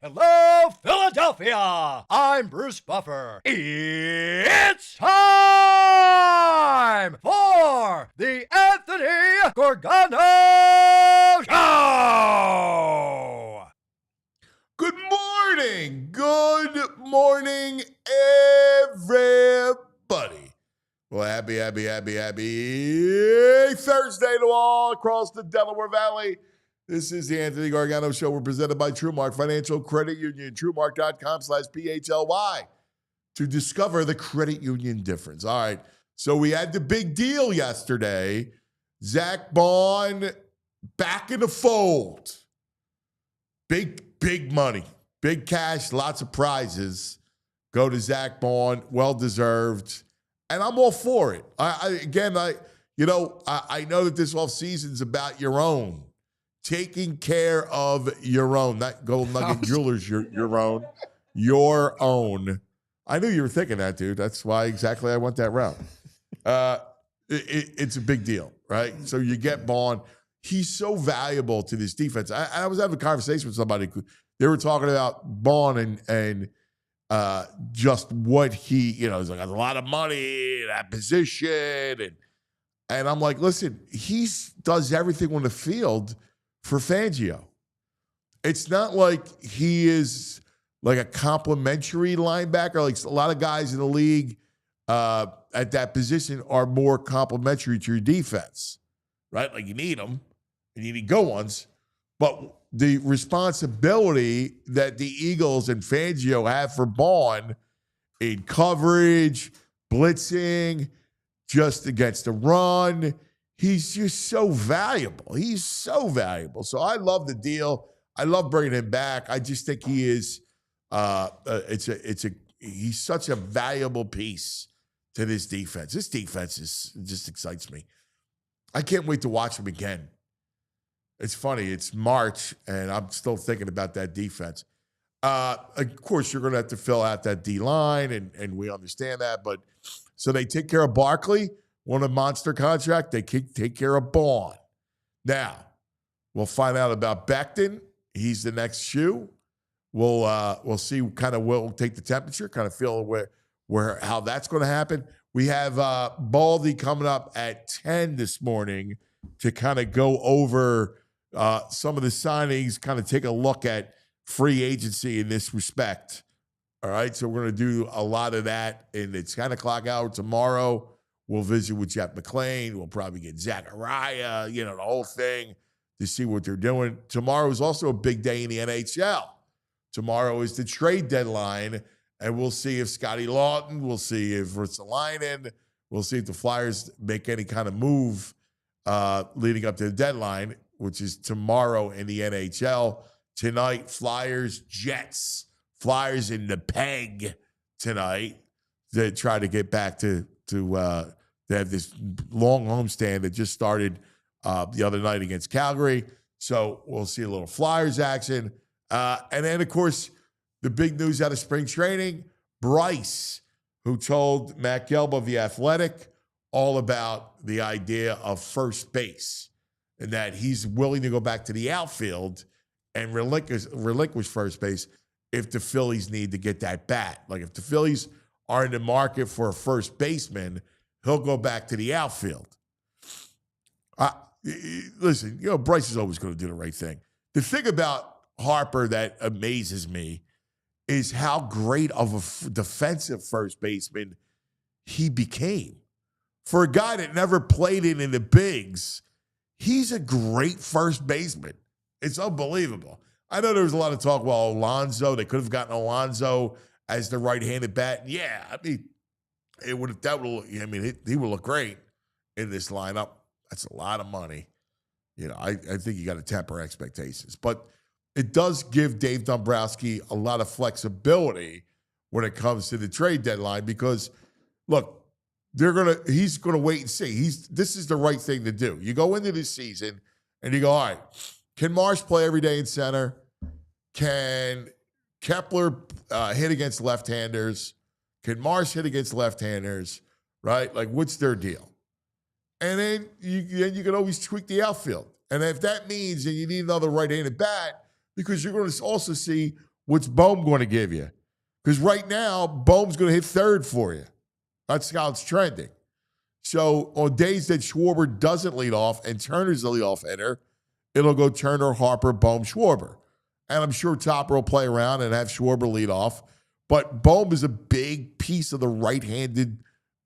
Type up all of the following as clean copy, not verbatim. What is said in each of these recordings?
Hello, Philadelphia! I'm Bruce Buffer. It's time for the Anthony Gorgano Show! Good morning. Good morning, everybody. Well, happy Thursday to all across the Delaware Valley. This is the Anthony Gargano Show. We're presented by TrueMark Financial Credit Union, TrueMark.com/PHLY to discover the credit union difference. All right, so we had the big deal yesterday. Zack Baun back in the fold. Big money, big cash, lots of prizes. Go to Zack Baun, well-deserved. And I'm all for it. I know that this offseason's about your own. Taking care of your own, not Gold Nugget Jewelers, your own. Your own. I knew you were thinking that, dude. That's why exactly I went that route. It's a big deal, right? So you get Baun. He's so valuable to this defense. I was having a conversation with somebody. They were talking about Baun and just what he, he's like, has a lot of money, that position. And I'm like, listen, he does everything on the field for Fangio. It's not like he is like a complimentary linebacker. Like a lot of guys in the league at that position are more complimentary to your defense, right? Like you need them, and you need good ones. But the responsibility that the Eagles and Fangio have for Baun in coverage, blitzing, just against the run, he's just so valuable. He's so valuable. So I love the deal. I love bringing him back. I just think he is. He's such a valuable piece to this defense. This defense just excites me. I can't wait to watch him again. It's funny. It's March, and I'm still thinking about that defense. Of course, you're going to have to fill out that D-line, and we understand that. But so they take care of Barkley, won a monster contract. They take care of Baun. Now, we'll find out about Becton. He's the next shoe. We'll see kind of we'll take the temperature, kind of feel how that's going to happen. We have Baldy coming up at 10 this morning to kind of go over some of the signings, kind of take a look at free agency in this respect. All right, so we're going to do a lot of that in the 10 o'clock hour tomorrow. We'll visit with Jeff McClain. We'll probably get Zachariah, the whole thing to see what they're doing. Tomorrow is also a big day in the NHL. Tomorrow is the trade deadline, and we'll see if Scotty Lawton, we'll see if Ruotsalainen, we'll see if the Flyers make any kind of move leading up to the deadline, which is tomorrow in the NHL. Tonight, Flyers, Jets. Flyers in the peg tonight to try to get back to they have this long homestand that just started the other night against Calgary. So we'll see a little Flyers action. And then, of course, the big news out of spring training, Bryce, who told Matt Gelb of The Athletic all about the idea of first base and that he's willing to go back to the outfield and relinquish first base if the Phillies need to get that bat. Like if the Phillies are in the market for a first baseman, he'll go back to the outfield. Listen, Bryce is always going to do the right thing. The thing about Harper that amazes me is how great of a defensive first baseman he became. For a guy that never played in the bigs, he's a great first baseman. It's unbelievable. I know there was a lot of talk, well, Alonzo, they could have gotten Alonzo as the right-handed bat. Yeah, I mean, he would look great in this lineup. That's a lot of money. I think you got to temper expectations. But it does give Dave Dombrowski a lot of flexibility when it comes to the trade deadline because, look, he's gonna wait and see. This is the right thing to do. You go into this season and you go, all right, can Marsh play every day in center? Can Kepler hit against left-handers? Can Marsh hit against left-handers? Right? Like, what's their deal? And then you can always tweak the outfield. And if that means that you need another right-handed bat, because you're going to also see what's Bohm going to give you. Because right now, Bohm's going to hit third for you. That's how it's trending. So on days that Schwarber doesn't lead off and Turner's the leadoff hitter, it'll go Turner, Harper, Bohm, Schwarber. And I'm sure Topper will play around and have Schwarber lead off. But Bohm is a big piece of the right-handed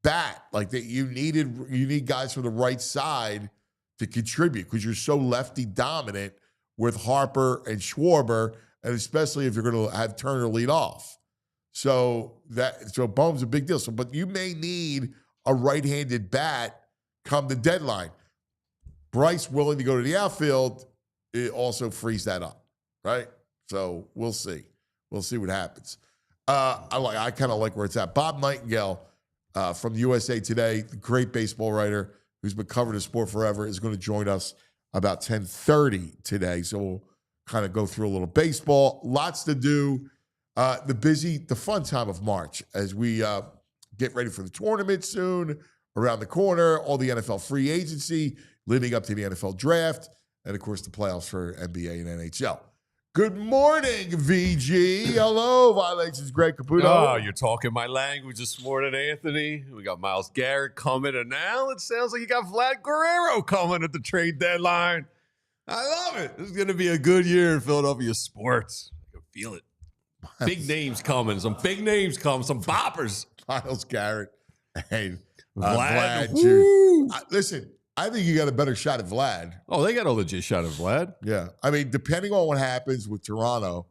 bat. Like that, you need guys from the right side to contribute because you're so lefty dominant with Harper and Schwarber, and especially if you're going to have Turner lead off. So Bohm's a big deal. But you may need a right-handed bat come the deadline. Bryce willing to go to the outfield, it also frees that up, right? So we'll see. We'll see what happens. I kind of like where it's at. Bob Nightengale from USA Today, the great baseball writer who's been covering the sport forever, is going to join us about 10:30 today. So we'll kind of go through a little baseball. Lots to do. The fun time of March as we get ready for the tournament soon, around the corner, all the NFL free agency leading up to the NFL draft, and, of course, the playoffs for NBA and NHL. Good morning, VG. Hello, Violations, Greg Caputo. Oh, you're talking my language this morning, Anthony. We got Myles Garrett coming, and now it sounds like you got Vlad Guerrero coming at the trade deadline. I love it. This is going to be a good year in Philadelphia sports. I can feel it. Big names coming. Some big names coming. Some boppers. Myles Garrett and Vlad. Listen, I think you got a better shot at Vlad. Oh, they got a legit shot at Vlad. Yeah. I mean, depending on what happens with Toronto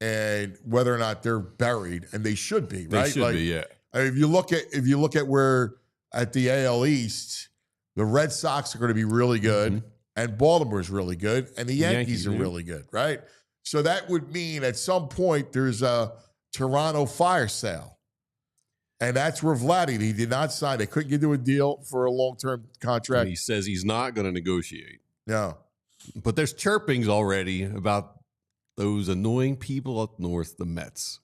and whether or not they're buried, and they should be, right? They should be, yeah. I mean, if you look at where at the AL East, the Red Sox are going to be really good, and Baltimore's really good, and the Yankees are really good, right? So that would mean at some point there's a Toronto fire sale. And that's where Vladdy, he did not sign. They couldn't get into a deal for a long-term contract. And he says he's not going to negotiate. No. But there's chirpings already about those annoying people up north, the Mets,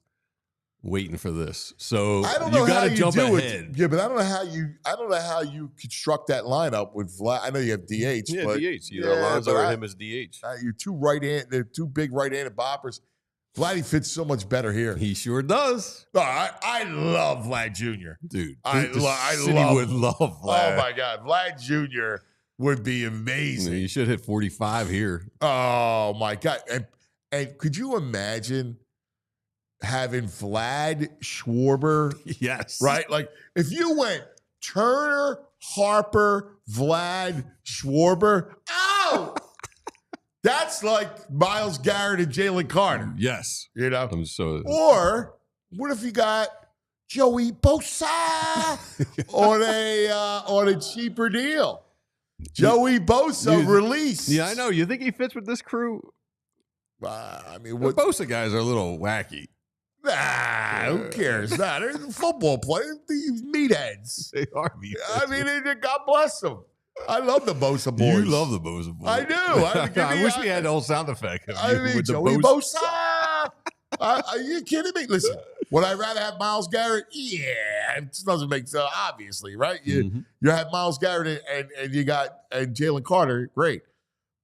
waiting for this. So I don't know you got how to you jump do ahead. it. Yeah, but I don't know how you construct that lineup with Vlad. I know you have DH. Yeah, but, DH. Either Alonzo or him as DH. You're they're two big right-handed boppers. Vladdy fits so much better here. He sure does. No, I love Vlad Jr. Dude, I would love Vlad. Oh, my God. Vlad Jr. would be amazing. You should hit 45 here. Oh, my God. And could you imagine having Vlad, Schwarber? Yes. Right? Like, if you went Turner, Harper, Vlad, Schwarber, oh! That's like Myles Garrett and Jalen Carter. Yes. You know? Or what if you got Joey Bosa on a cheaper deal? Joey Bosa released. Yeah, I know. You think he fits with this crew? I mean, the Bosa guys are a little wacky. Who cares? They're football players. These meatheads. They are meatheads. I mean, God bless them. I love the Bosa boys. You love the Bosa boys. I do. I wish we had the old sound effect. I mean, Joey Bosa. Are you kidding me? Listen, would I rather have Myles Garrett? Yeah, it doesn't make sense, obviously, right? You have Myles Garrett and you got Jalen Carter, great.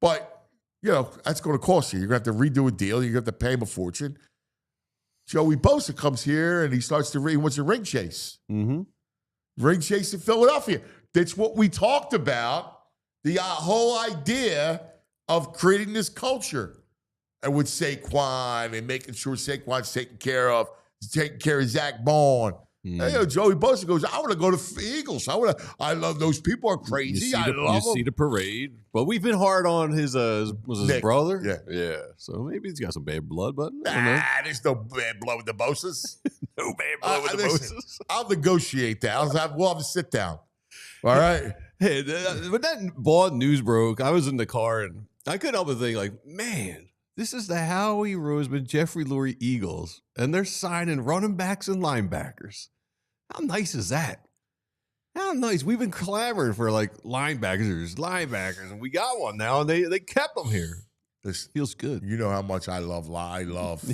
But, that's going to cost you. You're going to have to redo a deal. You're going to have to pay him a fortune. Joey Bosa comes here and he wants a ring chase. Ring chase in Philadelphia. That's what we talked about, the whole idea of creating this culture. And with Saquon and making sure Saquon's taking care of Zack Baun Hey, Joey Bosa goes, I want to go to the Eagles. I love those people are crazy. I love them. See the parade. But we've been hard on his Nick. brother? Yeah. Yeah. So maybe he's got some bad blood, but I don't know. There's no bad blood with the Bosas. No bad blood with the Listen, Moses. I'll negotiate that. We'll have a sit down. All right. Hey, when that Baun news broke, I was in the car and I couldn't help but think, like, man, this is the Howie Roseman, Jeffrey Lurie Eagles, and they're signing running backs and linebackers. How nice is that? How nice. We've been clamoring for like linebackers, and we got one now, and they kept them here. This Feels good. You know how much I love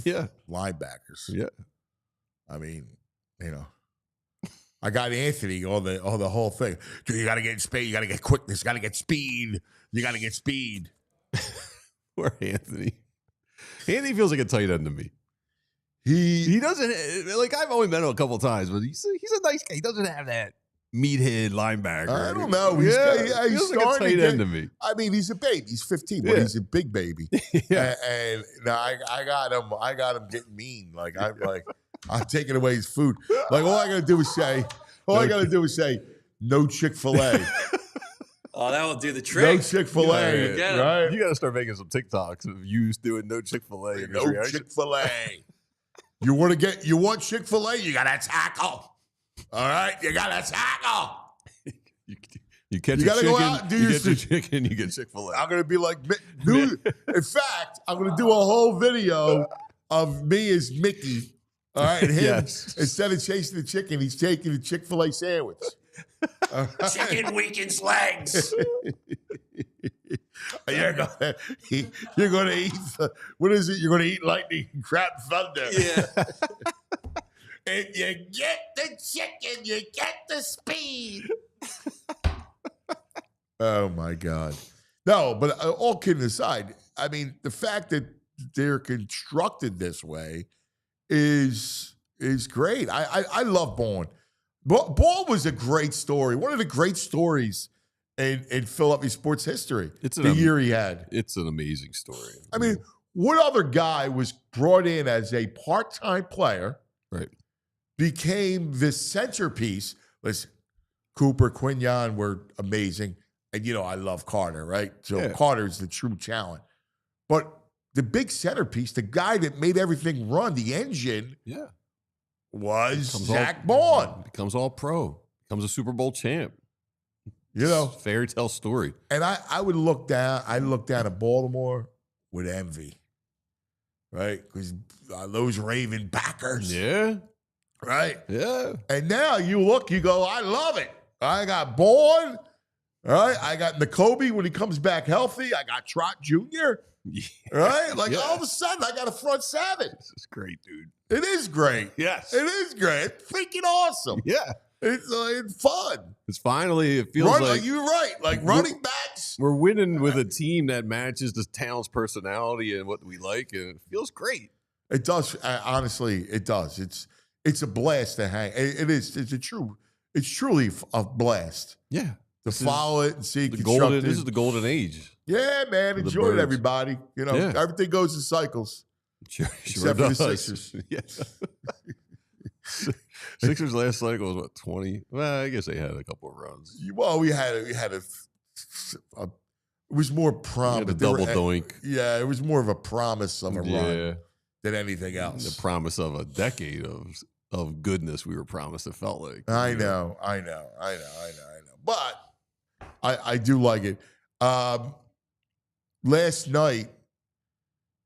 Yeah. linebackers. Yeah. I mean, I got Anthony on the whole thing. Dude, you got to get speed. You got to get quickness. You got to get speed. You got to get speed. Poor Anthony. Anthony feels like a tight end to me. He doesn't, like, I've only met him a couple times, but he's a nice guy. He doesn't have that meathead linebacker. I don't know. He's he's like a starting tight to end to me. I mean, he's a baby. He's 15, but he's a big baby. Yeah. And I got him. I got him getting mean. I'm taking away his food. Like all I got to do is say, no Chick-fil-A. Oh, that will do the trick. No Chick-fil-A. Yeah. Right? You got to start making some TikToks of you doing no Chick-fil-A. No Chick-fil-A. You want Chick-fil-A? You got to tackle. All right? You got to tackle. You catch You a gotta chicken, go out and do you your get your chicken, you get Chick-fil-A. I'm going to be like, dude. In fact, I'm going to do a whole video of me as Mickey. All right? And him, Yes. instead of chasing the chicken, he's taking the Chick-fil-A sandwich. Chicken weakens legs. You're gonna eat. What is it? You're gonna eat lightning, crap, thunder. Yeah. And you get the chicken, you get the speed. Oh my God! No, but all kidding aside, I mean the fact that they're constructed this way is great. I love Baun. Baun was a great story. One of the great stories in Philadelphia sports history. The year he had. It's an amazing story. I mean, what other guy was brought in as a part-time player, right? Became the centerpiece. Listen, Cooper, Quinyon were amazing. And, I love Carter, right? So Carter's the true talent. But the big centerpiece, the guy that made everything run, the engine, was Zack Baun. Becomes all pro. Becomes a Super Bowl champ. Fairy tale story. And I would look down. I look down at Baltimore with envy, right? Because those Raven Packers, right? Yeah. And now you go, I love it. I got Baun, right? I got N'Kobe when he comes back healthy. I got Trot Jr., right? All of a sudden, I got a front seven. This is great, dude. It is great. Yes. It is great. It's freaking awesome. Yeah. It's fun. It's finally, it feels like you're right. Like running backs. We're winning with a team that matches the talent's personality and what we like, and it feels great. It does. Honestly, it does. It's a blast to hang. It is. It's truly a blast. Yeah. To follow it and see it constructed. This is the golden age. Yeah, man. Enjoy it, everybody. Everything goes in cycles. Except for the Sixers. Yeah. Sixers last cycle was what, 20? Well, I guess they had a couple of runs. Well, we had a it was more promise. Double doink. Yeah, it was more of a promise of a run than anything else. The promise of a decade of goodness we were promised, it felt like. I know. But I do like it. Last night,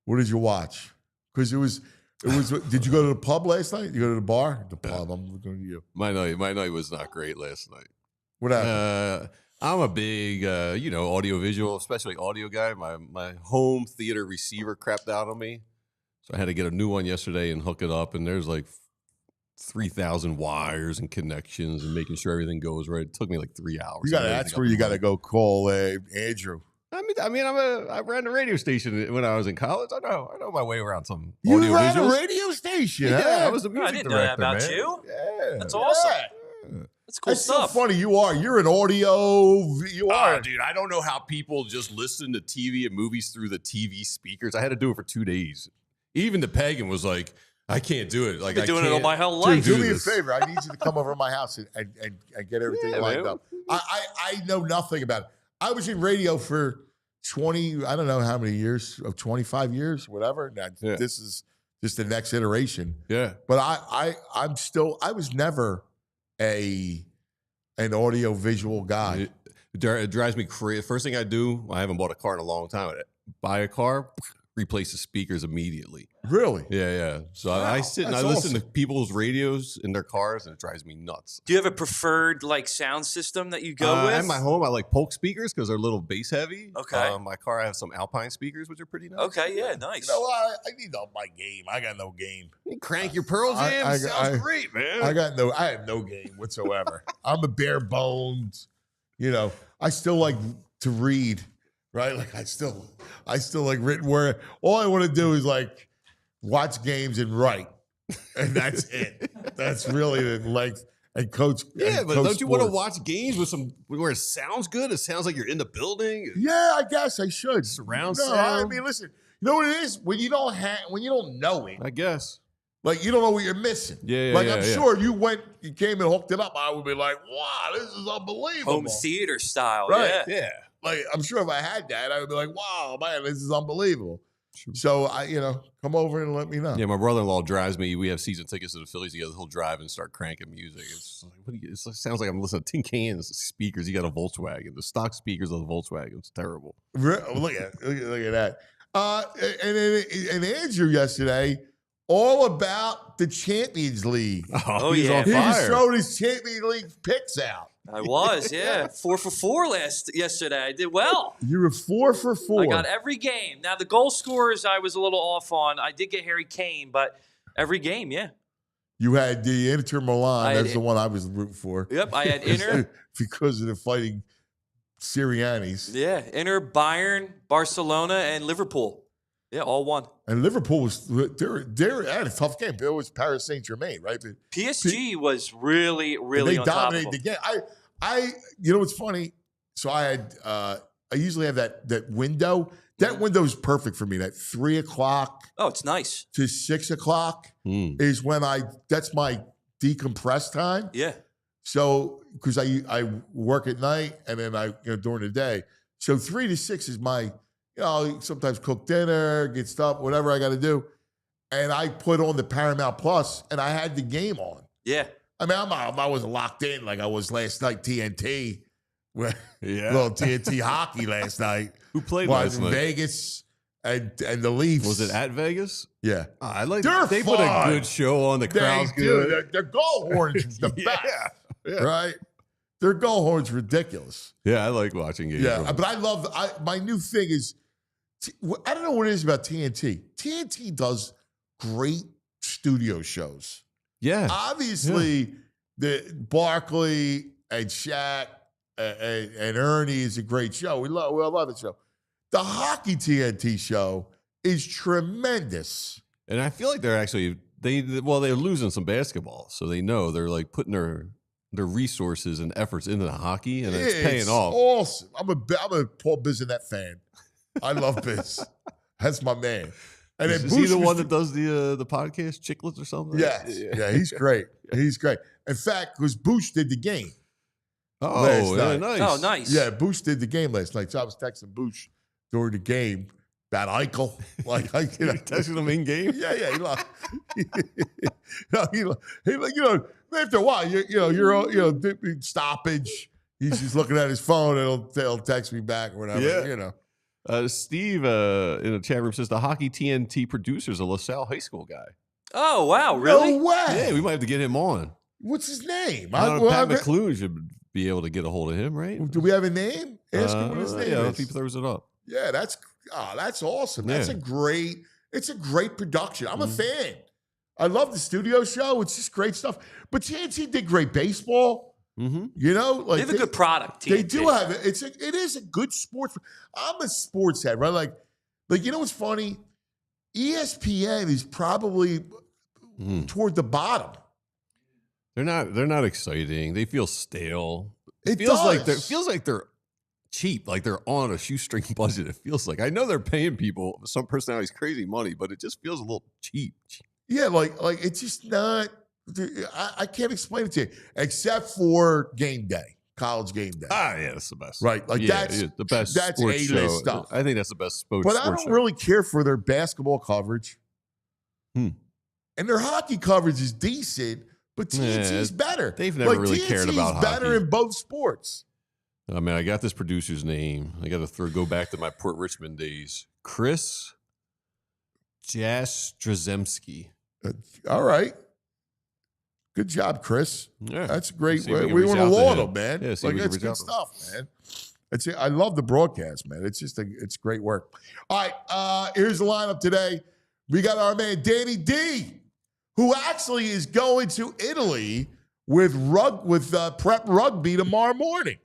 what did you watch? Because it was. Did you go to the pub last night? You go to the bar? The pub. I'm looking at you. My night was not great last night. What happened? I'm a big, audio-visual, especially audio guy. My home theater receiver crapped out on me, so I had to get a new one yesterday and hook it up. And there's like 3,000 wires and connections and making sure everything goes right. It took me like 3 hours. That's where you got to go call Andrew. I ran a radio station when I was in college. I know my way around some audio audio ran visuals. a radio station. Yeah, huh? I was a music I didn't director, know that about man. you. Yeah, that's awesome. Yeah. That's cool stuff. So funny. You're an audio. You are, dude. I don't know how people just listen to TV and movies through the TV speakers. I had to do it for 2 days. Even the pagan was like, I can't do it. I've Like been I doing it can't all my whole Dude, life. do me a this. favor. I need you to come over to my house and get everything Yeah, lined man. up. I know nothing about it. I was in radio for 20, I don't know how many years, 25 years, whatever. Now, Yeah. this is just the next iteration. Yeah. But I was never an audio visual guy. It drives me crazy. First thing I do, I haven't bought a car in a long time. I buy a car, replace the speakers immediately. Really? Yeah. So Wow, I sit and I that's listen to awesome. people's radios in their cars, and it drives me nuts. Do you have a preferred like sound system that you go with? At my home, I like Polk speakers because they're a little bass heavy. Okay. My car, I have some Alpine speakers, which are pretty nice. Okay, yeah, nice. You know what? I need to up my game. I got no game. You crank your Pearl I- Jam. I- Sounds I- great, man. I have no game whatsoever. I'm a bare bones. You know, I still like to read, right? Like I still like written word. All I want to do is like watch games and write, and that's it. That's really the length and coach. Yeah, and but coach don't you want to sports. watch games with where it sounds good? It sounds like you're in the building. Yeah, I guess I should. Surround No, I sound. mean, listen. You know what it is when you don't know it. I guess. Like you don't know what you're missing. Yeah, Like yeah, I'm yeah. sure you came and hooked it up. I would be like, wow, this is unbelievable. Home theater style, Right. yeah. Yeah. Like I'm sure if I had that, I would be like, wow, man, this is unbelievable. So come over and let me know. Yeah, my brother-in-law drives me. We have season tickets to the Phillies together. He'll drive and start cranking music. It's like, it sounds like I'm listening to tin cans speakers. He got a Volkswagen. The stock speakers of the Volkswagen. It's terrible. Look at that. And Andrew yesterday, all about the Champions League. Oh, he's yeah. on He was fire. throwing his Champions League picks out. I was, yeah. 4 for 4 yesterday. I did well. You were 4 for 4. I got every game. Now the goal scorers I was a little off on. I did get Harry Kane, but every game, yeah. You had the Inter Milan. I had That's the one I was rooting for. Yep, I had Inter. Because of the fighting Syrianis. Yeah, Inter, Bayern, Barcelona, and Liverpool. Yeah, all won. And Liverpool was they had a tough game. It was Paris Saint-Germain, right? PSG was really, really They on top of dominated them. the game. I you know what's funny? So I had I usually have that window. That window is perfect for me. That 3 o'clock Oh, it's nice. to 6 o'clock is when that's my decompress time. Yeah. So because I work at night and then during the day. So 3 to 6 is my, sometimes cook dinner, get stuff, whatever I got to do. And I put on the Paramount Plus and I had the game on. Yeah. I mean, I wasn't locked in like I was last night, TNT. Yeah. Little TNT hockey last night. Who played Was last in night? Vegas and the Leafs. Was it at Vegas? Yeah. I like. They're They put a fun. good show on. The crowd's They do. good. Their goal horns is the Yeah. best. Right? Their goal horns ridiculous. Yeah, I like watching games. Yeah, but I love my new thing is I don't know what it is about TNT. TNT does great studio shows. Yeah. Obviously, the Barkley and Shaq and Ernie is a great show. We love the show. The hockey TNT show is tremendous. And I feel like they're actually they're losing some basketball, so they know they're like putting their resources and efforts into the hockey, and it's paying off. Awesome. I'm a Paul Bizanet fan. I love Biz. That's my man. And then Is he Boosh the was one that does the podcast Chicklets or something? Yeah, he's great. He's great. In fact, because Boosh did the game. last Oh, night. nice. Oh, nice. Yeah, Boosh did the game last night. So I was texting Boosh during the game about Eichel. Like, You texted him in game. yeah. After a while, you're stoppage. He's just looking at his phone and he'll text me back or whatever. Yeah. Steve in the chat room says the hockey TNT producer's a LaSalle High School guy. Oh, wow. Really? No way. Yeah, we might have to get him on. What's his name? Pat McClune should be able to get a hold of him, right? Do we have a name? Ask him what his name yeah, is. if he throws it up. Yeah, that's awesome. Yeah. It's a great production. I'm a fan. I love the studio show. It's just great stuff. But TNT did great baseball. Mm-hmm. They have a good product. They TNT. do have it. It is a good sports. I'm a sports head, right? Like what's funny? ESPN is probably toward the bottom. They're not exciting. They feel stale. It feels like they're cheap, like they're on a shoestring budget. It feels like I know they're paying people some personalities crazy money, but it just feels a little cheap. Yeah, like it's just not. I can't explain it to you except for game day, college game day. Ah, yeah, that's the best. Right, like that's the best. That's sports A-list show. stuff. I think that's the best sports. But I don't really care for their basketball coverage. And their hockey coverage is decent, but TNT's better. They've never really cared about hockey. Better in both sports. I mean, I got this producer's name. I got to go back to my Port Richmond days. Chris Jastrzemski. All right. Good job, Chris. Yeah. That's great. We We want to laud him, man. Yeah, like, that's good stuff, man. I love the broadcast, man. It's great work. All right, here's the lineup today. We got our man Danny D, who actually is going to Italy with prep rugby tomorrow morning.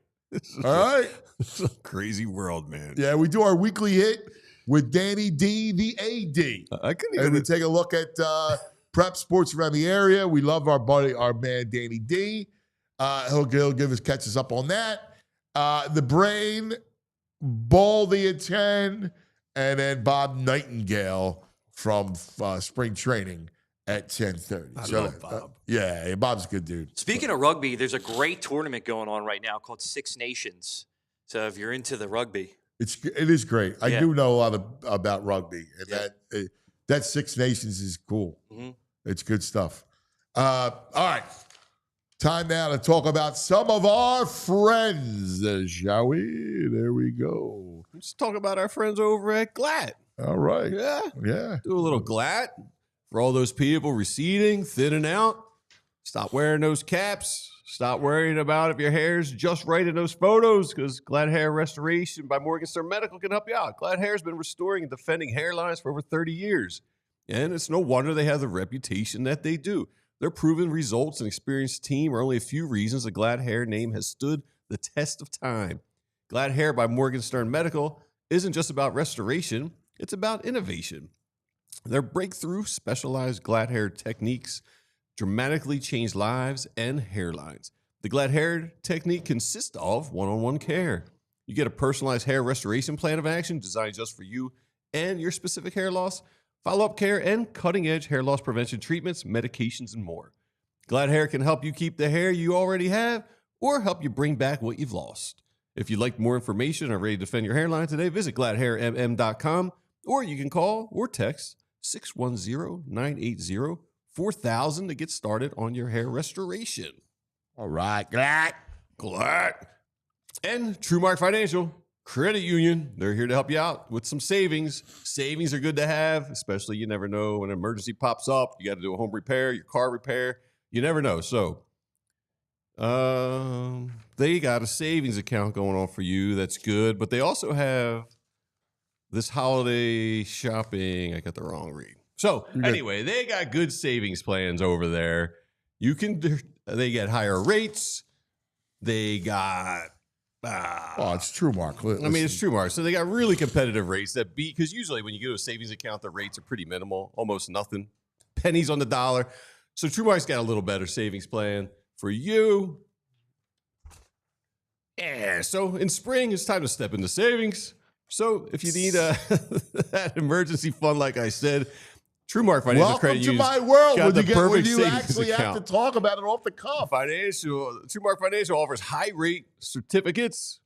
All right. It's a crazy world, man. Yeah, we do our weekly hit with Danny D, the AD. I couldn't And even we take a look at prep sports around the area. We love our man Danny D. He'll catch us up on that. The Brain, Baldy at 10, and then Bob Nightengale from spring training at 10:30. I love Bob. Yeah, Bob's a good dude. Speaking of rugby, there's a great tournament going on right now called Six Nations. So if you're into the rugby, It is great. I do know a lot about rugby, and that Six Nations is cool. Mm-hmm. It's good stuff. All right. Time now to talk about some of our friends, shall we? There we go. Let's talk about our friends over at Glatt. All right. Yeah. Do a little Glatt for all those people receding, thinning out. Stop wearing those caps. Stop worrying about if your hair's just right in those photos, because Glatt Hair Restoration by Morgenstern Medical can help you out. Glatt Hair has been restoring and defending hairlines for over 30 years. And it's no wonder they have the reputation that they do. Their proven results and experienced team are only a few reasons the Glatt Hair name has stood the test of time. Glatt Hair by Morgenstern Medical isn't just about restoration, it's about innovation. Their breakthrough specialized Glatt Hair techniques dramatically change lives and hairlines. The Glatt Hair technique consists of one-on-one care. You get a personalized hair restoration plan of action designed just for you and your specific hair loss, follow-up care, and cutting-edge hair loss prevention treatments, medications, and more. Glatt Hair can help you keep the hair you already have or help you bring back what you've lost. If you'd like more information or are ready to defend your hairline today, visit GlattHairMM.com, or you can call or text 610-980-4000 to get started on your hair restoration. All right, Glatt. And TrueMark Financial Credit Union, they're here to help you out with some savings. Savings are good to have, especially you never know when an emergency pops up. You got to do a home repair, your car repair. You never know. So they got a savings account going on for you. That's good. But they also have this holiday shopping. I got the wrong read. So anyway, they got good savings plans over there. They get higher rates. They got it's TrueMark. It's TrueMark. So they got really competitive rates that beat, because usually when you go to a savings account, the rates are pretty minimal, almost nothing, pennies on the dollar. So TrueMark's got a little better savings plan for you. Yeah. So in spring, it's time to step into savings. So if you need that emergency fund, like I said, TrueMark Financial Credit Union. Welcome to my world when you savings actually account. have to talk about it off the cuff. TrueMark Financial offers high-rate certificates,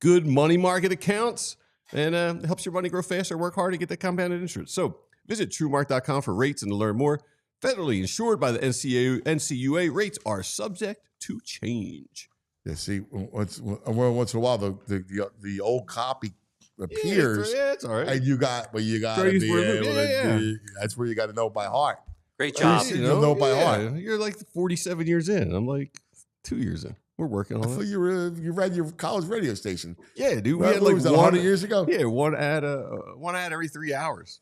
good money market accounts, and helps your money grow faster. Work hard to get that compounded interest. So visit TrueMark.com for rates and to learn more. Federally insured by the NCUA, rates are subject to change. Yeah, see, once in a while, the old copy appears. Yeah, it's all right. And you got to be able to. That's where you got to know by heart. great job. You'll know by heart. You're like 47 years in. I'm like 2 years in. We're working on I thought it. you ran your college radio station. Yeah, dude. We Right, had like was that 100 years ago. Yeah, one ad every 3 hours.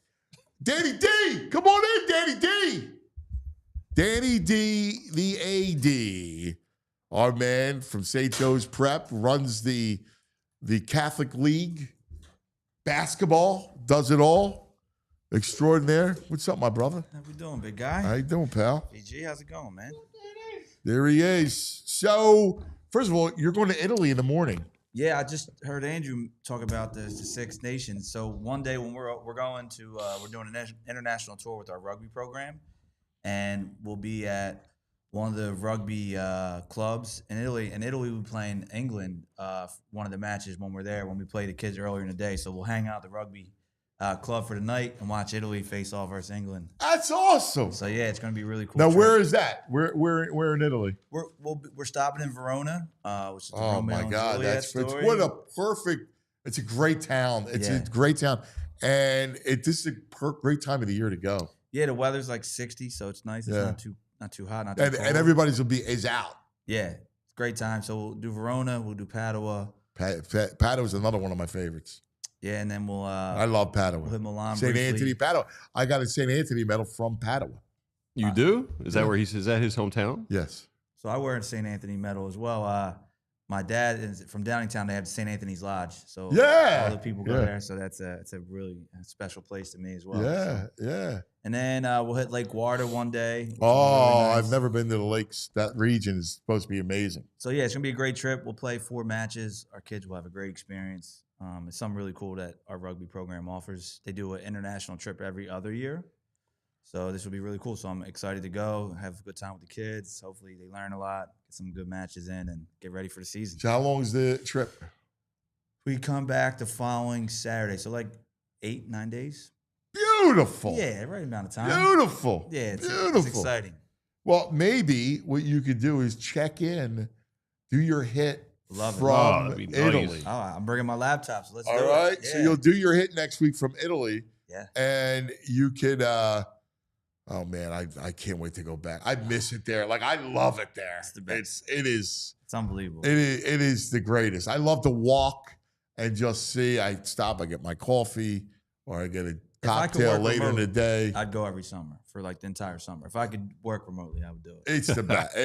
Danny D, come on in, Danny D. Danny D, the AD, our man from St. Joe's Prep, runs the Catholic League basketball, does it all. Extraordinaire. What's up, my brother? How we doing, big guy? How you doing, pal? PG, how's it going, man? There he is. So, first of all, you're going to Italy in the morning. Yeah, I just heard Andrew talk about the Six Nations. So one day when we're going to we're doing an international tour with our rugby program, and we'll be at one of the rugby clubs in Italy. In Italy, we'll be playing England one of the matches when we're there, when we play the kids earlier in the day. So we'll hang out at the rugby club for the night and watch Italy face off versus England. That's awesome. So yeah, it's going to be really cool. Now, trip. where is that? Where in Italy? We're stopping in Verona, which is the Oh Romeo my and God, Juliet that's story. what a perfect. It's a great town. It's a great town, and this is a great time of the year to go. Yeah, the weather's like 60, so it's nice. It's not too hot, not too cold. And everybody's is out. Yeah, it's a great time. So we'll do Verona, we'll do Padua. Padua is another one of my favorites. Yeah, and then we'll. I love Padua. We'll hit Milan. St. briefly. Anthony, Padua. I got a St. Anthony medal from Padua. You do? Is that where is that his hometown? Yes. So I wear a St. Anthony medal as well. My dad is from Downingtown. They have St. Anthony's Lodge. So all the people go there. So it's a really special place to me as well. Yeah, yeah. And then we'll hit Lake Guarda one day. Oh, really nice. I've never been to the lakes. That region is supposed to be amazing. So yeah, it's gonna be a great trip. We'll play 4 matches. Our kids will have a great experience. It's something really cool that our rugby program offers. They do an international trip every other year. So this will be really cool. So I'm excited to go, have a good time with the kids. Hopefully they learn a lot, get some good matches in, and get ready for the season. So how long is the trip? We come back the following Saturday. So like 8-9 days. Beautiful. Yeah, right amount of time. Beautiful. Yeah, beautiful. It's exciting. Well, maybe what you could do is check in, do your hit Love it. from that'd be nice. Italy. Oh, I'm bringing my laptop, so let's do All it. right. So you'll do your hit next week from Italy. Yeah. And you could oh man, I can't wait to go back. I miss it there. Like I love it there. It's the best. It is. It's unbelievable. It is the greatest. I love to walk and just see. I stop, I get my coffee, or I get a cocktail work later in the remotely, day. I'd go every summer for like the entire summer. If I could work remotely, I would do it. It's the best.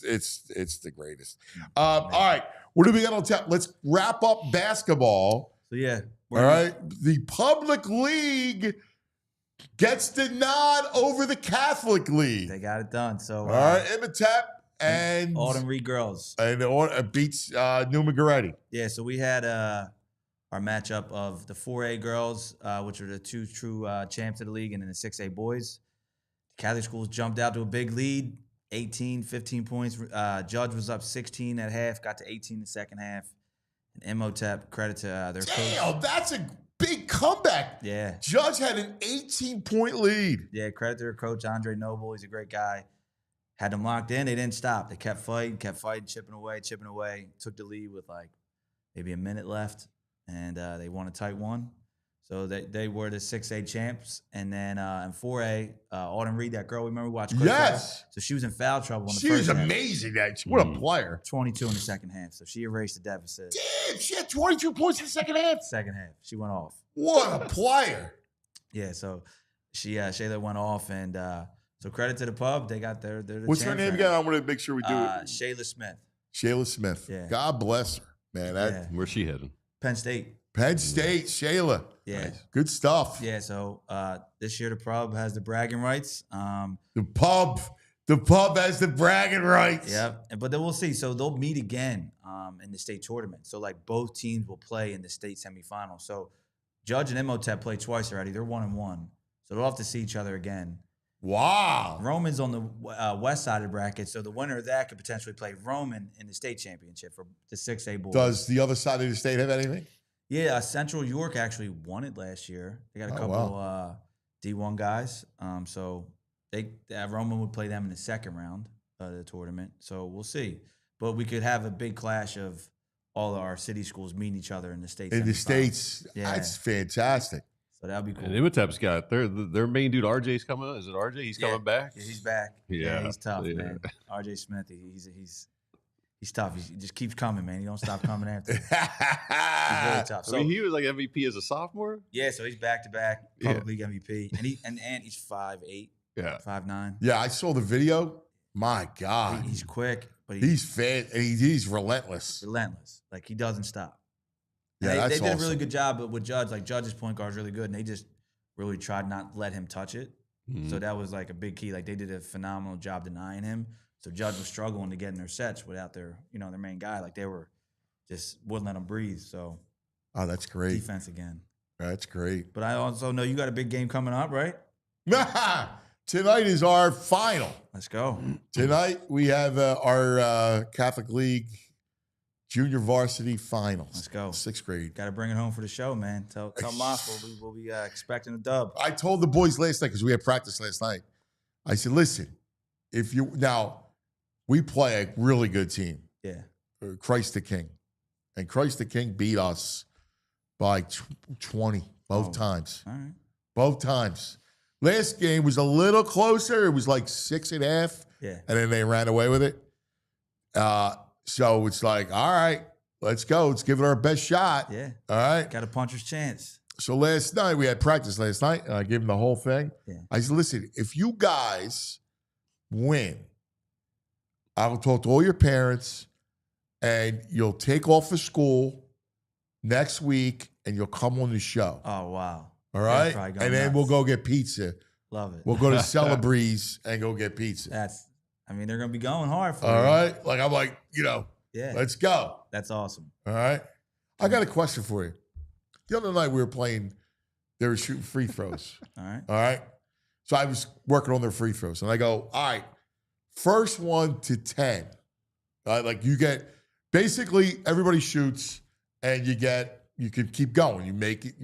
It's the greatest. All right. What do we got on tap? Let's wrap up basketball. So yeah. All right. The public league gets the nod over the Catholic League. They got it done. So All right. Imatep and Alden Reed girls. And beats New Magaretti. Yeah, so we had our matchup of the 4A girls, which are the 2 true champs of the league, and then the 6A boys. The Catholic schools jumped out to a big lead, 18, 15 points. Judge was up 16 at half, got to 18 in the second half. And Imhotep, credit to their coach. Damn, that's a big comeback. Yeah. Judge had an 18-point lead. Yeah, credit to their coach, Andre Noble. He's a great guy. Had them locked in. They didn't stop. They kept fighting, chipping away. Took the lead with like maybe a minute left, and they won a tight one. So they were the 6A champs. And then in 4A, Alden Reed, that girl, remember we watched clips of her? Yes. So she was in foul trouble in the She first was half. amazing. What a player. 22 in the second half. So she erased the deficit. Damn, she had 22 points in the second half. Second half. She went off. What a player. Yeah, so Shayla went off, and so credit to the pub. They got they're the What's her champs name right again? now. I want to make sure we do it. Shayla Smith. Shayla Smith. Yeah. God bless her, man. Yeah. Where's she heading? Penn State. Penn State, Shayla. Yeah. Nice. Good stuff. Yeah, so this year the pub has the bragging rights. The pub has the bragging rights. Yep. But then we'll see. So they'll meet again in the state tournament. So like both teams will play in the state semifinal. So Judge and Imhotep played twice already. They're 1-1. So they'll have to see each other again. Wow. Roman's on the west side of the bracket. So the winner of that could potentially play Roman in the state championship for the 6A boys. Does the other side of the state have anything? Yeah, Central York actually won it last year. They got a couple D1 guys. So Roman would play them in the second round of the tournament. So we'll see. But we could have a big clash of all of our city schools meeting each other in the states. In the States. Yeah. That's fantastic. So that'd be cool. And Imhotep's got their main dude RJ's coming. Is it RJ? He's coming back. Yeah, he's back. Yeah, he's tough, man. RJ Smith, he's tough. He just keeps coming, man. He don't stop coming after. He's really tough. So I mean, he was like MVP as a sophomore. yeah, so he's back to back public league MVP, and he's 5'8", Yeah, 5'9". Yeah, I saw the video. My God. He's quick, but He's fit and he's relentless. relentless. Like he doesn't stop. Yeah, And that's they did a awesome. really good job with Judge. Like Judge's point guard is really good, and they just really tried not to let him touch it. Mm-hmm. So that was like a big key. Like they did a phenomenal job denying him. So Judge was struggling to get in their sets without their main guy. Like they were just wouldn't let him breathe. So Oh, that's great. defense again. That's great. But I also know you got a big game coming up, right? Tonight is our final. Let's go. Tonight we have our Catholic League Junior Varsity Finals. Let's go. 6th grade. Got to bring it home for the show, man. Tell Moss we'll be expecting a dub. I told the boys last night, because we had practice last night. I said, listen, we play a really good team. Yeah. Christ the King. And Christ the King beat us by 20 both times. All right. Both times. Last game was a little closer. It was like 6.5. Yeah. And then they ran away with it. So it's like, all right, let's go. Let's give it our best shot. Yeah. All right. Got a puncher's chance. So last night, we had practice last night, and I gave them the whole thing. Yeah. I said, listen, if you guys win, I will talk to all your parents, and you'll take off for school next week, and you'll come on the show. Oh, wow. All right? probably go And then nuts. we'll go get pizza. Love it. We'll go to Celebreeze and go get pizza. They're going to be going hard for All you. right? Like, I'm like, Yeah. let's go. That's awesome. All right? I got a question for you. The other night we were playing, they were shooting free throws. All right. All right? So I was working on their free throws. And I go, all right, first one to 10. Like you get, basically everybody shoots and you can keep going. You make it,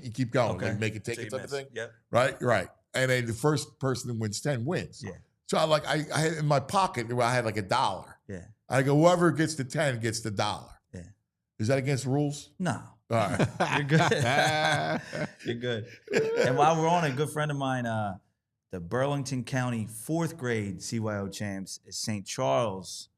you keep going. Okay. Like make it, take So it you type of miss. thing. Yep. Right? Right. And then the first person that wins 10 wins. Yeah. So I had in my pocket, I had like $1. Yeah. I go, whoever gets to 10 gets the $1. Yeah. Is that against the rules? No. All right. You're good. You're good. And while we're on it, a good friend of mine, the Burlington County 4th grade CYO champs is St. Charles.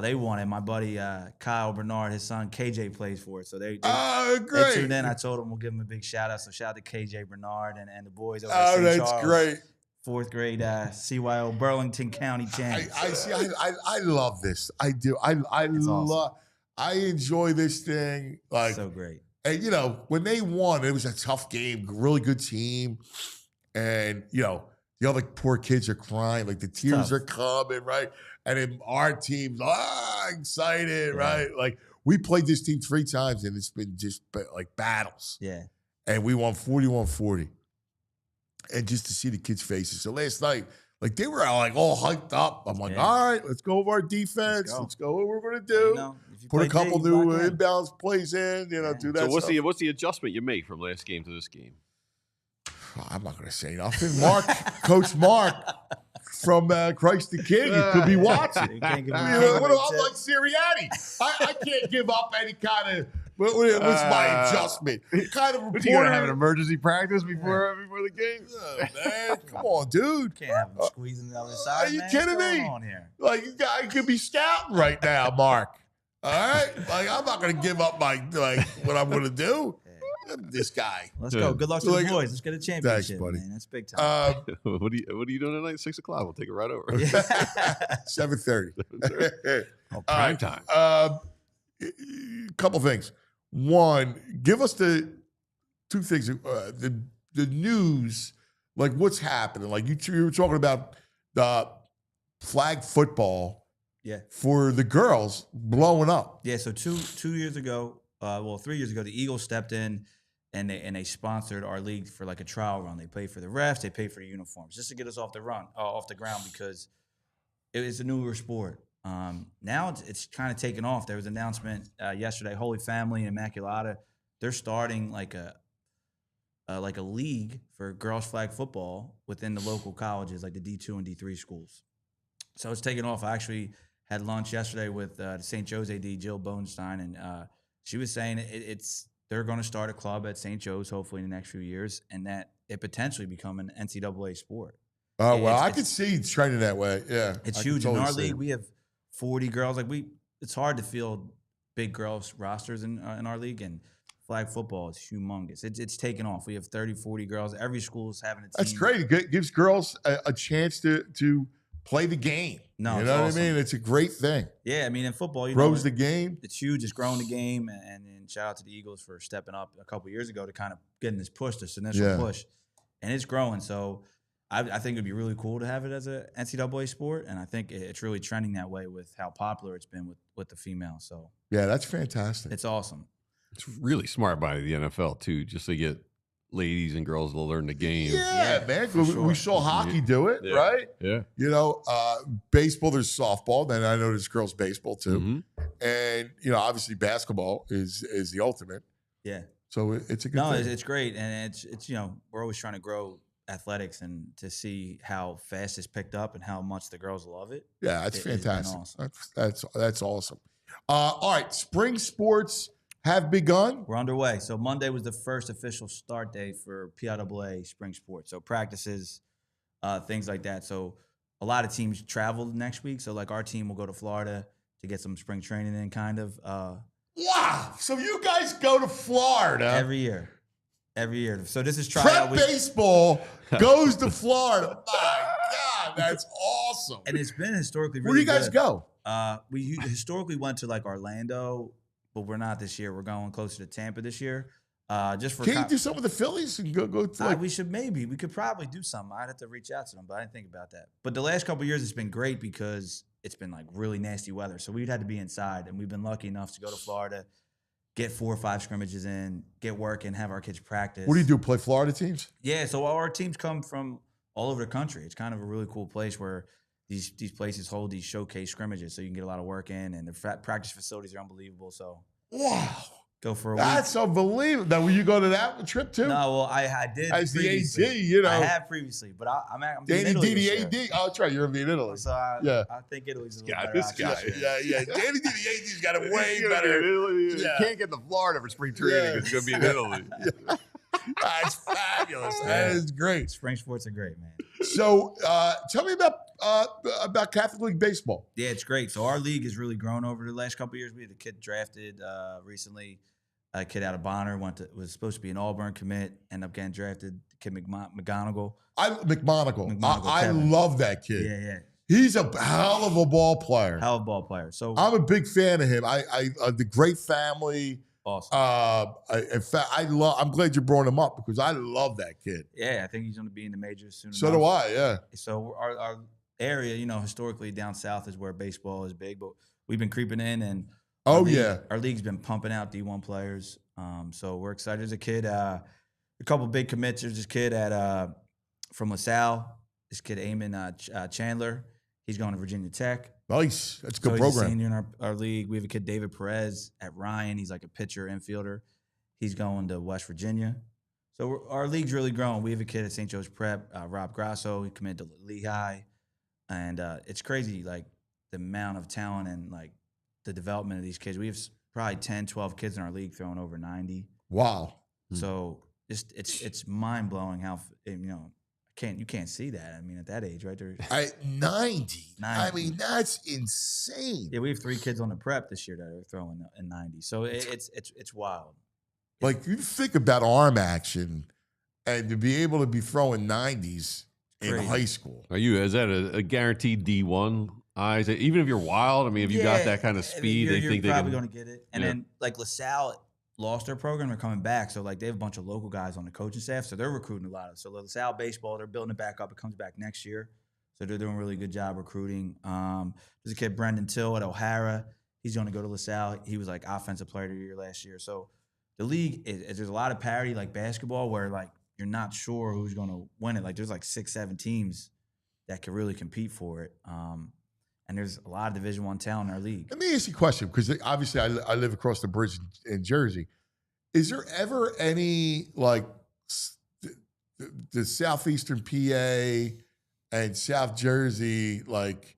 They won it. My buddy Kyle Bernard, his son KJ plays for it. So they Great. They tuned in. I told him we'll give him a big shout out. So shout out to KJ Bernard and the boys over at Oh, St. that's Charles. great. 4th grade CYO Burlington County champs. I love this. I do. I love. awesome. I enjoy this thing. Like, So great. and when they won, it was a tough game. Really good team, and the other poor kids are crying. Like the tears tough. are coming, right? And then our team's excited, Yeah. right? Like we played this team 3 times, and it's been just like battles. Yeah. And we won 41-40. And just to see the kids' faces. So last night, like they were like all hyped up. I'm like, Yeah. all right, let's go over our defense. Let's go what we're gonna do. If you Put a play couple D, new lock in. inbounds plays in, do that So stuff. what's the adjustment you make from last game to this game? I'm not gonna say nothing. Coach Mark from Christ the King, you could be watching. You can't give me I'm like Sirianni. I can't give up any kind of. What's my adjustment? Kind of What, you gonna have an reporter. emergency practice before the game? Oh, man, come on, dude. Can't have him squeezing the other side. Are you man. kidding What's me? going on here? Like you guys could be scouting right now, Mark. All right, like I'm not gonna give up my what I'm gonna do. This guy. Let's go. Good luck to Like- the boys. Let's get a championship, buddy. man. That's big time. What are you doing tonight? 6 o'clock. We'll take it right over. 7:30. Prime time. Couple things. One, give us the 2 things. The news, like what's happening. Like you were talking about the flag football. Yeah. For the girls blowing up. Yeah, so 2 years ago, 3 years ago, the Eagles stepped in and they sponsored our league for like a trial run. They paid for the refs, they paid for the uniforms, just to get us off the ground because it was a newer sport. Now it's kind of taken off. There was an announcement yesterday. Holy Family and Immaculata, they're starting like a league for girls flag football within the local colleges, like the D2 and D3 schools. So it's taken off. I actually had lunch yesterday with the St. Joe's AD, Jill Bonestein, and she was saying they're going to start a club at St. Joe's hopefully in the next few years, and that it potentially become an NCAA sport. Oh, well, I could see it's trending that way. Yeah. It's I huge. could In totally our see league, it. we have 40 girls. It's hard to field big girls rosters in our league, and flag football is humongous. It's taken off. We have 30, 40 girls. Every school is having a team. That's great. It gives girls a chance to play the game. No, you it's know what awesome. I mean? It's a great thing. Yeah, I mean, in football, Grows the game. It's huge. It's growing the game, and shout out to the Eagles for stepping up a couple years ago to kind of getting this push, this initial push, and it's growing. So I think it'd be really cool to have it as a NCAA sport, and I think it's really trending that way with how popular it's been with the females. So Yeah, that's fantastic. it's awesome. It's really smart by the NFL too, just to get ladies and girls to learn the game. Yeah, man. for We sure. saw hockey do it, Yeah. right? Yeah. You know, baseball, there's softball. Then I know there's girls baseball too. Mhm. And, you know, obviously basketball is the ultimate. Yeah. So it's a good No, thing. it's great, and it's you know, we're always trying to grow athletics and to see how fast it's picked up and how much the girls love it. Yeah, that's It's been fantastic. awesome. That's awesome. All right, spring sports have begun. We're underway. So Monday was the first official start day for PHLY spring sports. So practices, things like that. So a lot of teams traveled next week. So like our team will go to Florida to get some spring training in, kind of Wow! So you guys go to Florida every year. So this is Prep tryout week, baseball goes to Florida. My God, that's awesome. and it's been historically really Where do you guys good. go? We historically went to like Orlando, but we're not this year. We're going closer to Tampa this year. Just for Can you do something with the Phillies and go to like? we could probably do something. I'd have to reach out to them, but I didn't think about that. But the last couple of years, it's been great because it's been like really nasty weather. So we'd had to be inside, and we've been lucky enough to go to Florida, get 4 or 5 scrimmages in, get work, and have our kids practice. What do you do? Play Florida teams? Yeah, so our teams come from all over the country. It's kind of a really cool place where these places hold these showcase scrimmages, so you can get a lot of work in, and the practice facilities are unbelievable. So Wow, go for a week. that's unbelievable. Now, will you go to that trip too? No, well, I did As the previously. AD, you know. I have previously, but I'm in Danny Italy D, this the year. AD. Oh, that's right. You're in Italy. So Yeah. I think Italy's a little guy, better this option guy. this year. Yeah. Danny D, the AD's got it way It's gonna be better. in Italy. Yeah. You can't get to Florida for spring training. Yeah. It's going to be in Italy. That's fabulous. That is great. Spring sports are great, man. So, tell me about Catholic League baseball. Yeah, it's great. So our league has really grown over the last couple of years. We had a kid drafted recently. A kid out of Bonner was supposed to be an Auburn commit, ended up getting drafted. Kid McGonigal. McMonagle. McMonagle, I Kevin. love that kid. Yeah. He's a hell of a ball player. Hell of a ball player. So I'm a big fan of him. I the great family. awesome. In fact, I'm glad you brought him up because I love that kid. Yeah, I think he's going to be in the majors soon. So enough. do I. Yeah. So our area, you know, historically down south is where baseball is big, but we've been creeping in, and Oh yeah. our league's been pumping out D1 players. So we're excited. There's a kid, a couple big commits. There's this kid from LaSalle. This kid Eamon Chandler. He's going to Virginia Tech. Nice. That's a good He's a program. senior in our league. We have a kid David Perez at Ryan. He's like a pitcher infielder. He's going to West Virginia. So our league's really growing. We have a kid at St. Joe's Prep, Rob Grasso. He committed to Lehigh, and it's crazy, like the amount of talent and like the development of these kids. We have probably 10, 12 kids in our league throwing over 90. Wow. So just it's mind blowing how you can't see that. I mean, at that age, right there. 90. I 90. mean, that's insane. Yeah, we have 3 kids on the prep this year that are throwing in 90. So it's wild. Like you think about arm action, and to be able to be throwing 90s in Crazy. high school. Is that a guaranteed D1? Even if you're wild, I mean, if you got that kind of speed, you're they think they probably can. going to get it. And Yeah. then like LaSalle lost their program, they're coming back. So like they have a bunch of local guys on the coaching staff, so they're recruiting a lot of. So LaSalle baseball, they're building it back up. It comes back next year, so they're doing a really good job recruiting. There's a kid Brendan Till at O'Hara. He's going to go to LaSalle. He was like offensive player of the year last year. So the league there's a lot of parity like basketball where like you're not sure who's going to win it. Like there's like 6, 7 teams that could really compete for it. And there's a lot of Division I talent in our league. Let me ask you a question, because obviously I live across the bridge in Jersey. Is there ever any, like, the southeastern PA and South Jersey, like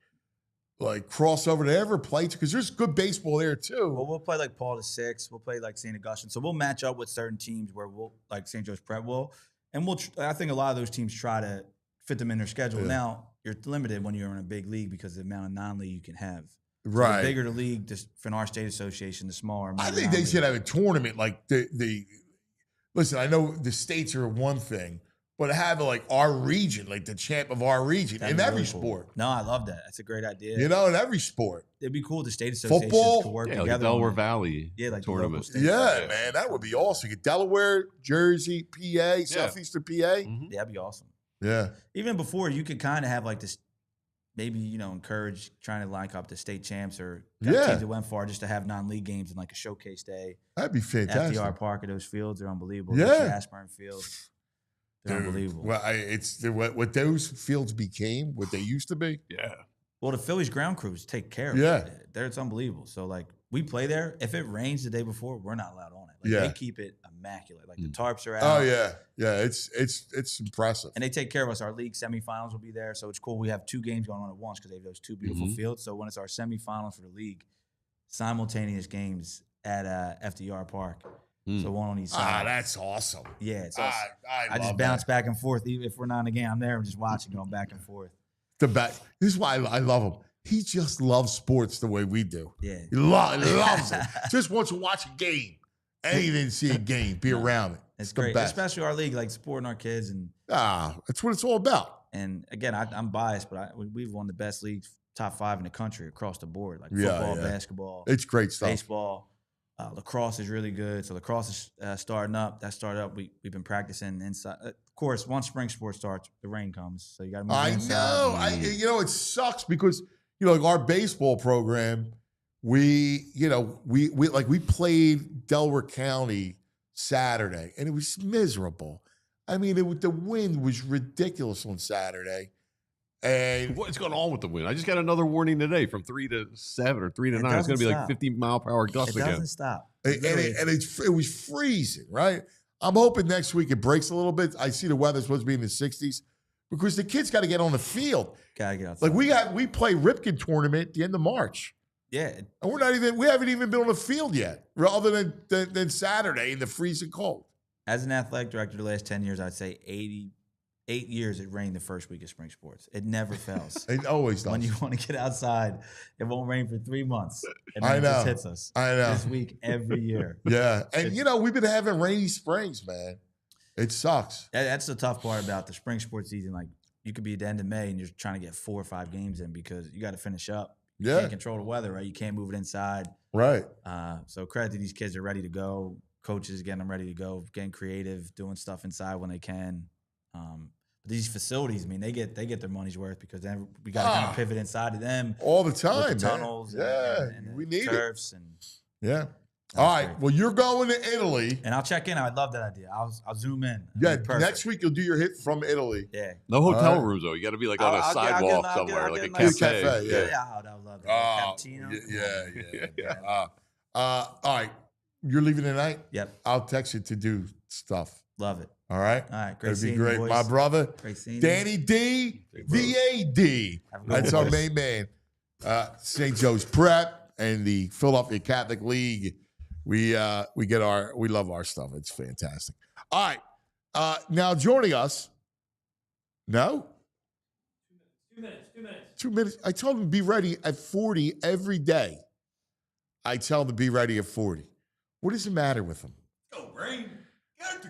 crossover? They ever play? Because there's good baseball there, too. Well, we'll play like Paul VI. We'll play like St. Augustine. So we'll match up with certain teams where we'll, like St. Joe's Prep will. And I think a lot of those teams try to fit them in their schedule. Yeah. Now, you're limited when you're in a big league because of the amount of non-league you can have. So Right. the bigger the league, just for our state association, the smaller. I think they should have a tournament like the. Listen, I know the states are one thing, but have like our region, like the champ of our region in every sport. No, I love that. That's a great idea. You know, in every sport. It'd be cool. The state associations Football? could work Yeah, like together. the Delaware on it. Valley Yeah, like the local tournament. states. Yeah, man, that would be awesome. You get Delaware, Jersey, PA, Southeastern PA. Mhm. Yeah, that'd be awesome. Yeah. Even before, you could kind of have like this maybe, encourage trying to line up the state champs or teams that went far just to have non-league games and like a showcase day. That'd be fantastic. FDR Park at those fields are unbelievable. Yeah. The Ashburn fields, they're Dude, unbelievable. Well, it's what those fields became, what they used to be. Yeah. Well, the Phillies ground crews take care of it. It's unbelievable. So, like, we play there. If it rains the day before, we're not allowed on it. Like, they keep it immaculate. Like, the tarps are out. Oh, yeah. Yeah, it's impressive. And they take care of us. Our league semifinals will be there. So, it's cool. We have 2 games going on at once because they have those 2 beautiful fields. So, when it's our semifinals for the league, simultaneous games at FDR Park. So, one on each side. That's awesome. Yeah. It's I just bounce back and forth. Even if we're not in the game, I'm there. I'm just watching, going back and forth. This is why I love him. He just loves sports the way we do. Yeah. He loves it. Just wants to watch a game. Anything, see a game, be around it. It's the great, best. especially our league, like supporting our kids. And that's what it's all about. And again, I'm biased, but we've won the best leagues, top 5 in the country across the board, like football, basketball, it's great stuff. baseball. Lacrosse is really good. So lacrosse is starting up. That started up. We've been practicing inside. Of course, once spring sports starts, the rain comes. So you got to move inside. Know. It sucks because like our baseball program, we played Delaware County Saturday, and it was miserable. I mean, the wind was ridiculous on Saturday. And what's going on with the wind? I just got another warning today from 3 to 7 or 3 to 9. It's going to be like 50-mile-per-hour gusts again. It doesn't stop. It was freezing, right? I'm hoping next week it breaks a little bit. I see the weather's supposed to be in the 60s because the kids got to get on the field. Got to get outside. Like we play Ripken tournament at the end of March. Yeah. And we haven't even been on the field yet, other than Saturday in the freezing cold. As an athletic director the last 10 years, I'd say 8 years it rained the first week of spring sports. It never fails. It always does. When you want to get outside, it won't rain for 3 months. And I then know. it just hits us. I know. This week, every year. Yeah. And, we've been having rainy springs, man. It sucks. That's the tough part about the spring sports season. Like, you could be at the end of May and you're trying to get 4 or 5 games in because you got to finish up. You can't control the weather, right? You can't move it inside. Right. So credit to these kids. They're ready to go. Coaches getting them ready to go, getting creative, doing stuff inside when they can. But these facilities, I mean, they get their money's worth because then we got to kind of pivot inside of them all the time. With the tunnels, and we need turfs, it. And all right. great. Well, you're going to Italy, and I'll check in. I love that idea. I'll zoom in. Yeah, next week you'll do your hit from Italy. Yeah. No hotel rooms though. You got to be like on a sidewalk somewhere, like a cafe. Yeah. I would love that. Cappuccino. Yeah. All right. You're leaving tonight? Yep. I'll text you to do stuff. Love it. All right. All right. Great. That'd be seeing great. You, boys. My brother, Great seeing Danny D, VAD. That's our main man. St. Joe's Prep and the Philadelphia Catholic League. We love our stuff. It's fantastic. All right. Now joining us. No? 2 minutes. I told him to be ready at 40 every day. I tell him to be ready at 40. What does the matter with him? Go, Brain.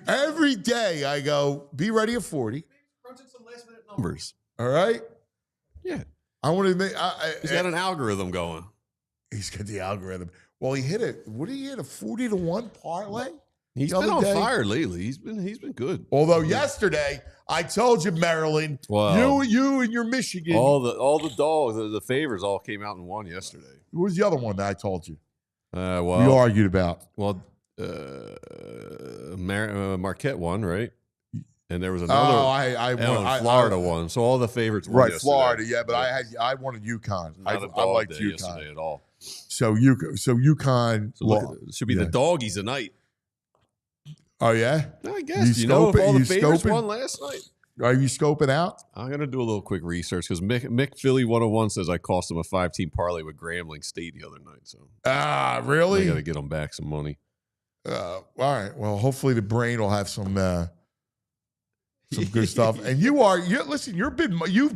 Every day I go, be ready at 40. Crunching some last minute numbers. All right? Yeah. I want to make. He's got an algorithm going. He's got the algorithm. Well, he hit it. What did he hit? A 40-1 parlay? He's been on fire lately. He's been good. Although yesterday, I told you, Maryland, you and your Michigan. All the dogs, the favors all came out and won yesterday. What was the other one that I told you? We Well, argued about. well, Marquette won, right? And there was another. Florida won. So all the favorites won yesterday. Florida, yeah. But I wanted UConn. I liked UConn yesterday at all. So UConn. So it should be the doggies tonight. Oh yeah, I guess if all the favorites won last night. Are you scoping out? I'm gonna do a little quick research because Mick Philly 101 says I cost him a 5-team parlay with Grambling State the other night. So really? I got to get him back some money. All right. Well, hopefully the brain will have some good stuff. And you've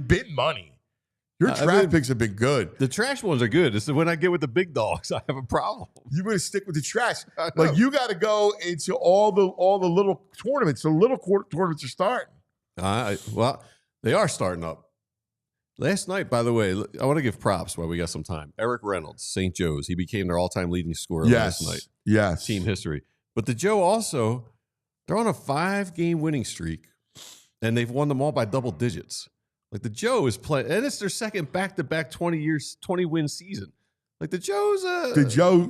been money. Your draft picks have been good. The trash ones are good. It's when I get with the big dogs, I have a problem. You're going to stick with the trash. Like you got to go into all the little tournaments. The little tournaments are starting. Well, they are starting up. Last night, by the way, I want to give props while we got some time. Eric Reynolds, St. Joe's. He became their all-time leading scorer last night. Yes. Team history. But the Joe also, they're on a 5-game winning streak, and they've won them all by double digits. Like the Joe is playing, and it's their second back-to-back 20-win season. Like the Joe's,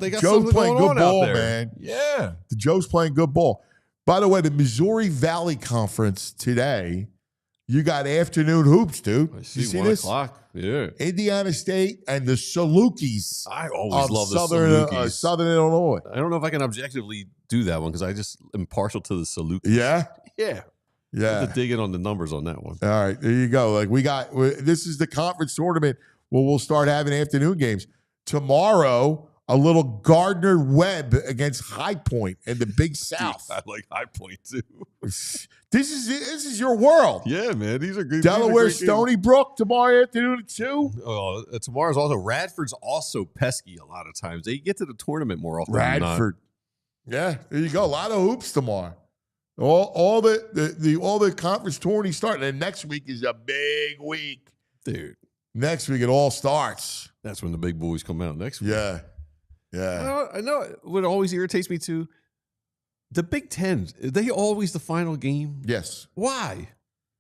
they got Joe's playing going good on out ball, there. man. Yeah. The Joe's playing good ball. By the way, the Missouri Valley Conference today, you got afternoon hoops, dude. I You see, see 1 this? o'clock. Yeah. Indiana State and the Salukis I always of love the Southern, Salukis. Southern Illinois. I don't know if I can objectively do that one because I just am partial to the Salukis. Yeah? Yeah. I Yeah. have to dig in on the numbers on that one. All right, there you go. Like this is the conference tournament where we'll start having afternoon games. Tomorrow, a little Gardner Webb against High Point in the Big South. I like High Point too. This is your world. Yeah, man. These are good. Delaware these are great Stony Brook tomorrow afternoon at 2. games. Oh, tomorrow's also Radford's also pesky a lot of times. They get to the tournament more often than not. Radford. Yeah, there you go. A lot of hoops tomorrow. All the conference tourneys start. And next week is a big week. Dude. Next week it all starts. That's when the big boys come out next week. Yeah. Yeah. I know what always irritates me too. The Big Ten, they always the final game. Yes. Why?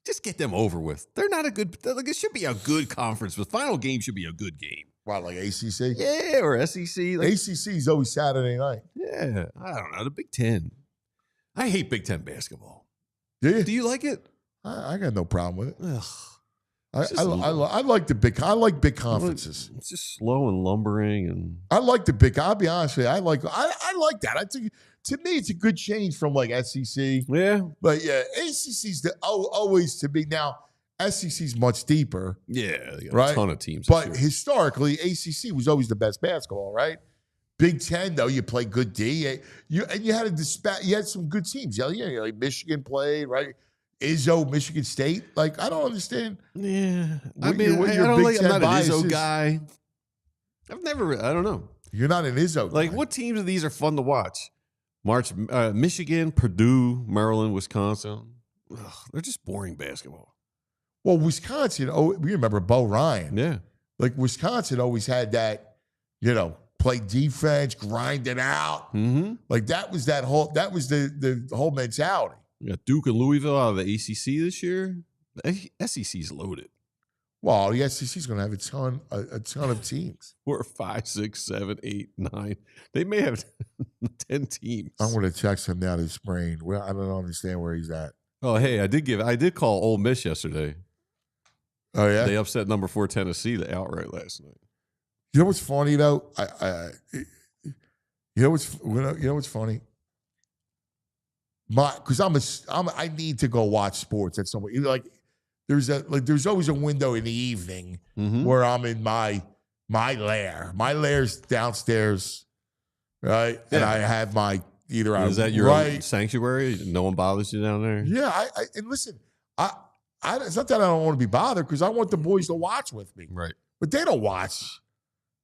Just get them over with. They're not a good. Like it should be a good conference. The final game should be a good game. What, like ACC? Yeah, or SEC. Like, ACC is always Saturday night. yeah, I don't know. The Big Ten. I hate Big Ten basketball. Do you? Do you like it? I got no problem with it. Ugh, I like the big. I like big conferences. it's just slow and lumbering, and I like the big. I'll be honest with you. I like that. I think to me it's a good change from like SEC. yeah, But yeah, ACC's always to be now. SEC's much deeper, yeah, they got Right. a ton of teams. but this year. historically ACC was always the best basketball, right? Big Ten though, you play good D. You had you had some good teams. Yeah, like Michigan played, right? Izzo, Michigan State. Like I don't understand. yeah, I what mean, your I don't Big like. I'm Ten not an bias Izzo is. guy. I've never. I don't know. You're not an Izzo. Like, guy. what teams of these are fun to watch? Michigan, Purdue, Maryland, Wisconsin. Ugh, they're just boring basketball. Well, Wisconsin. Oh, we remember Bo Ryan. Yeah. Like Wisconsin always had that. Play defense, grind it out. Mm-hmm. Like that was the whole mentality. We got Duke and Louisville out of the ACC this year. The SEC's loaded. Well, the SEC's going to have a ton of teams. 4, 5, 6, 7, 8, 9. They may have 10 teams. I'm going to text him now this brain. Well, I don't understand where he's at. Oh, hey, I did call Ole Miss yesterday. Oh yeah. They upset number 4 Tennessee outright last night. You know what's funny though? You know what's funny? Because I need to go watch sports at some point. Like there's always a window in the evening Mm-hmm. where I'm in my lair. My lair's downstairs, right? And Yeah. I have my either Is that your own sanctuary? No one bothers you down there? Yeah. And listen, it's not that I don't want to be bothered because I want the boys to watch with me, Right. but they don't watch.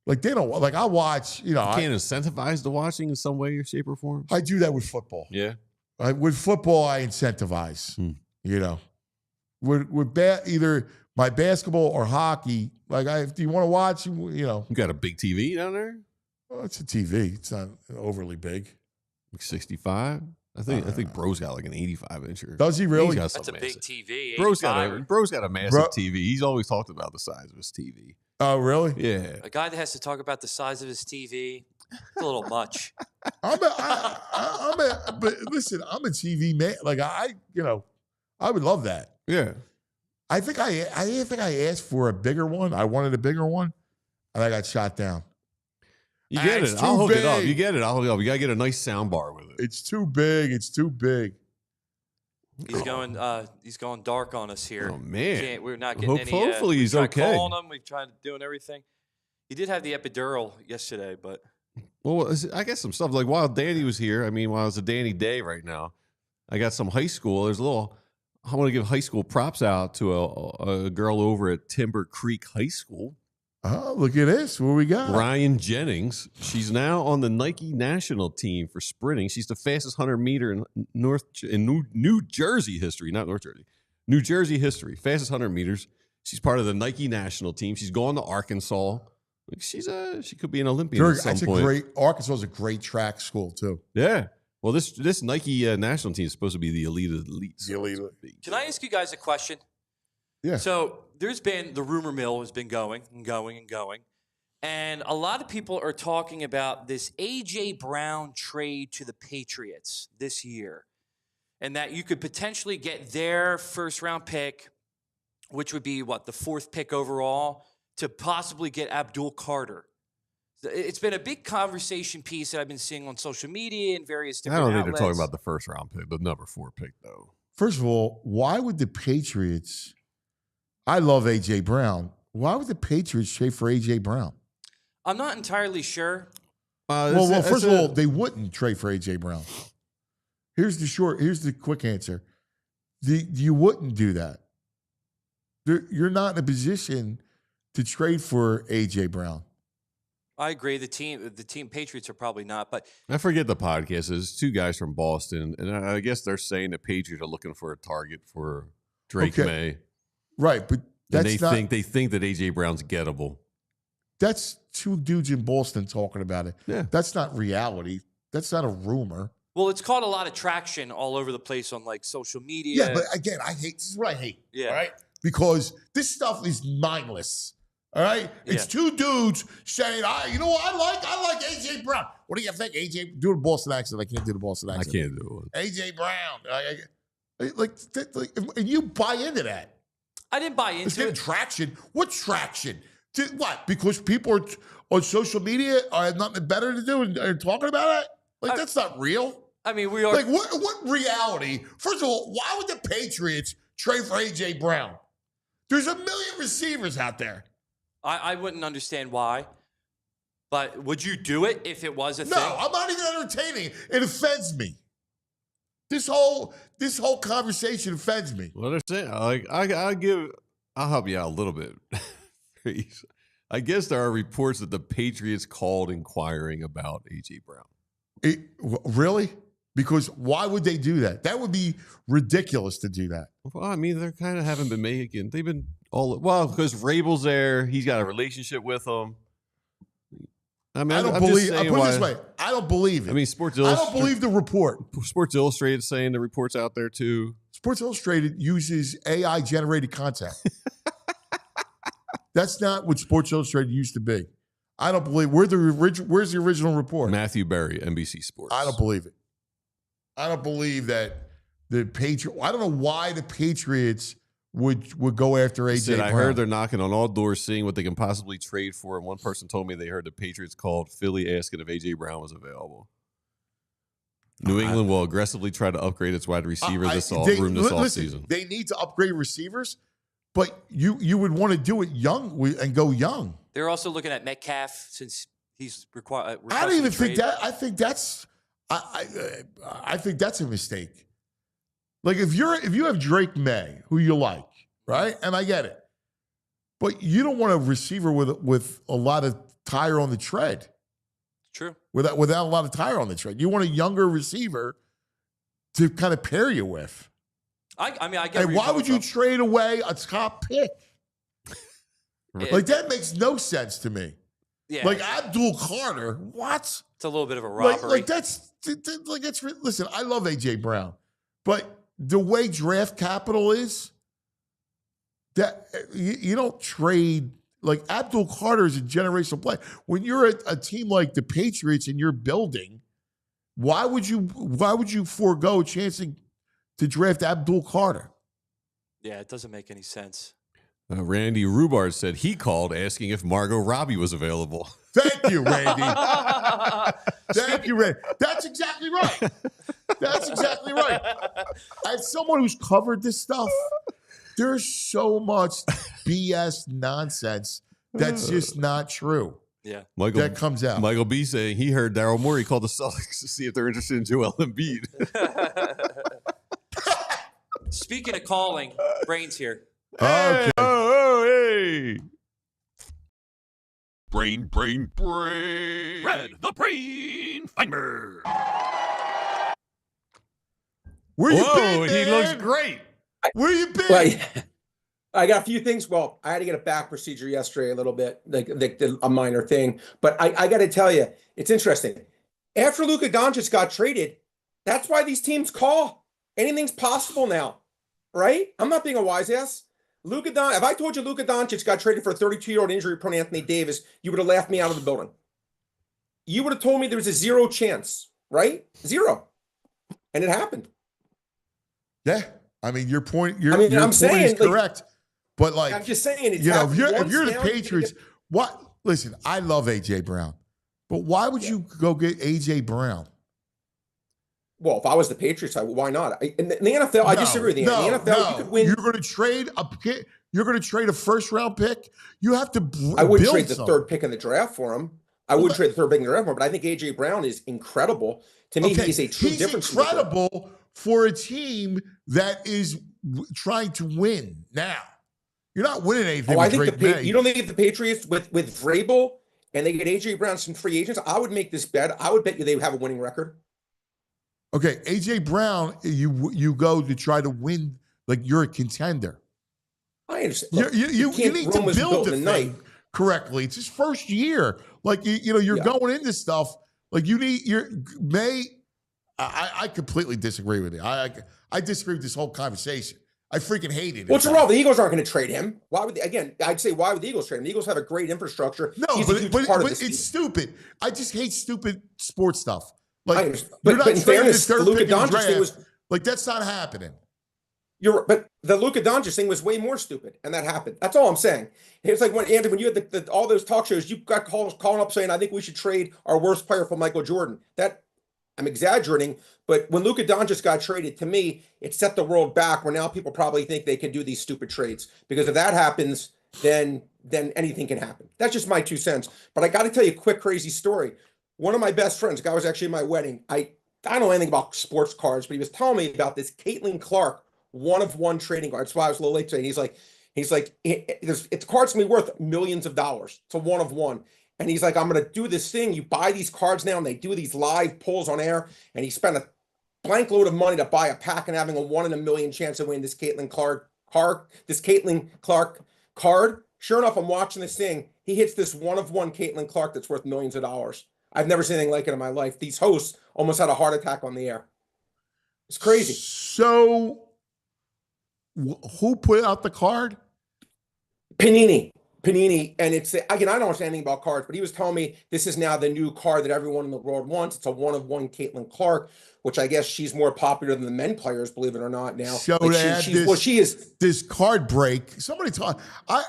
Like they don't like. I watch. You can't incentivize the watching in some way, or shape, or form. I do that with football. Yeah. With football, I incentivize. With either my basketball or hockey. Like, if you want to watch, You got a big TV down there? well, it's a TV. It's not overly big. Like 65? I think Bro's got like an 85-incher. Does he really? He's got That's a something big massive. TV. Bro's got a massive Bro- TV. He's always talked about the size of his TV. Oh, really? Yeah. A guy that has to talk about the size of his TV, it's a little much. But listen, I'm a TV man. Like I would love that. Yeah. I think I asked for a bigger one. I wanted a bigger one, and I got shot down. You get It's it. too I'll hook it up. big. You get it. I'll hook it up. You got to get a nice sound bar with it. It's too big. It's too big. He's going dark on us here. Oh, man. We're not getting any. Hopefully we've he's tried okay. calling him. We've tried doing everything. He did have the epidural yesterday, but Well, I got some stuff. Like while Danny was here, while it's a Danny day right now, I got some high school. I want to give high school props out to a girl over at Timber Creek High School. Oh, look at this. What we got? Ryan Jennings. She's now on the Nike national team for sprinting. She's the fastest 100-meter in New Jersey history, not North Jersey. New Jersey history, fastest 100 meters. She's part of the Nike national team. She's going to Arkansas. Like she could be an Olympian at some point. Arkansas is a great track school too. Yeah. Well, this Nike national team is supposed to be the elite of the elites. The elite. can I ask you guys a question? Yeah. So there's been the rumor mill has been going and going and going. And a lot of people are talking about this A.J. Brown trade to the Patriots this year. And that you could potentially get their first-round pick, which would be, the 4th pick overall, to possibly get Abdul Carter. It's been a big conversation piece that I've been seeing on social media and various I different don't think outlets. they're talking about the first round pick, the number 4 pick, though. First of all, why would the Patriots? I love A.J. Brown. Why would the Patriots trade for A.J. Brown? I'm not entirely sure. Well, first of all, they wouldn't trade for A.J. Brown. Here's the quick answer. You wouldn't do that. You're not in a position to trade for A.J. Brown. I agree. The team Patriots are probably not, but I forget the podcast. There's 2 guys from Boston, and I guess they're saying the Patriots are looking for a target for Drake May. Right, but they think that A.J. Brown's gettable. That's 2 dudes in Boston talking about it. Yeah. That's not reality. That's not a rumor. well, it's caught a lot of traction all over the place on like social media. Yeah, but again, this is what I hate. Yeah. All right? Because this stuff is mindless. All right? It's 2 dudes saying, you know what I like A.J. Brown. What do you think, A.J.? Do a Boston accent. I can't do the Boston accent. I can't do it. A.J. Brown. And you buy into that. I didn't buy It's into getting it. traction. What traction? What? Because people are on social media have nothing better to do and are talking about it? Like, that's not real. I mean, we are. Like, what reality? First of all, why would the Patriots trade for A.J. Brown? There's a million receivers out there. I wouldn't understand why. But would you do it if it was a thing? No, I'm not even entertaining it. It offends me. This whole conversation offends me. Well, they're saying, I'll help you out a little bit. I guess there are reports that the Patriots called inquiring about A.J. Brown. Really? Because why would they do that? That would be ridiculous to do that. Well, I mean, they kind of haven't been making. They've been because Rabel's there. He's got a relationship with them. I mean, I don't I'm believe. Just I'll put it this way. I don't believe it. I mean, Sports I Illustrated. don't believe the report. Sports Illustrated saying the report's out there too. Sports Illustrated uses AI generated content. That's not what Sports Illustrated used to be. I don't believe. Where's the original report? Matthew Berry, NBC Sports. I don't believe it. I don't believe that the Patriots. I don't know why the Patriots would go after A.J. Brown. I heard they're knocking on all doors, seeing what they can possibly trade for. And one person told me they heard the Patriots called Philly asking if A.J. Brown was available. New England will aggressively try to upgrade its wide receiver this offseason. They need to upgrade receivers, but you would want to do it young and go young. They're also looking at Metcalf since he's required. I don't even think that. I think that's. I think that's a mistake. Like if you have Drake May, who you like, right? And I get it, but you don't want a receiver with a lot of tire on the tread. True. Without a lot of tire on the tread, you want a younger receiver to kind of pair you with. I mean, I get. And why would you trade away a top pick? Like that makes no sense to me. Yeah. Like Abdul Carter, what? It's a little bit of a robbery. Like that's listen, I love A.J. Brown, but the way draft capital is, that you don't trade. Like Abdul Carter is a generational player. When you're a team like the Patriots and you're building, why would you forego a chance to draft Abdul Carter? Yeah, it doesn't make any sense. Randy Rubard said he called asking if Margot Robbie was available. Thank you, Randy. Thank you, Randy. That's exactly right. That's exactly right. As someone who's covered this stuff, there's so much BS nonsense that's just not true. Yeah. That comes out. Michael B saying he heard Daryl Morey call the Celtics to see if they're interested in Joel Embiid. Speaking of calling, Brain's here. Okay. Hey. Brain. Red, the brain finder. Where you Whoa, been, he man? looks great. Where you been? Well, I got a few things. Well, I had to get a back procedure yesterday a little bit, like a minor thing. But I got to tell you, it's interesting. After Luka Doncic got traded, that's why these teams call. Anything's possible now, right? I'm not being a wise ass. If I told you Luka Doncic got traded for a 32-year-old injury-prone Anthony Davis, you would have laughed me out of the building. You would have told me there was a 0 chance, right? 0. And it happened. Yeah. I mean, your point, your I'm point saying, is correct. But like, I'm just saying, it's if you're the now, Patriots, what? Listen, I love AJ Brown, but why would you go get AJ Brown? Well, if I was the Patriots, why not? In the NFL, I disagree with you. In the NFL, you could win. You're going to trade a pick. You're going to trade a first-round pick. You have to. I wouldn't trade the third pick in the draft for him. I wouldn't trade the third pick in the draft for him. But I think AJ Brown is incredible. To me, he's a true difference. He's incredible for a team that is trying to win now. You're not winning anything. Oh, I think you don't think if the Patriots with Vrabel and they get AJ Brown some free agents, I would make this bet. I would bet you they would have a winning record. Okay, AJ Brown, you go to try to win, like you're a contender. I understand. Look, you need to build the thing correctly. It's his first year. Like you're going into stuff like you need. I completely disagree with you. I disagree with this whole conversation. I freaking hate it. What's wrong? The Eagles aren't going to trade him. Why would I'd say why would the Eagles trade him? The Eagles have a great infrastructure. No, but it's stupid. I just hate stupid sports stuff. Like, but in fairness, the Luka Doncic thing was like that's not happening. But the Luka Doncic thing was way more stupid, and that happened. That's all I'm saying. It's like when Andy, when you had all those talk shows, you got calling up saying, "I think we should trade our worst player for Michael Jordan." That I'm exaggerating, but when Luka Doncic got traded, to me, it set the world back. Where now people probably think they can do these stupid trades because if that happens, then anything can happen. That's just my 2 cents. But I got to tell you a quick crazy story. One of my best friends, a guy was actually at my wedding. I don't know anything about sports cards, but he was telling me about this Caitlin Clark 1-of-1 trading card. That's why I was a little late today. He's like, it's cards gonna be worth millions of dollars. It's a 1-of-1. And he's like, I'm gonna do this thing. You buy these cards now, and they do these live pulls on air. And he spent a blank load of money to buy a pack and having a 1 in a million chance of winning this Caitlin Clark card. Sure enough, I'm watching this thing. He hits this 1-of-1 Caitlin Clark that's worth millions of dollars. I've never seen anything like it in my life. These hosts almost had a heart attack on the air. It's crazy. So, who put out the card? Panini. And it's, again, I don't understand anything about cards, but he was telling me this is now the new card that everyone in the world wants. It's a 1-of-1 Caitlin Clark, which I guess she's more popular than the men players, believe it or not now. So like she is. This card break. Somebody talk. I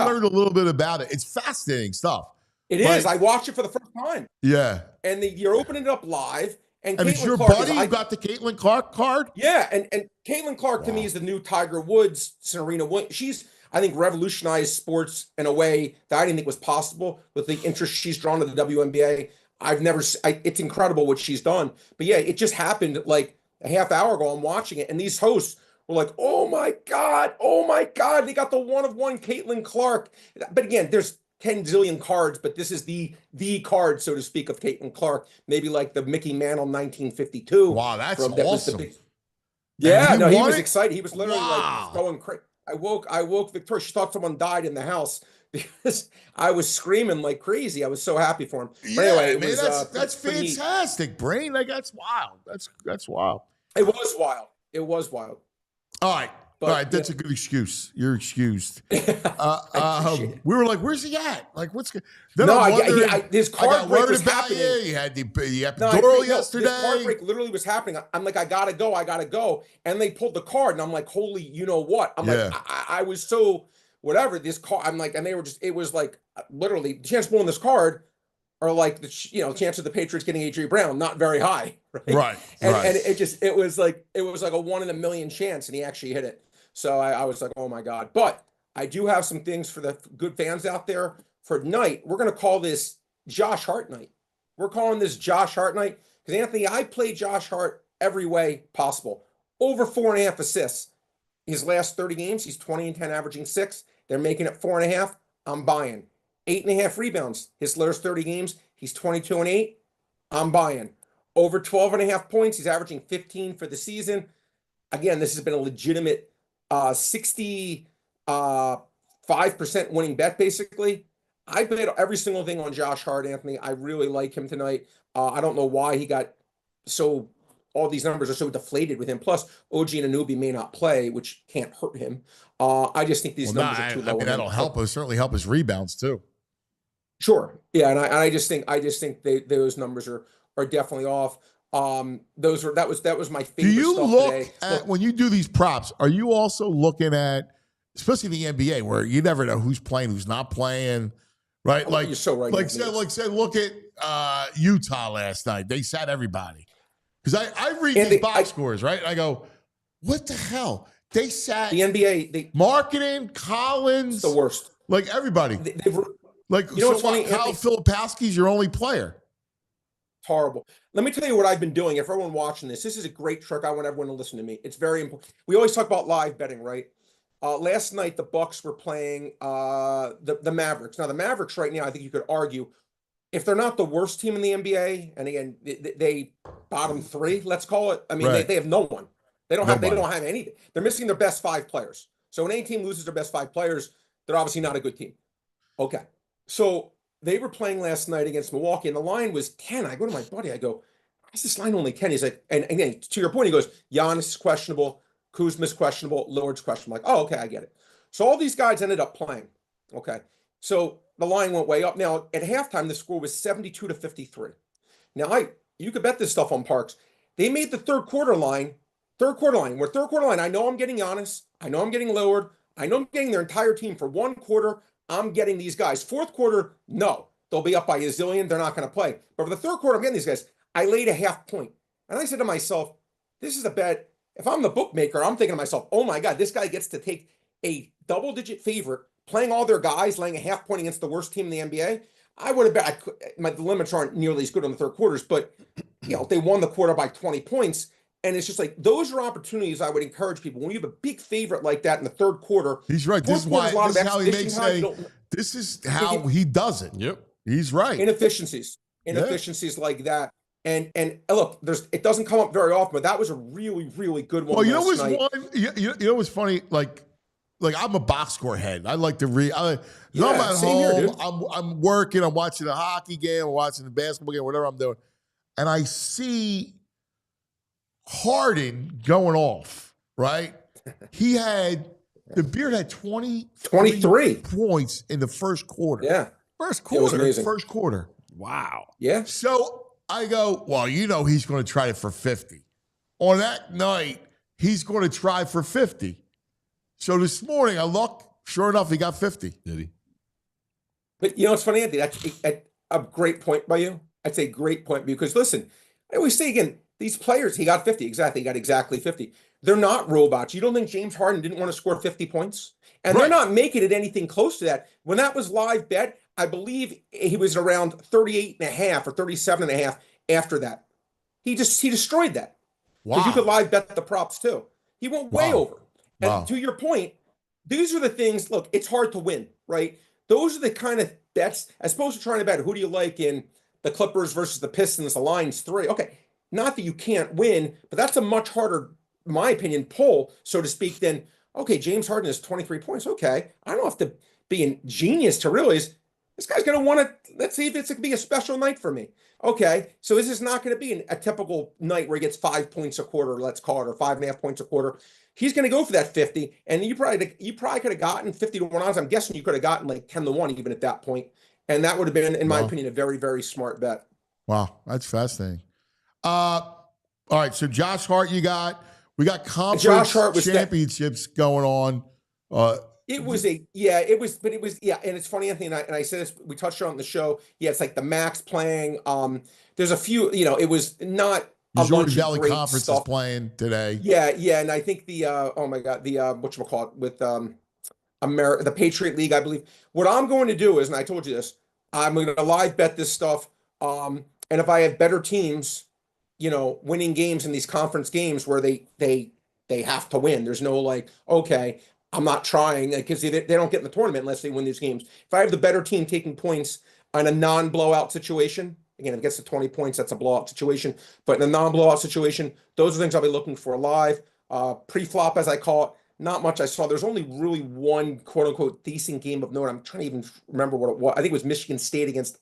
learned a little bit about it. It's fascinating stuff. It is. I watched it for the first time. Yeah. And you're opening it up live. And it's your buddy who got the Caitlin Clark card? Yeah. And Caitlin Clark to me is the new Tiger Woods, Serena Williams. She's, I think, revolutionized sports in a way that I didn't think was possible with the interest she's drawn to the WNBA. It's incredible what she's done. But yeah, it just happened like a half hour ago. I'm watching it. And these hosts were like, oh my God. They got the 1-of-1 Caitlin Clark. But again, there's 10 zillion cards, but this is the card, so to speak, of Caitlin Clark. Maybe like the Mickey Mantle 1952. Wow, that's awesome. He was excited. He was literally like going crazy. I woke Victoria. She thought someone died in the house because I was screaming like crazy. I was so happy for him. Yeah, but anyway, that's fantastic, Brain. Like that's wild. That's wild. It was wild. All right. All right, that's a good excuse. You're excused. We were like, "Where's he at? Like, what's good?" His card break was happening. He had the epidural yesterday. This card break literally was happening. I'm like, I gotta go, and they pulled the card, and I'm like, "Holy, you know what?" I'm like, I was so whatever. This card, I'm like, and they were just, it was like literally the chance of pulling this card, or like the chance of the Patriots getting AJ Brown not very high, right? And it was like a 1 in a million chance, and he actually hit it. So I was like, oh my God. But I do have some things for the good fans out there for tonight. We're going to call this Josh Hart night. We're calling this Josh Hart night because, Anthony, I play Josh Hart every way possible. Over 4.5 assists. His last 30 games, he's 20-10, averaging 6. They're making it 4.5. I'm buying. 8.5 rebounds. His last 30 games, he's 22-8. I'm buying. Over 12.5 points. He's averaging 15 for the season. Again, this has been a legitimate 65% winning bet, basically. I bet every single thing on Josh Hart, Anthony. I really like him tonight. I don't know why he got so all these numbers are so deflated with him. Plus, OG Anunoby may not play, which can't hurt him. I just think these numbers are too low. I mean, that'll help us. Certainly help his rebounds too. Sure. Yeah, and I just think those numbers are definitely off. That was my favorite. Do you stuff look today. at when you do these props? Are you also looking at, especially the NBA, where you never know who's playing, who's not playing, right? Oh, like you're so right. Like say, look at Utah last night. They sat everybody because I read these box scores, right? And I go, what the hell? They sat the NBA. Marketing, Collins, It's the worst. Like everybody. Like, you know what's funny? Kyle Filipowski's your only player. Horrible. Let me tell you what I've been doing. If everyone watching this is a great trick. I want everyone to listen to me. It's very important. We always talk about live betting, right? Last night the Bucks were playing the Mavericks. Now the Mavericks right now, I think you could argue, if they're not the worst team in the NBA, and again they bottom 3, let's call it. I mean, they have no one. They don't have anything. They're missing their best 5 players. So when any team loses their best 5 players, they're obviously not a good team. Okay. So they were playing last night against Milwaukee, and the line was 10. I go to my buddy, I go, why is this line only 10? He's like, and again, to your point, he goes, Giannis is questionable, Kuzma's questionable, Lillard's questionable. I'm like, oh, okay, I get it. So all these guys ended up playing. Okay. So the line went way up. Now at halftime, the score was 72-53. Now you could bet this stuff on Parks. They made the third quarter line. I know I'm getting Giannis. I know I'm getting Lillard. I know I'm getting their entire team for 1 quarter. I'm getting these guys. Fourth quarter, no. They'll be up by a zillion. They're not going to play. But for the third quarter, I'm getting these guys. I laid a half point. And I said to myself, this is a bet. If I'm the bookmaker, I'm thinking to myself, oh my God, this guy gets to take a double-digit favorite, playing all their guys, laying a half point against the worst team in the NBA. I would have bet. The limits aren't nearly as good on the third quarters, but they won the quarter by 20 points. And it's just like, those are opportunities I would encourage people. When you have a big favorite like that in the third quarter. He's right. This is how he makes this is how he does it. Yep. He's right. Inefficiencies like that. And look, it doesn't come up very often, but that was a really, really good one. Well, you know what's funny? Like I'm a box score head. I like to read. I'm at home. I'm working. I'm watching a hockey game. I'm watching the basketball game, whatever I'm doing. And I see Harden going off, right? The Beard had 23 points in the first quarter. Yeah. First quarter. Wow. Yeah. So I go, well, he's going to try it for 50. On that night, he's going to try for 50. So this morning, I look, sure enough, he got 50. Did he? But it's funny, Anthony, that's a great point by you. I'd say great point because, listen, I always say again, these players, he got 50. Exactly. He got exactly 50. They're not robots. You don't think James Harden didn't want to score 50 points? And They're not making it anything close to that. When that was live bet, I believe he was around 38.5 or 37.5 after that. He destroyed that. Wow. Because you could live bet the props too. He went way over. And to your point, these are the things, look, it's hard to win, right? Those are the kind of bets, as opposed to trying to bet who do you like in the Clippers versus the Pistons, the line's 3. Okay. Not that you can't win, but that's a much harder, in my opinion, pull, so to speak, than, okay, James Harden has 23 points. Okay. I don't have to be a genius to realize this guy's going to want to, let's see if it's going to be a special night for me. Okay. So this is not going to be a typical night where he gets 5 points a quarter, let's call it, or 5.5 points a quarter. He's going to go for that 50. And you probably could have gotten 50 to 1 odds. I'm guessing you could have gotten like 10 to 1 even at that point. And that would have been, in my opinion, a very, very smart bet. Wow. That's fascinating. All right, so Josh Hart, we got conference championships going on. And it's funny, Anthony, and I said this, we touched on the show. Yeah, it's like the Max playing. There's a few, it was not Missouri Valley Conference stuff. Is playing today. Yeah, and I think the whatchamacallit with the Patriot League, I believe. What I'm going to do is, and I told you this, I'm going to live bet this stuff. And if I have better teams, winning games in these conference games where they have to win. There's no like, okay, I'm not trying because they don't get in the tournament unless they win these games. If I have the better team taking points on a non-blowout situation, again, if it gets to 20 points, that's a blowout situation. But in a non-blowout situation, those are things I'll be looking for live. Pre-flop, as I call it, not much I saw. There's only really one quote-unquote decent game of note. I'm trying to even remember what it was. I think it was Michigan State against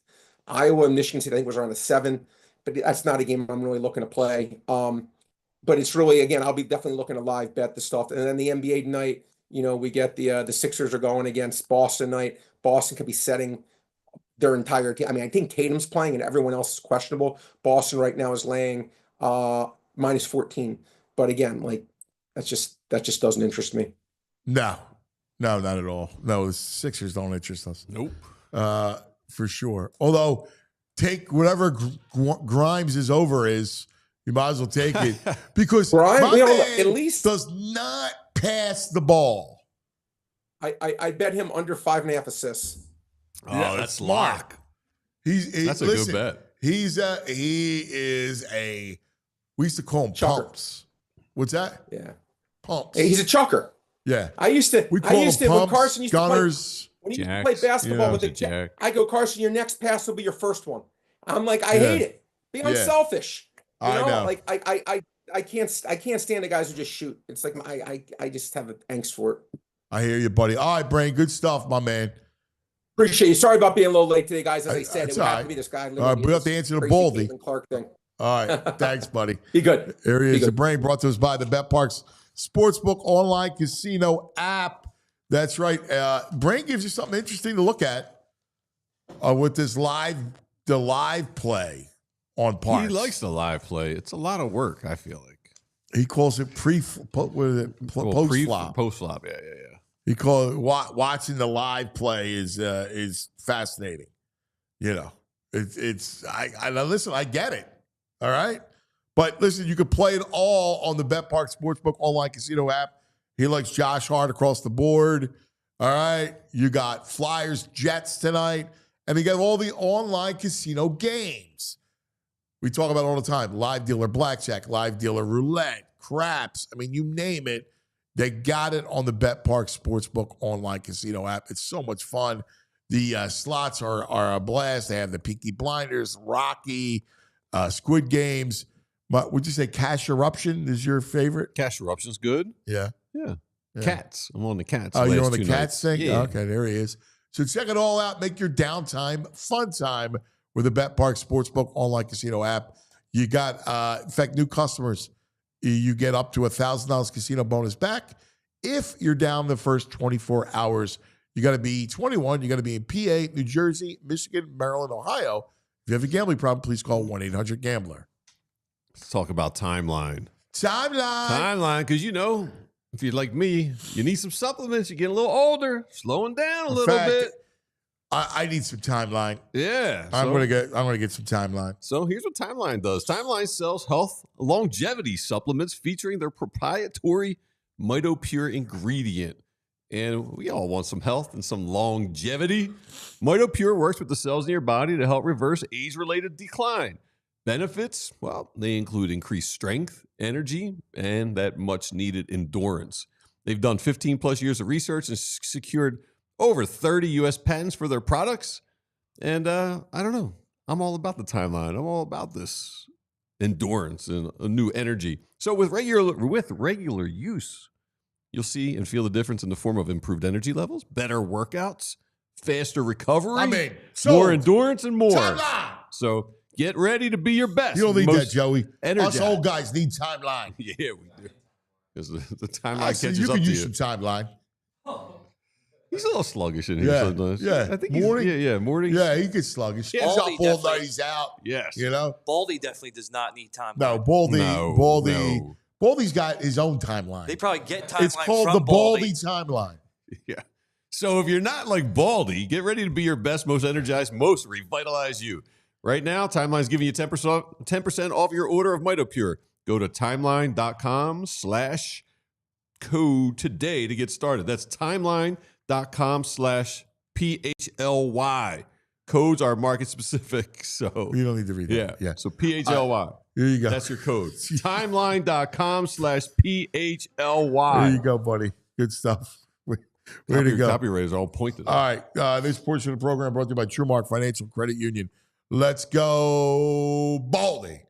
Iowa, and Michigan State, I think, was around a 7. But that's not a game I'm really looking to play. but it's really, again, I'll be definitely looking to live bet the stuff. And then the NBA tonight, we get the Sixers are going against Boston tonight. Boston could be setting their entire team. I mean, I think Tatum's playing and everyone else is questionable. Boston right now is laying minus 14. But again, like that just doesn't interest me. No, not at all. No, the Sixers don't interest us. Nope. For sure. Although, take whatever Grimes is over is, you might as well take it because Grimes, my man at least does not pass the ball. I bet him under 5.5 assists. Oh, Yeah, that's smart. lock. That's a good bet. He is a. We used to call him Chucker. pumps. What's that? Yeah. Pumps. He's a chucker. Yeah. I used to We call him when pumps, Carson used gunners. when he used to Jacks. play basketball with the Jack. I go, Carson, your next pass will be your first one. I'm like, I hate it. Be unselfish. You know? Like I can't stand the guys who just shoot. It's like I just have an angst for it. I hear you, buddy. All right, Brain. Good stuff, my man. Appreciate you. Sorry about being a little late today, guys. As I said, That's it would all have right. to be this guy. All right, we have to answer the crazy Baldy. Caitlin Clark thing. All right. Thanks, buddy. Be good. Here he Be is. The good. Brain brought to us by the Bet Parks Sportsbook online casino app. That's right. Brain gives you something interesting to look at with this live play on Parks. He likes the live play. It's a lot of work, I feel like. He calls it post flop. Post flop, yeah. He calls it watching the live play is fascinating. It's listen, I get it. All right. But listen, you can play it all on the Bet Park Sportsbook online casino app. He likes Josh Hart across the board. All right. You got Flyers, Jets tonight. And you got all the online casino games. We talk about it all the time. Live dealer blackjack, live dealer roulette, craps. I mean, you name it. They got it on the Bet Park Sportsbook online casino app. It's so much fun. The slots are a blast. They have the Peaky Blinders, Rocky, Squid Games. But would you say Cash Eruption is your favorite? Cash Eruption's good. Yeah. Cats. I'm on the Cats. Oh, you're last on the 2 Cats nights. thing? Yeah. Okay, there he is. So check it all out. Make your downtime fun time with the Bet Park Sportsbook online casino app. You got, in fact, new customers, you get up to $1,000 casino bonus back. If you're down the first 24 hours, you got to be 21. You got to be in PA, New Jersey, Michigan, Maryland, Ohio. If you have a gambling problem, please call 1-800-GAMBLER. Let's talk about timeline. Timeline. Because, if you're like me, you need some supplements. You're getting a little older, slowing down a little bit. I need some timeline. Yeah. I'm gonna get some timeline. So here's what Timeline does. Timeline sells health longevity supplements featuring their proprietary MitoPure ingredient. And we all want some health and some longevity. MitoPure works with the cells in your body to help reverse age-related decline. Benefits, well, they include increased strength, energy, and that much-needed endurance. They've done 15-plus years of research and secured over 30 U.S. patents for their products. And I don't know. I'm all about the timeline. I'm all about this endurance and a new energy. So with regular use, you'll see and feel the difference in the form of improved energy levels, better workouts, faster recovery, more endurance, and more. Timeline. So get ready to be your best. You don't need that, Joey. Energized. Us old guys need timeline. Yeah, we do. Because the timeline Actually, catches you up can to use you. some timeline. He's a little sluggish in here Yeah, sometimes. yeah. I think Morning? morning. Yeah, he gets sluggish. He's Baldy up all definitely- night. He's out. Yes. Baldy definitely does not need time. No, Baldy. No. Baldy's got his own timeline. They probably get timeline It's called from the Baldy timeline. Yeah. So if you're not like Baldy, get ready to be your best, most energized, most revitalized you. Right now, Timeline's giving you 10% off your order of MitoPure. Go to timeline.com/code today to get started. That's timeline.com/PHLY. Codes are market specific. So You don't need to read that. yeah. So PHLY. Here you go. That's your code. Timeline.com/PHLY. There you go, buddy. Good stuff. Way to go. Copywriters are all pointed. All right. This portion of the program brought to you by TrueMark Financial Credit Union. Let's go, Baldy.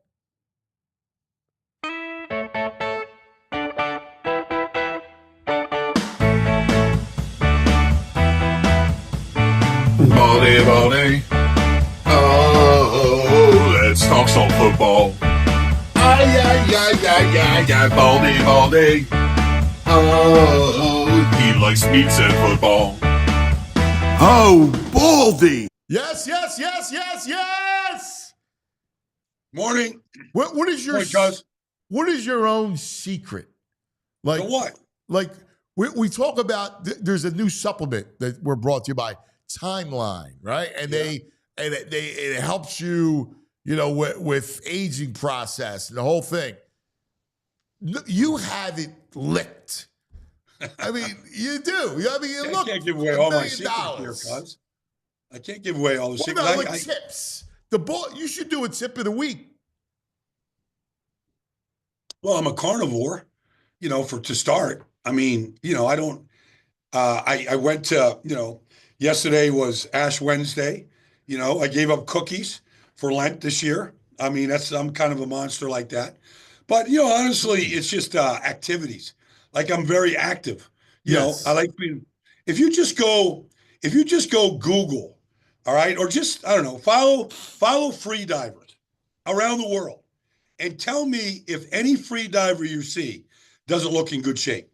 Baldy. Oh, let's talk some football. I Yeah, Baldy. Oh, he likes meats and football. Oh, Baldy. Yes. Morning. What is your Morning, cuz. what is your own secret? Like The what? Like we talk about. There's a new supplement that we're brought to you by Timeline, right? And it helps you, with aging process and the whole thing. You have it licked. I mean, you do. I mean, I look, can't give away all my $1 secrets here, cuz. I can't give away all the What secrets. about like tips? The ball. You should do a tip of the week. Well, I'm a carnivore, to start. I mean, I don't. I went to, yesterday was Ash Wednesday. I gave up cookies for Lent this year. I mean, I'm kind of a monster like that. But honestly, it's just activities. Like I'm very active. Yes. I like being. If you just go Google, all right, or just I don't know, follow free divers around the world, and tell me if any free diver you see doesn't look in good shape.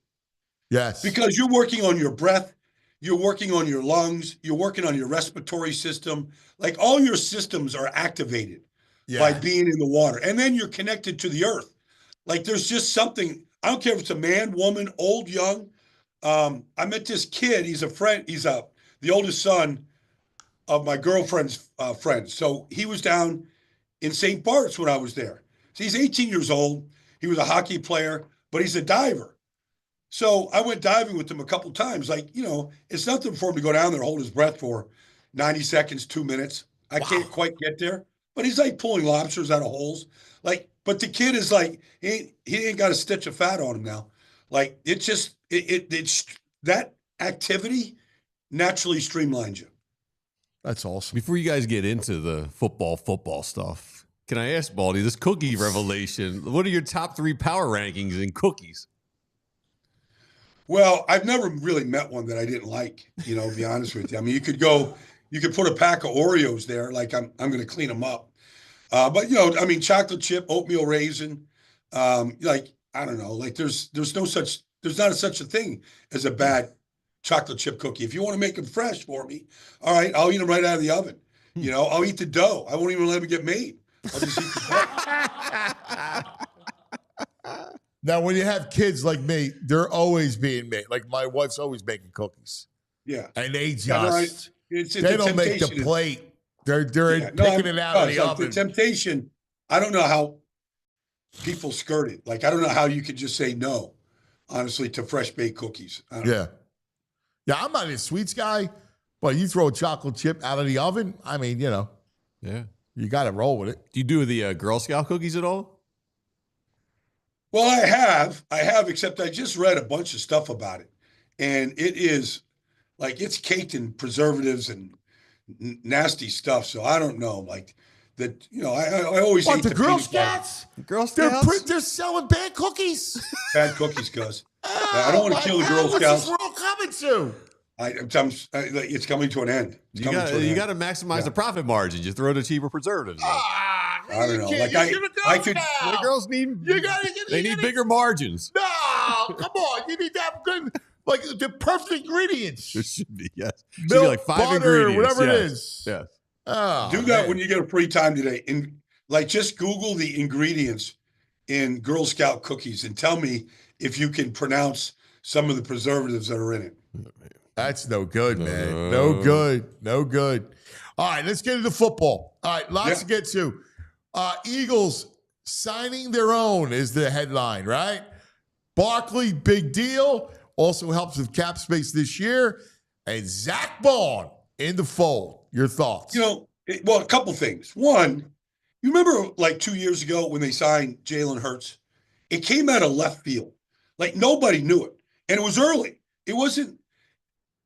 Yes. Because you're working on your breath, you're working on your lungs, you're working on your respiratory system. Like all your systems are activated by being in the water, and then you're connected to the earth. Like there's just something, I don't care if it's a man, woman, old, young. I met this kid, he's a friend, he's the oldest son of my girlfriend's friend. So he was down in St. Bart's when I was there. So he's 18 years old. He was a hockey player, but he's a diver. So I went diving with him a couple times. Like, it's nothing for him to go down there, hold his breath for 90 seconds, 2 minutes. I can't quite get there, but he's like pulling lobsters out of holes. Like, but the kid is like, he ain't got a stitch of fat on him now. Like it's just, it's that activity naturally streamlines you. That's awesome. Before you guys get into the football stuff, can I ask Baldy, this cookie revelation, what are your top 3 power rankings in cookies? Well, I've never really met one that I didn't like, to be honest with you. I mean, you could put a pack of Oreos there, like I'm going to clean them up. But I mean, chocolate chip, oatmeal raisin, like, I don't know, like there's not such a thing as a bad chocolate chip cookie. If you want to make them fresh for me, all right, I'll eat them right out of the oven. I'll eat the dough. I won't even let them get made. I'll just eat the dough. Now, when you have kids like me, they're always being made. Like my wife's always making cookies. Yeah. And they just, they don't make the plate. They're picking it out of the oven. The temptation, I don't know how people skirt it. Like, I don't know how you could just say no, honestly, to fresh baked cookies. Yeah, I'm not a sweets guy, but you throw a chocolate chip out of the oven, I mean, Yeah. you got to roll with it. Do you do the Girl Scout cookies at all? Well, I have, except I just read a bunch of stuff about it. And it is like, it's caked in preservatives and nasty stuff. So I don't know, like that, I always What, hate the Girl Scouts? Girl Scouts? They're selling bad cookies. bad cookies, cuz. I don't want to kill the Girl Scouts. What's this world coming to? It's coming to an end. You got to maximize the profit margins. You throw the cheaper preservatives. I don't know. Like I could. The girls need. They need bigger margins. No, come on. You need to have good, like the perfect ingredients. There should be, yes. Should Milk, be like 5 butter, ingredients. whatever it Yes. is. Yes. Oh, Do that when you get a free time today. And like, just Google the ingredients in Girl Scout cookies and tell me if you can pronounce some of the preservatives that are in it. That's no good, man. No good. All right, let's get into football. All right, lots to get to. Eagles signing their own is the headline, right? Barkley, big deal. Also helps with cap space this year. And Zack Baun in the fold. Your thoughts? Well, a couple things. One, you remember like 2 years ago when they signed Jalen Hurts? It came out of left field. Like nobody knew it. And it was early. It wasn't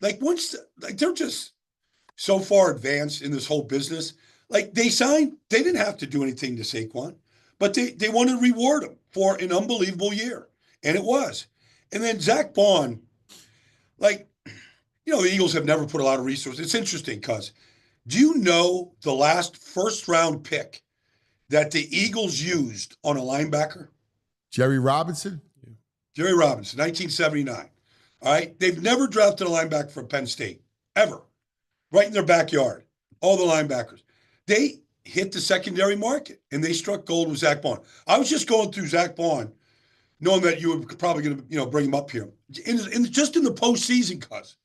like they're just so far advanced in this whole business. Like they didn't have to do anything to Saquon, but they wanted to reward him for an unbelievable year. And it was. And then Zack Baun, like, the Eagles have never put a lot of resources. It's interesting because do you know the last first round pick that the Eagles used on a linebacker? Jerry Robinson? Jerry Robinson, 1979. All right. They've never drafted a linebacker from Penn State, ever. Right in their backyard. All the linebackers. They hit the secondary market, and they struck gold with Zack Baun. I was just going through Zack Baun, knowing that you were probably going to, bring him up here. Just in the postseason, cuz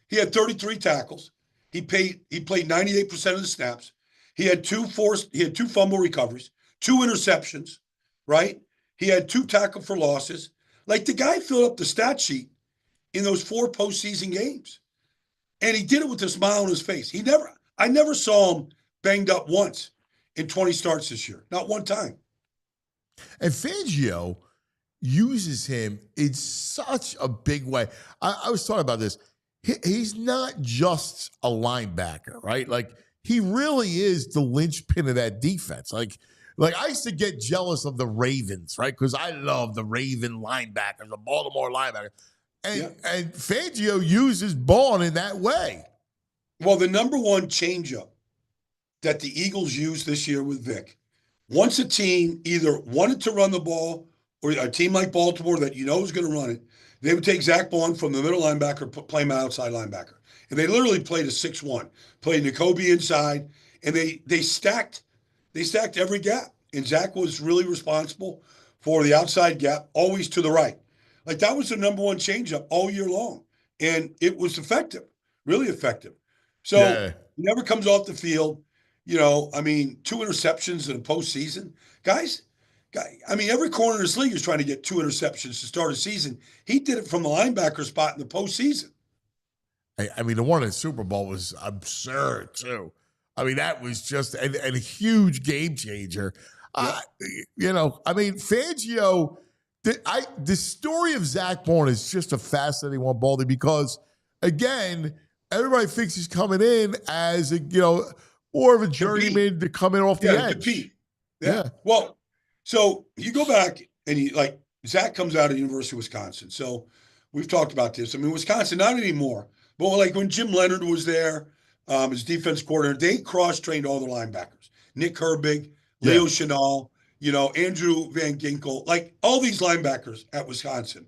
he had 33 tackles. He played 98% of the snaps. He had two fumble recoveries, 2 interceptions, right? He had 2 tackle for losses. Like, the guy filled up the stat sheet in those 4 postseason games. And he did it with a smile on his face. I never saw him banged up once in 20 starts this year. Not one time. And Fangio uses him in such a big way. I was talking about this. He's not just a linebacker, right? Like, he really is the linchpin of that defense. Like I used to get jealous of the Ravens, right? Because I love the Raven linebackers, the Baltimore linebacker. And Fangio uses Baun in that way. Well, the number one changeup that the Eagles used this year with Vic, once a team either wanted to run the ball or a team like Baltimore that is going to run it, they would take Zack Baun from the middle linebacker, play him outside linebacker. And they literally played a 6-1, played N'Kobe inside, and they stacked every gap. And Zack was really responsible for the outside gap, always to the right. Like, that was the number one changeup all year long. And it was effective, really effective. So he never comes off the field. 2 interceptions in a postseason. Guys, every corner in this league is trying to get 2 interceptions to start a season. He did it from the linebacker spot in the postseason. The one in the Super Bowl was absurd, too. That was just a huge game changer. Fangio, the story of Zack Baun is just a fascinating one, Baldy, because, again, everybody thinks he's coming in as more of a journeyman to come in off the edge. Compete. Yeah. Well, so you go back and Zack comes out of the University of Wisconsin. So we've talked about this. Wisconsin, not anymore, but like when Jim Leonard was there, as defense coordinator, they cross-trained all the linebackers. Nick Herbig, Leo Chenal, Andrew Van Ginkel, like all these linebackers at Wisconsin.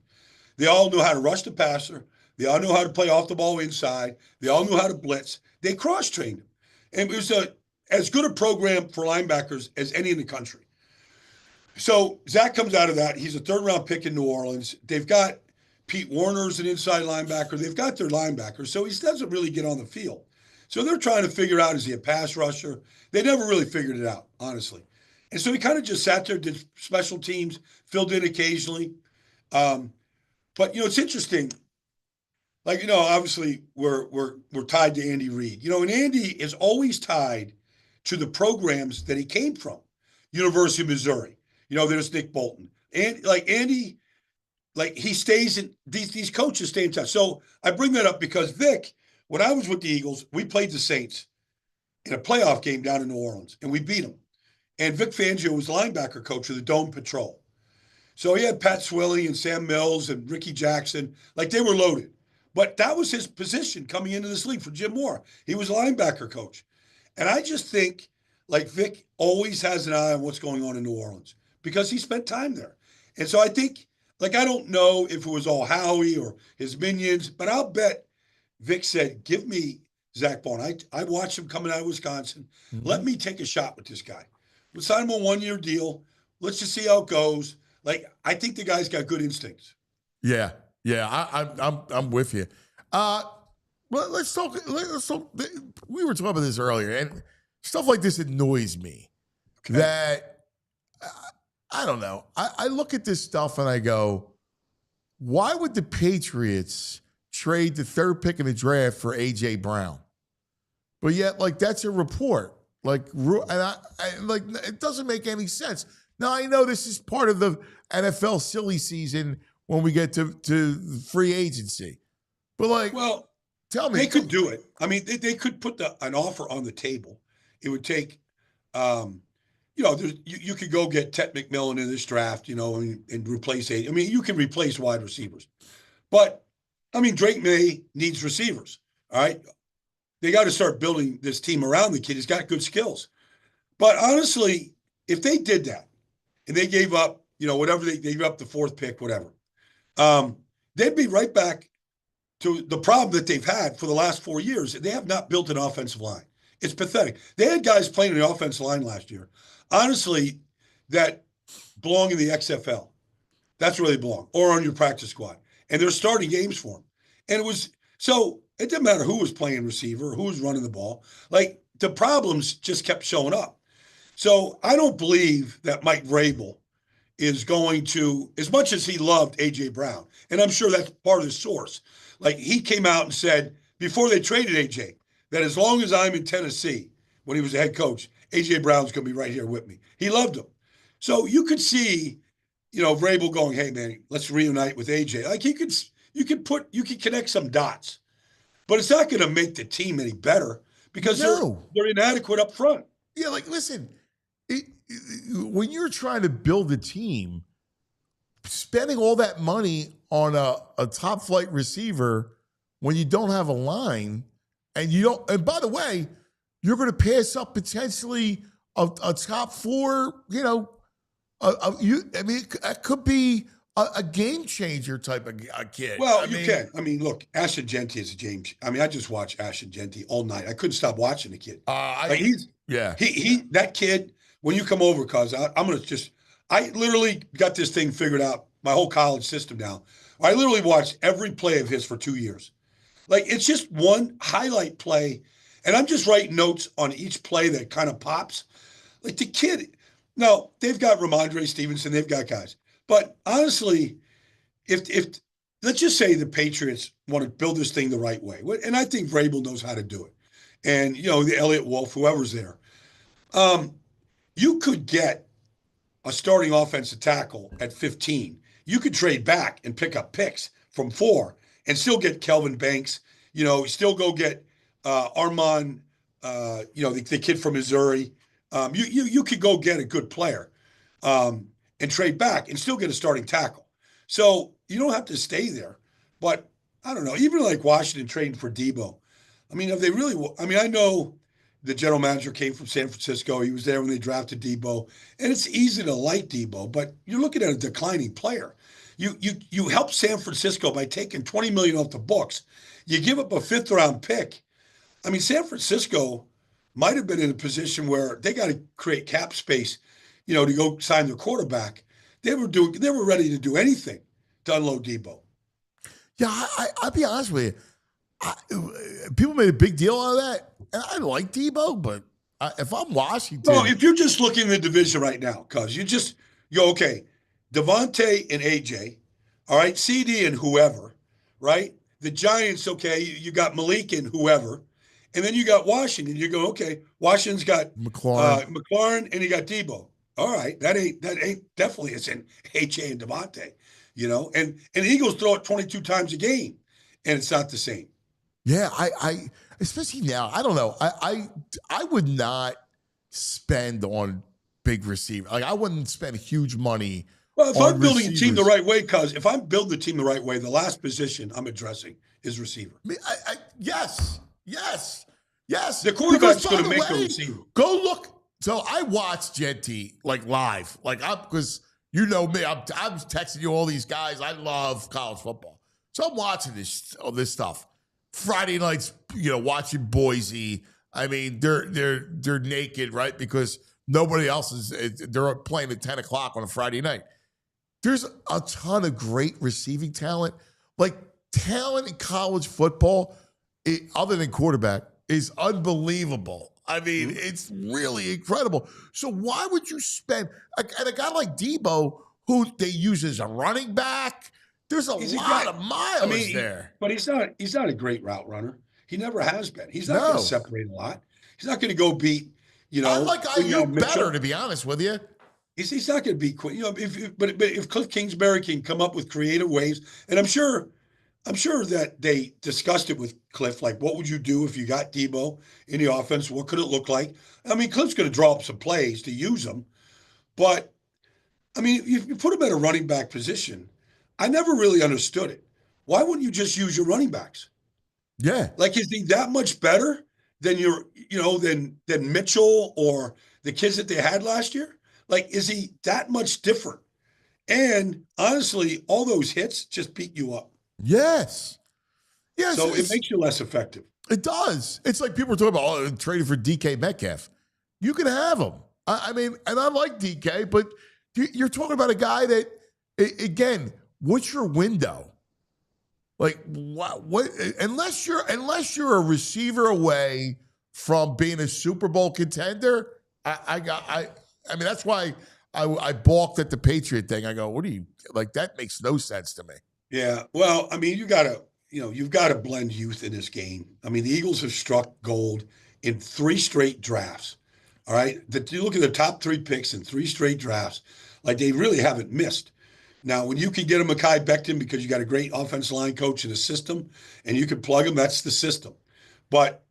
They all knew how to rush the passer. They all knew how to play off the ball inside. They all knew how to blitz. They cross-trained them. And it was as good a program for linebackers as any in the country. So Zack comes out of that. He's a 3rd-round pick in New Orleans. They've got Pete Warner as an inside linebacker. They've got their linebackers, so he doesn't really get on the field. So they're trying to figure out, is he a pass rusher? They never really figured it out, honestly. And so he kind of just sat there, did special teams, filled in occasionally. But, it's interesting. Obviously we're tied to Andy Reid. And Andy is always tied to the programs that he came from. University of Missouri. There's Nick Bolton. And Andy, he stays in, these coaches stay in touch. So I bring that up because Vic, when I was with the Eagles, we played the Saints in a playoff game down in New Orleans, and we beat them. And Vic Fangio was linebacker coach of the Dome Patrol. So he had Pat Swilly and Sam Mills and Ricky Jackson. They were loaded. But that was his position coming into this league for Jim Moore. He was a linebacker coach. And I just think, Vic always has an eye on what's going on in New Orleans because he spent time there. And so I think, I don't know if it was all Howie or his minions, but I'll bet Vic said, give me Zack Baun. I watched him coming out of Wisconsin. Mm-hmm. Let me take a shot with this guy. Let's sign him a 1-year deal. Let's just see how it goes. I think the guy's got good instincts. Yeah. I'm with you. Let's talk. We were talking about this earlier, and stuff like this annoys me. Okay. That I don't know. I look at this stuff and I go, why would the Patriots trade the 3rd pick in the draft for A.J. Brown? But yet, that's a report. It doesn't make any sense. Now, I know this is part of the NFL silly season when we get to free agency. But, tell me. They could do it. They could put an offer on the table. It would take, you could go get Ted McMillan in this draft, and replace you can replace wide receivers. But, Drake May needs receivers, all right? They got to start building this team around the kid. He's got good skills. But honestly, if they did that and they gave up, whatever they gave up the 4th pick, whatever, they'd be right back to the problem that they've had for the last 4 years. They have not built an offensive line. It's pathetic. They had guys playing in the offensive line last year, honestly, that belong in the XFL. That's where they belong, or on your practice squad. And they're starting games for them. And it didn't matter who was playing receiver, who was running the ball. Like, the problems just kept showing up. So I don't believe that Mike Vrabel is going to, as much as he loved A.J. Brown, and I'm sure that's part of the source. Like, he came out and said, before they traded A.J., that as long as I'm in Tennessee, when he was a head coach, A.J. Brown's going to be right here with me. He loved him. So you could see, Vrabel going, hey, man, let's reunite with A.J. Like, you could connect some dots. But it's not going to make the team any better because they're inadequate up front. Yeah, like, listen, when you're trying to build a team, spending all that money on a top flight receiver when you don't have a line and by the way, you're going to pass up potentially a top 4, it could be a game changer type of kid. Well, you can. I mean, look, Ashton Genty is a James. I mean, I just watched Ashton Genty all night. I couldn't stop watching the kid. That kid, when you come over, cuz I literally got this thing figured out, my whole college system now. I literally watched every play of his for 2 years. Like, it's just one highlight play, and I'm just writing notes on each play that kind of pops. Like, the kid, no, they've got Ramondre Stevenson, they've got guys. But honestly, if let's just say the Patriots want to build this thing the right way, and I think Vrabel knows how to do it, and, the Elliott Wolf, whoever's there, you could get a starting offensive tackle at 15. You could trade back and pick up picks from 4 and still get Kelvin Banks, still go get Armand, the kid from Missouri. You could go get a good player and trade back and still get a starting tackle. So you don't have to stay there. But I don't know, even like Washington trading for Debo. I mean, have they really? I mean, I know the general manager came from San Francisco. He was there when they drafted Debo. And it's easy to like Debo, but you're looking at a declining player. You help San Francisco by taking $20 million off the books. You give up a 5th-round pick. I mean, San Francisco might have been in a position where they got to create cap space, to go sign their quarterback. They were ready to do anything to unload Debo. Yeah, I'll be honest with you. People made a big deal out of that, and I like Debo, but if I'm Washington, no, if you're just looking at the division right now, cuz you're okay. Devontae and AJ, all right, CD and whoever, right? The Giants, okay, you got Malik and whoever, and then you got Washington. You go, okay, Washington's got McLaurin and you got Debo. All right, that ain't definitely isn't AJ and Devontae, and the Eagles throw it 22 times a game, and it's not the same. Yeah, I especially now, I don't know. I would not spend on big receiver. Like, I wouldn't spend huge money. Well, if I'm building a team the right way, if I'm building the team the right way, the last position I'm addressing is receiver. Yes. The quarterback's going to make the receiver. Go look. So I watched Genty live, because you know me, I'm texting you all these guys. I love college football, so I'm watching this stuff. Friday nights, watching Boise. I mean, they're naked, right? Because nobody else they're playing at 10 o'clock on a Friday night. There's a ton of great receiving talent. Like, talent in college football, other than quarterback, is unbelievable. I mean, it's really incredible. So why would you spend and a guy like Debo, who they use as a running back? There's a lot of miles there. But he's not a great route runner. He never has been. He's not going to separate a lot. He's not going to go beat, I like IU better, to be honest with you. He's not going to be quick. But if Cliff Kingsbury can come up with creative ways, and I'm sure that they discussed it with Cliff, like, what would you do if you got Debo in the offense? What could it look like? I mean, Cliff's going to draw up some plays to use them. But, I mean, if you put him at a running back position, I never really understood it. Why wouldn't you just use your running backs? Yeah. Like, is he that much better than than Mitchell or the kids that they had last year? Like, is he that much different? And honestly, all those hits just beat you up. Yes. Yes. So it makes you less effective. It does. It's like people are talking about trading for DK Metcalf. You can have him. I mean, and I like DK, but you're talking about a guy that, again, what's your window? Like what? Unless you're a receiver away from being a Super Bowl contender, I mean, that's why I balked at the Patriot thing. I go, what do you like? That makes no sense to me. Yeah. Well, I mean, you've got to blend youth in this game. I mean, the Eagles have struck gold in 3 straight drafts. All right. You look at the top 3 picks in 3 straight drafts, like they really haven't missed. Now, when you can get a Mekhi Becton because you got a great offensive line coach in the system and you can plug him, that's the system. But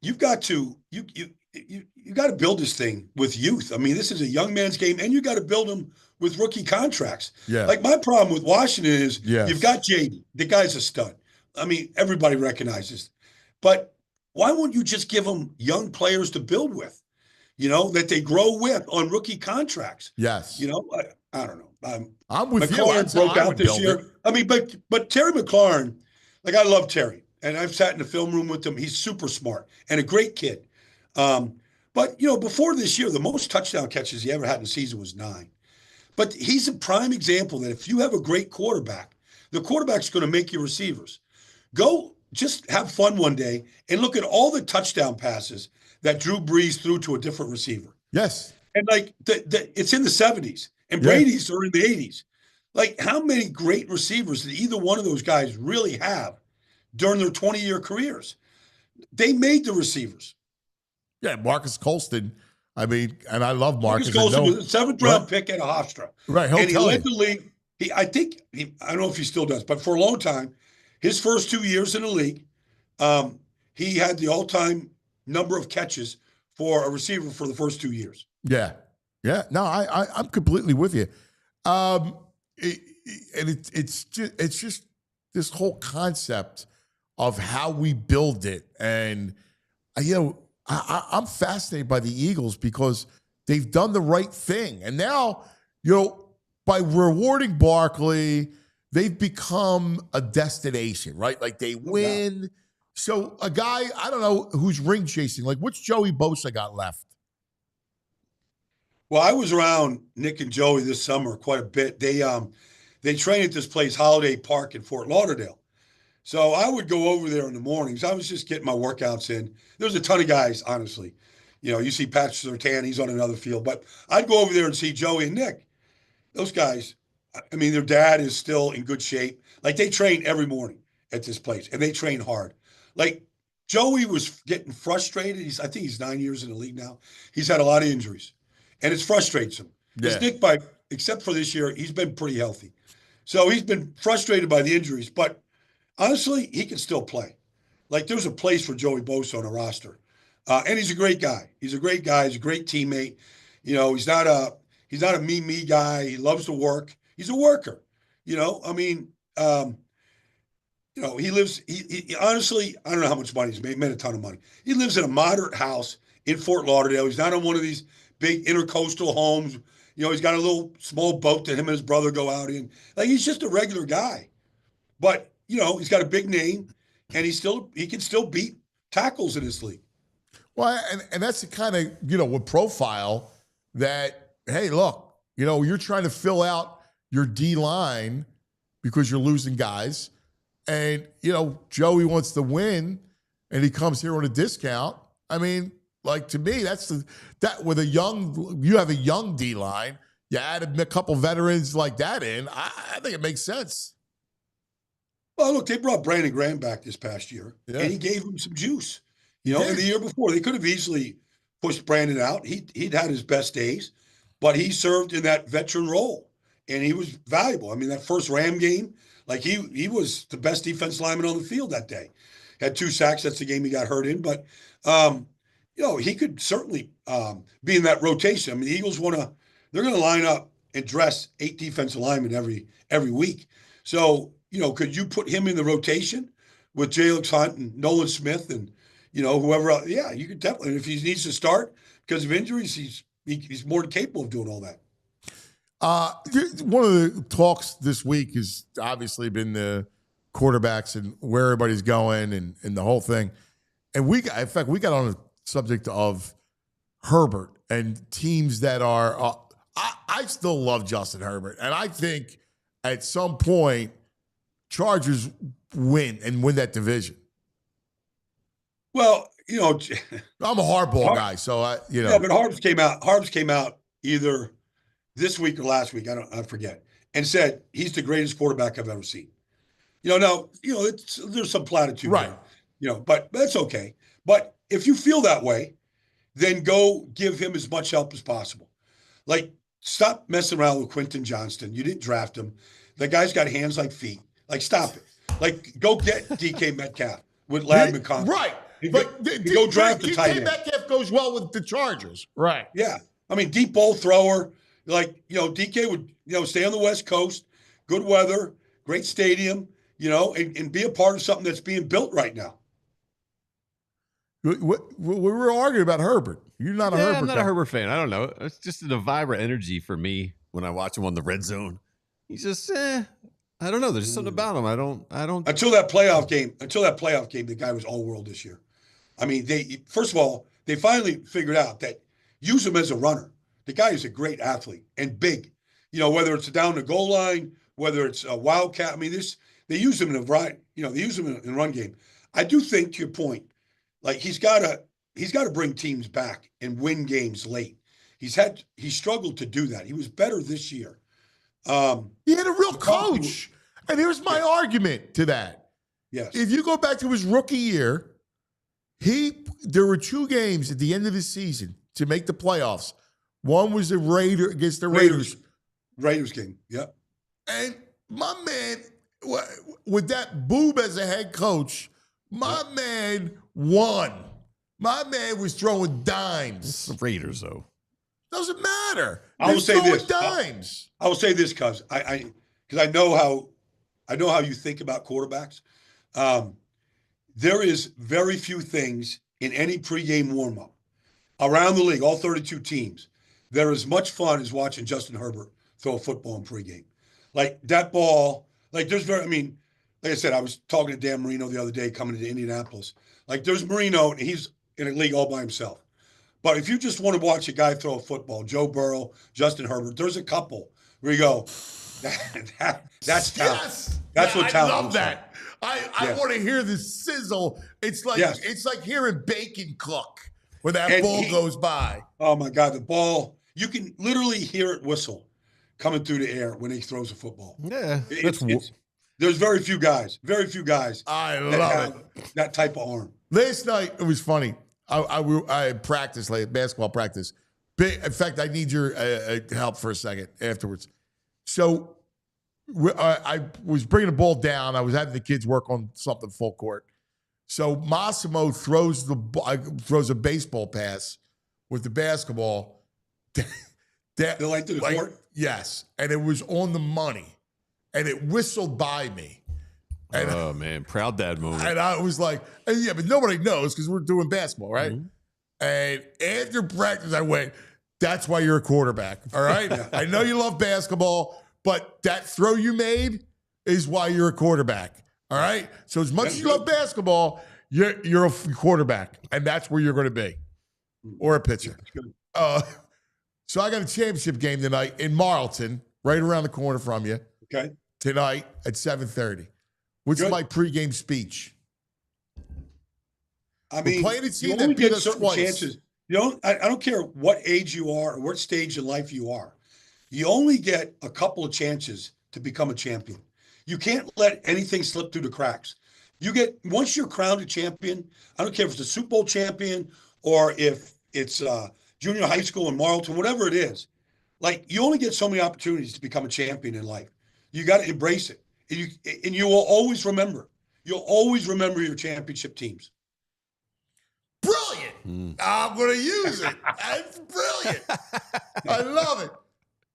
you've got to you got to build this thing with youth. I mean, this is a young man's game, and you got to build them with rookie contracts. Yeah. Like my problem with Washington is you've got JD. The guy's a stud. I mean, everybody recognizes. But why won't you just give them young players to build with? That they grow with on rookie contracts. Yes. I don't know. I'm with McLaurin you. broke out this year. I mean, but Terry McLaurin, like I love Terry, and I've sat in the film room with him. He's super smart and a great kid. But before this year, the most touchdown catches he ever had in the season was 9. But he's a prime example that if you have a great quarterback, the quarterback's going to make you receivers. Go just have fun one day and look at all the touchdown passes that Drew Brees threw to a different receiver. Yes. And like it's in the 70s and Brady's are in the 80s. Like how many great receivers did either one of those guys really have during their 20-year careers? They made the receivers. Yeah, Marcus Colston. I mean, and I love Marcus. Colston was a 7th-round pick at Hofstra. Right. And he led the league. I don't know if he still does, but for a long time, his first 2 years in the league, he had the all-time number of catches for a receiver for the first 2 years. Yeah. Yeah. No, I'm completely with you. It's just this whole concept of how we build it. And, I'm fascinated by the Eagles because they've done the right thing. And now, by rewarding Barkley, they've become a destination, right? Like they win. Yeah. So a guy, I don't know who's ring chasing. Like what's Joey Bosa got left? Well, I was around Nick and Joey this summer quite a bit. They train at this place, Holiday Park in Fort Lauderdale. So I would go over there in the mornings. I was just getting my workouts in. There's a ton of guys, honestly. You see Patrick Surtain, he's on another field. But I'd go over there and see Joey and Nick. Those guys, I mean, their dad is still in good shape. Like, they train every morning at this place, and they train hard. Like, Joey was getting frustrated. I think he's 9 years in the league now. He's had a lot of injuries, and it frustrates him. Because Nick, except for this year, he's been pretty healthy. So he's been frustrated by the injuries, but honestly, he can still play. Like, there's a place for Joey Bosa on a roster. And he's a great guy. He's a great guy. He's a great teammate. He's not a me guy. He loves to work. He's a worker. He lives, he honestly, I don't know how much money he's made a ton of money. He lives in a moderate house in Fort Lauderdale. He's not on one of these big intercoastal homes. He's got a little small boat that him and his brother go out in. Like, he's just a regular guy. But, he's got a big name, and he can still beat tackles in this league. Well, and that's the kind of, with profile that, hey, look, you're trying to fill out your D-line because you're losing guys. And, Joey wants to win, and he comes here on a discount. I mean, like, to me, that with you have a young D-line, you add a couple veterans like that in, I think it makes sense. Well, look, they brought Brandon Graham back this past year, and he gave him some juice. And the year before, they could have easily pushed Brandon out. He'd had his best days, but he served in that veteran role, and he was valuable. I mean, that first Ram game, like he was the best defense lineman on the field that day. Had 2 sacks. That's the game he got hurt in, but he could certainly be in that rotation. I mean, the Eagles they're going to line up and dress 8 defensive linemen every week. So, could you put him in the rotation with Jalen Hunt and Nolan Smith and, whoever else? Yeah, you could definitely. And if he needs to start because of injuries, He's more than capable of doing all that. One of the talks this week has obviously been the quarterbacks and where everybody's going and the whole thing. And we got on the subject of Herbert and teams that are I still love Justin Herbert. And I think at some point Chargers win that division. Well, I'm a hardball guy, so Yeah, but Harbs came out either this week or last week, I forget, and said he's the greatest quarterback I've ever seen. There's some platitude, right? There, but that's okay. But if you feel that way, then go give him as much help as possible. Like, stop messing around with Quentin Johnston. You didn't draft him. The guy's got hands like feet. Like, stop it. Like, go get DK Metcalf with Ladd McConkey. Right. But go draft the tight end. DK Metcalf goes well with the Chargers. Right. Yeah. I mean, deep ball thrower. Like, DK would, stay on the West Coast, good weather, great stadium, and be a part of something that's being built right now. We were arguing about Herbert. You're not a Herbert fan. I'm not a Herbert fan. I don't know. It's just the vibrant energy for me when I watch him on the red zone. He's just, I don't know. There's just something about him. I don't. Until that playoff game, the guy was all world this year. I mean, first of all, they finally figured out that use him as a runner. The guy is a great athlete and big. Whether it's down the goal line, whether it's a wildcat. I mean, they use him in a variety. They use him in run game. I do think, to your point, like he's got to bring teams back and win games late. He struggled to do that. He was better this year. He had a real coach, and here's my argument to that. Yes, if you go back to his rookie year, there were 2 games at the end of the season to make the playoffs. One was the against the Raiders. Raiders game, yep. And my man, with that boob as a head coach, my man won. My man was throwing dimes. It's the Raiders, though. Doesn't matter. I will say this. Dimes. I will say this, cuz I know how you think about quarterbacks. There is very few things in any pregame warm-up around the league, all 32 teams. They're as much fun as watching Justin Herbert throw a football in pregame. Like that ball, like like I said, I was talking to Dan Marino the other day coming to Indianapolis. Like there's Marino, and he's in a league all by himself. But if you just want to watch a guy throw a football, Joe Burrow, Justin Herbert, there's a couple where you go, that's talent. Yes. That's what talent is. I love that. I want to hear the sizzle. It's like hearing bacon cook when that ball goes by. Oh my God, the ball, you can literally hear it whistle coming through the air when he throws a football. Yeah. There's very few guys. I love it. That type of arm. Last night, it was funny. I practiced late, basketball practice. In fact, I need your help for a second afterwards. So I was bringing the ball down. I was having the kids work on something full court. So Massimo throws a baseball pass with the basketball. The length of the court? Yes. And it was on the money. And it whistled by me. And oh, man. Proud dad moment. And I was like, but nobody knows because we're doing basketball, right? Mm-hmm. And after practice, I went, that's why you're a quarterback, all right? I know you love basketball, but that throw you made is why you're a quarterback, all right? So as much as you love basketball, you're a quarterback, and that's where you're going to be, or a pitcher. So I got a championship game tonight in Marlton, right around the corner from you. Okay. Tonight at 7:30. What's my pregame speech? I mean, we're playing a team that beat us twice. Chances. I don't care what age you are or what stage in life you are. You only get a couple of chances to become a champion. You can't let anything slip through the cracks. Once you're crowned a champion, I don't care if it's a Super Bowl champion or if it's junior high school in Marlton, whatever it is. Like, you only get so many opportunities to become a champion in life. You got to embrace it. And you will always remember. You'll always remember your championship teams. Brilliant. I'm going to use it. That's brilliant. I love it.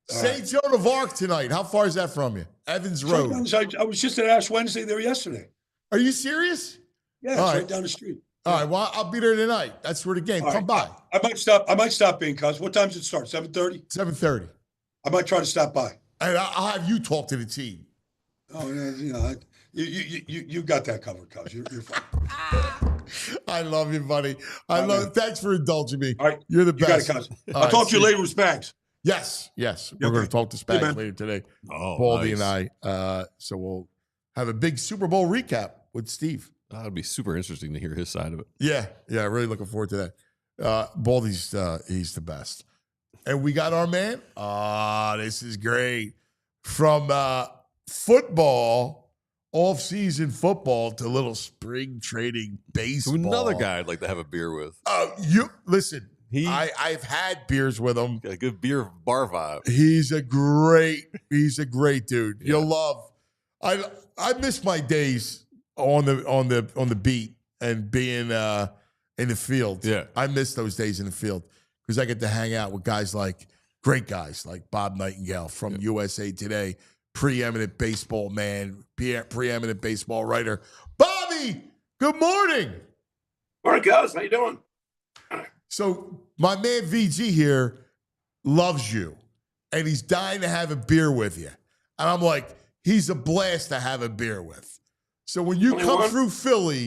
St. Joan of Arc tonight. How far is that from you? Evans Road. I was just at Ash Wednesday there yesterday. Are you serious? Yeah, it's right down the street. All right. Well, I'll be there tonight. That's where the game. All Come right. by. I might stop in, cuz. What time does it start? 7:30? 7:30. I might try to stop by. And I'll have you talk to the team. Oh, you know, you got that covered, cuz. You're fine. I love you, buddy. Man. Thanks for indulging me. All right. You're the You got it, best. cuz. I'll talk to you later with Spags. Yes. We're Okay. going to talk to Hey, Spags man. later today. Oh, Baldy nice. and I. So we'll have a big Super Bowl recap with Steve. That'd be super interesting to hear his side of it. Yeah. Really looking forward to that. Baldy's he's the best. And we got our man. This is great. From football, off-season football, to little spring trading baseball. To another guy I'd like to have a beer with. You listen. He I've had beers with him. got a good beer bar vibe. He's a great dude. Yeah. You'll love. I miss my days on the beat and being in the field. Yeah. I miss those days in the field because I get to hang out with great guys like Bob Nightengale from USA Today, preeminent baseball man, preeminent baseball writer. Bobby, good morning. Morning, guys. How you doing? So my man VG here loves you, and he's dying to have a beer with you. And I'm like, he's a blast to have a beer with. So when you Only come one? through Philly,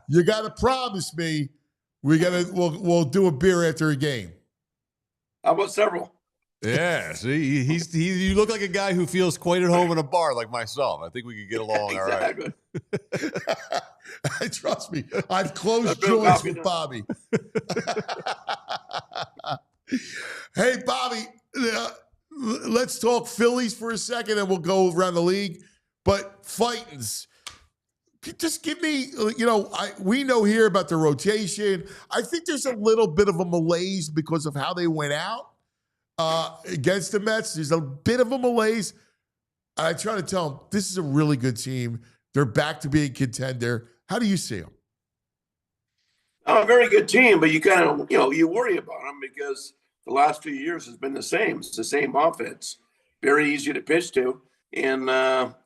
you got to promise me we'll do a beer after a game. How about several? Yeah, see, you look like a guy who feels quite at home in a bar like myself. I think we could get along all right. Exactly. Trust me, I've closed I've been joints coffee with now. Bobby. Hey, Bobby, let's talk Phillies for a second, and we'll go around the league. But Fightins, just give me, we know here about the rotation. I think there's a little bit of a malaise because of how they went out against the Mets. There's a bit of a malaise. I try to tell them, this is a really good team. They're back to being a contender. How do you see them? A very good team, but you kind of, you worry about them because the last few years has been the same. It's the same offense. Very easy to pitch to. And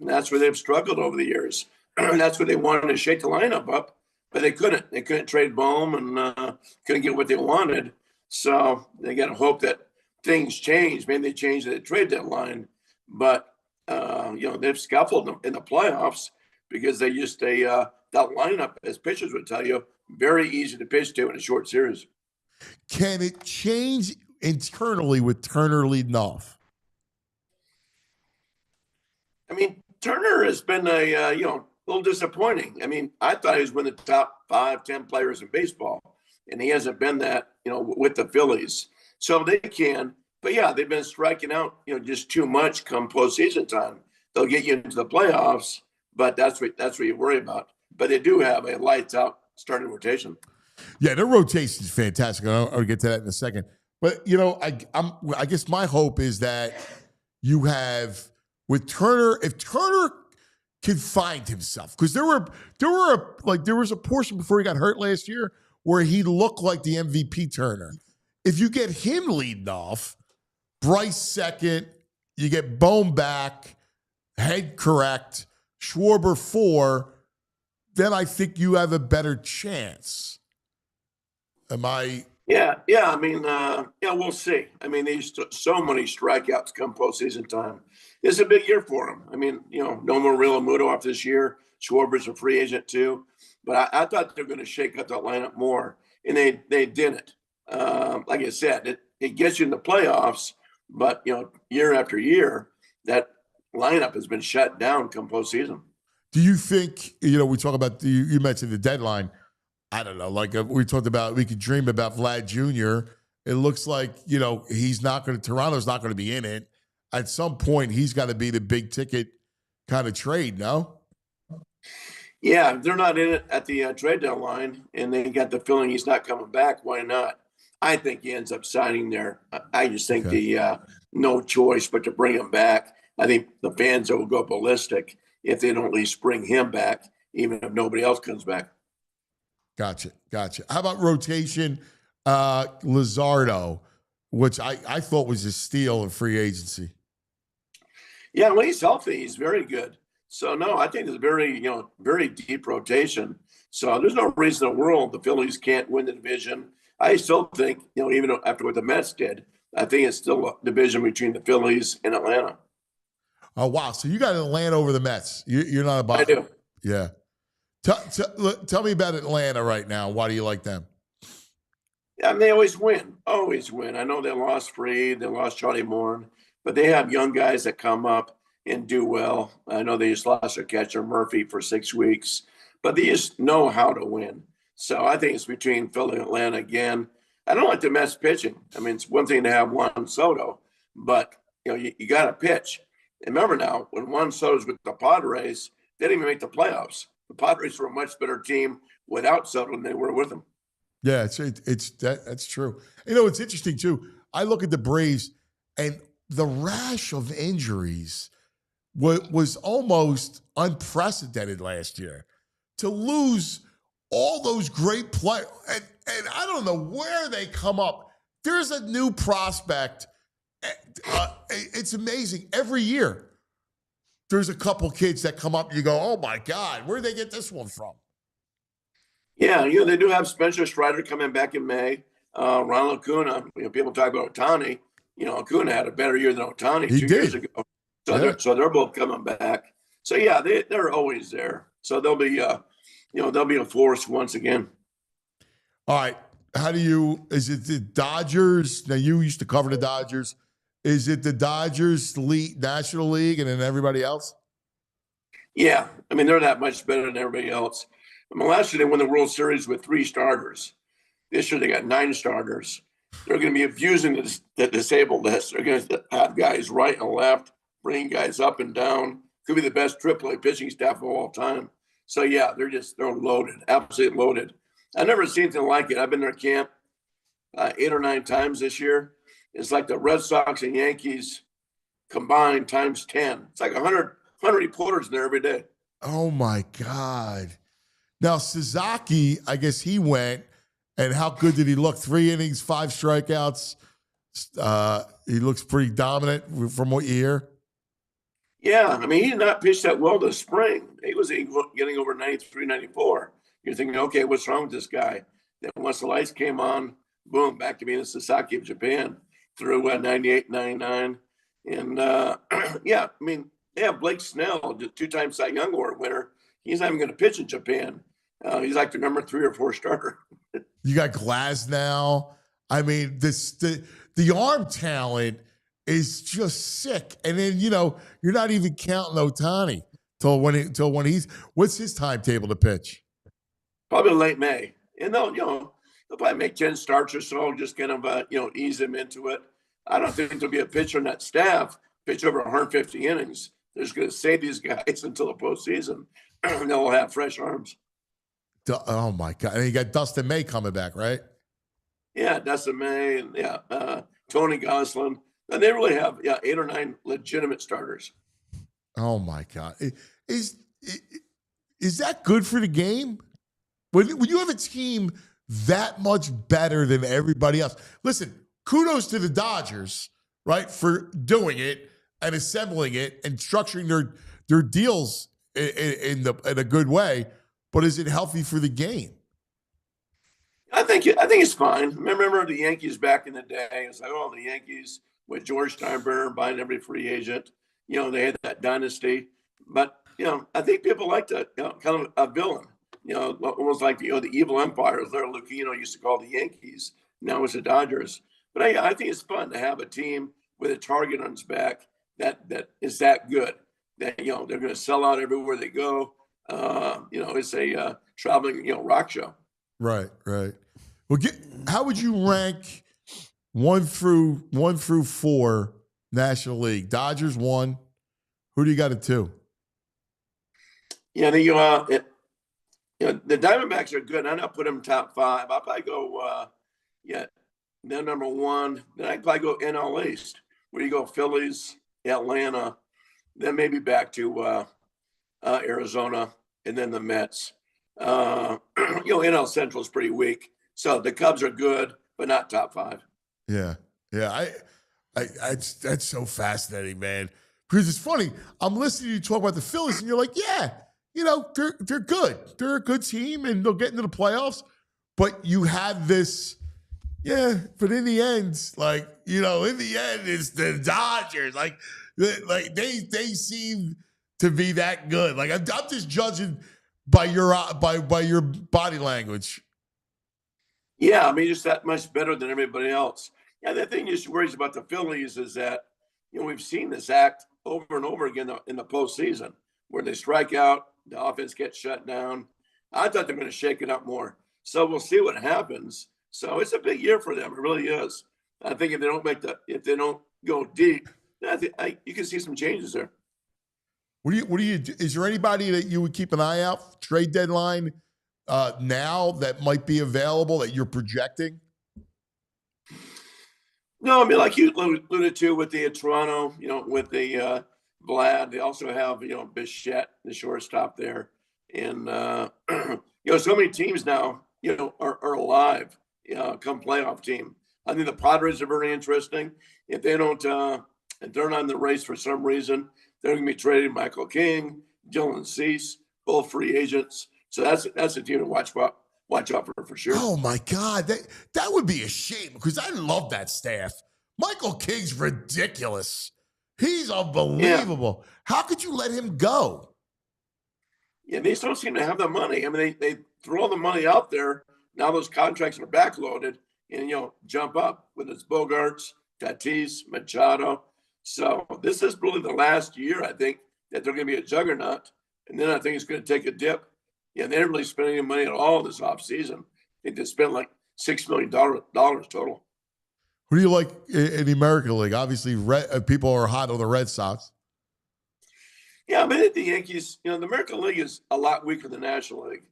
that's where they've struggled over the years. That's where they wanted to shake the lineup up, but they couldn't. They couldn't trade Bohm and couldn't get what they wanted. So they got to hope that things change. Maybe they change the trade deadline, but they've scuffled in the playoffs because they that lineup, as pitchers would tell you, very easy to pitch to in a short series. Can it change internally with Turner leading off? I mean, Turner has been a little disappointing. I mean, I thought he was one of the top 5-10 players in baseball, and he hasn't been that, with the Phillies. So they can, but yeah, they've been striking out, just too much come postseason time. They'll get you into the playoffs, but that's what you worry about. But they do have a lights out starting rotation. Yeah, their rotation is fantastic. I'll get to that in a second. But I guess my hope is that you have with Turner, if Turner can find himself, because there was a portion before he got hurt last year where he looked like the MVP Turner. If you get him leading off, Bryce second, you get Bohm back, head correct, Schwarber 4, then I think you have a better chance. Am I? Yeah. I mean, we'll see. I mean, there's so many strikeouts come postseason time. It's a big year for him. I mean, no more Real Muto off this year. Schwarber's a free agent too. But I thought they were going to shake up that lineup more, and they didn't. Like I said, it gets you in the playoffs, but year after year, that lineup has been shut down come postseason. Do you think, we talk about, you mentioned the deadline. I don't know, like we talked about, we could dream about Vlad Jr. It looks like, Toronto's not going to be in it. At some point, he's got to be the big ticket kind of trade, no? Yeah, if they're not in it at the trade deadline and they got the feeling he's not coming back, why not? I think he ends up signing there. I just think no choice but to bring him back. I think the fans will go ballistic if they don't at least bring him back, even if nobody else comes back. Gotcha. How about rotation? Luzardo, which I thought was a steal in free agency. Yeah, when he's healthy, he's very good. So no, I think it's a very, very deep rotation. So there's no reason in the world the Phillies can't win the division. I still think, even after what the Mets did, I think it's still a division between the Phillies and Atlanta. Oh, wow. So you got Atlanta over the Mets. You're not about. I do. Yeah. Tell me about Atlanta right now. Why do you like them? Yeah, they always win. Always win. I know they lost Freed, they lost Charlie Morton, but they have young guys that come up and do well. I know they just lost their catcher Murphy for 6 weeks, but they just know how to win. So I think it's between Philly and Atlanta again. I don't like the Mets pitching. I mean, it's one thing to have Juan Soto, but you got to pitch. And remember now, when Juan Soto's with the Padres, they didn't even make the playoffs. The Padres were a much better team without Soto than they were with him. Yeah, that's true. It's interesting too. I look at the Braves, and the rash of injuries was almost unprecedented last year. To lose all those great players, and I don't know where they come up. There's a new prospect. It's amazing. Every year, there's a couple kids that come up and you go, oh my God, where'd they get this one from? Yeah, they do have Spencer Strider coming back in May. Ronald Acuna, people talk about Ohtani. Acuna had a better year than Ohtani 2 years ago. So they're both coming back. So yeah, they're always there. So they'll be a force once again. All right. Is it the Dodgers? Now, you used to cover the Dodgers. Is it the Dodgers National League and then everybody else? Yeah. I mean, they're that much better than everybody else. I mean, last year they won the World Series with 3 starters. This year they got 9 starters. They're going to be abusing the disabled list. They're going to have guys right and left, bringing guys up and down. Could be the best AAA pitching staff of all time. So, yeah, they're loaded, absolutely loaded. I've never seen anything like it. I've been to their camp 8 or 9 times this year. It's like the Red Sox and Yankees combined times 10. It's like 100 reporters in there every day. Oh, my God. Now, Sasaki, I guess he went, and how good did he look? 3 innings, 5 strikeouts. He looks pretty dominant from what you hear. Yeah, I mean, he did not pitch that well this spring. He was getting over 93, 94. You're thinking, okay, what's wrong with this guy? Then once the lights came on, boom, back to being the Sasaki of Japan. Through 98, 99. And, yeah, I mean, they have Blake Snell, 2-time Cy Young Award winner. He's not even going to pitch in Japan. He's like the number 3 or 4 starter. You got Glasnow. I mean, the arm talent is just sick. And then, you're not even counting Ohtani till when he's, what's his timetable to pitch? Probably late May. And they'll probably make 10 starts or so, just kind of, ease him into it. I don't think there'll be a pitcher on that staff pitch over 150 innings. They're just going to save these guys until the postseason. And they'll have fresh arms. Oh, my God. And you got Dustin May coming back, right? Yeah, Dustin May and, Tony Gonsolin. And they really have, 8 or 9 legitimate starters. Oh, my God. Is that good for the game? When you have a team that much better than everybody else. Listen, kudos to the Dodgers, right, for doing it and assembling it and structuring their deals in a good way. But is it healthy for the game? I think it's fine. Remember the Yankees back in the day? It's like, the Yankees with George Steinbrenner buying every free agent. They had that dynasty. But, I think people like that, kind of a villain. Almost like, the evil empire, as Larry Lucchino used to call the Yankees. Now it's the Dodgers. But I think it's fun to have a team with a target on its back that is that good. That, they're going to sell out everywhere they go. It's a traveling, rock show. Right. Well, how would you rank 1 through 4 National League? Dodgers 1. Who do you got at 2? Yeah, the Diamondbacks are good. I'd not put them top 5. I'll probably go, they're number 1. Then I'd probably go NL East, where you go Phillies, Atlanta, then maybe back to Arizona, and then the Mets. NL Central is pretty weak. So the Cubs are good, but not top 5. Yeah. That's so fascinating, man. Because it's funny. I'm listening to you talk about the Phillies, and you're like, yeah, they're good. They're a good team, and they'll get into the playoffs. But you have this, but in the end, it's the Dodgers. Like they seem to be that good. Like I'm just judging by your body language. Yeah, I mean, just that much better than everybody else. Yeah, the thing just worries about the Phillies is that, we've seen this act over and over again in the postseason where they strike out, the offense gets shut down. I thought they were going to shake it up more. So we'll see what happens. So it's a big year for them. It really is. I think if they don't go deep, you can see some changes there. Is there anybody that you would keep an eye out, trade deadline now that might be available that you're projecting? No, I mean, like you alluded to with the Toronto, with the Vlad, they also have, Bichette, the shortstop there. And, so many teams now, are alive, come playoff team. I think the Padres are very interesting. If they don't, if they're not in the race for some reason, they're going to be trading Michael King, Dylan Cease, both free agents. So that's a team to watch out for sure. Oh my God, that would be a shame because I love that staff. Michael King's ridiculous. He's unbelievable. Yeah. How could you let him go? Yeah, they don't seem to have the money. I mean, they throw the money out there. Now those contracts are backloaded and, jump up with its Bogarts, Tatis, Machado. So this is really the last year, I think, that they're going to be a juggernaut. And then I think it's going to take a dip. Yeah, they didn't really spend any money at all this offseason. I think they spent like $6 million total. Who do you like in the American League? Obviously, people are hot on the Red Sox. Yeah, I mean, the Yankees, the American League is a lot weaker than the National League.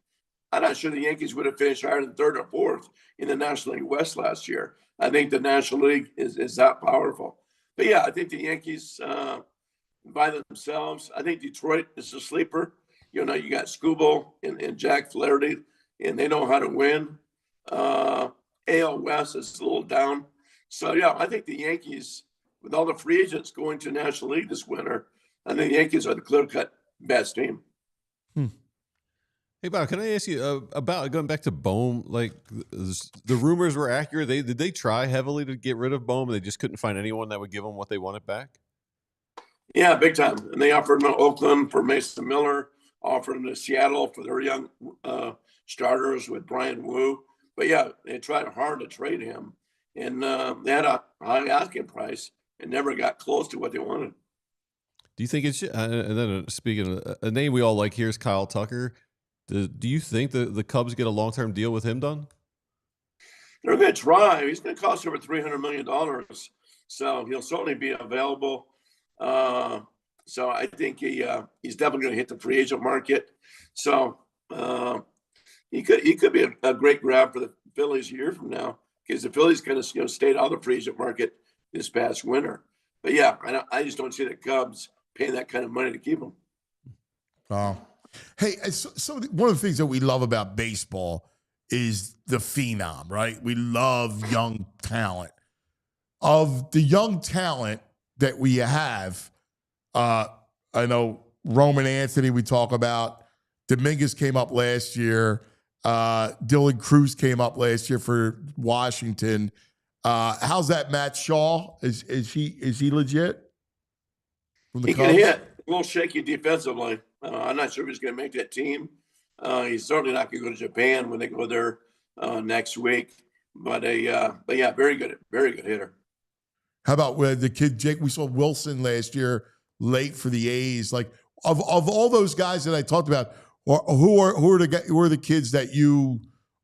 I'm not sure the Yankees would have finished higher than third or fourth in the National League West last year. I think the National League is that powerful. But yeah, I think the Yankees by themselves. I think Detroit is a sleeper. You got Scooble and Jack Flaherty, and they know how to win. AL West is a little down. So, yeah, I think the Yankees, with all the free agents going to National League this winter, I think the Yankees are the clear-cut best team. Hey, Bob, can I ask you about going back to Baun? Like, the rumors were accurate. Did they try heavily to get rid of Baun, and they just couldn't find anyone that would give them what they wanted back? Yeah, big time. And they offered him to Oakland for Mason Miller, offered him to Seattle for their young starters with Brian Wu. But, yeah, they tried hard to trade him. And they had a high asking price and never got close to what they wanted. Do you think it's and then speaking of a name we all like here is Kyle Tucker. Do you think the Cubs get a long-term deal with him done? They're going to try. He's going to cost over $300 million. So he'll certainly be available. So I think he's definitely going to hit the free agent market. So he could be a great grab for the Phillies a year from now, because the Phillies kind of stayed out of the free agent market this past winter. But yeah, I just don't see the Cubs paying that kind of money to keep him. Oh, hey, so one of the things that we love about baseball is the phenom, right? We love young talent. Of the young talent that we have, I know Roman Anthony we talk about. Dominguez came up last year. Dylan Cruz came up last year for Washington. How's that Matt Shaw? Is he legit? He can hit. A little shaky defensively. I'm not sure if he's going to make that team. He's certainly not going to go to Japan when they go there next week. But yeah, very good hitter. How about the kid Jake? We saw Wilson last year late for the A's. Like of all those guys that I talked about, who are the kids that you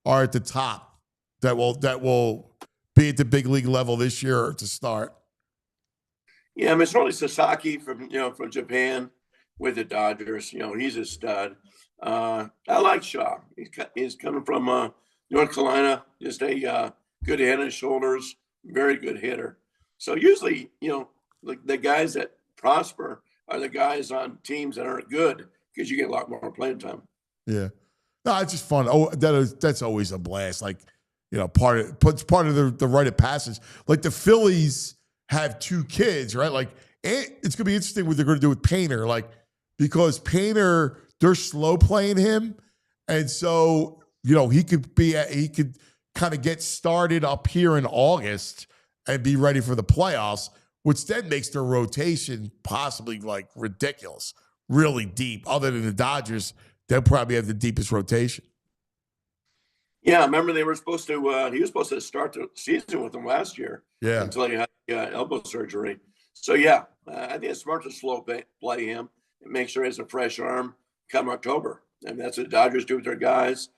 are at the top that will be at the big league level this year to start? Yeah, I mean, it's really Sasaki from Japan with the Dodgers. He's a stud. I like Shaw. He's coming from North Carolina. Just a good head and shoulders. Very good hitter. So usually, the guys that prosper are the guys on teams that aren't good because you get a lot more playing time. Yeah, no, it's just fun. Oh, that's always a blast. Like, part of the rite of passage. Like the Phillies have two kids, right? Like it's gonna be interesting what they're gonna do with Painter, like because Painter they're slow playing him, and so he could kind of get started up here in August and be ready for the playoffs, which then makes their rotation possibly like ridiculous, really deep. Other than the Dodgers, they'll probably have the deepest rotation. Yeah, remember they were supposed to. He was supposed to start the season with them last year. Yeah, until he had elbow surgery. So yeah, I think it's smart to slow play him and make sure he has a fresh arm come October. And that's what the Dodgers do with their guys.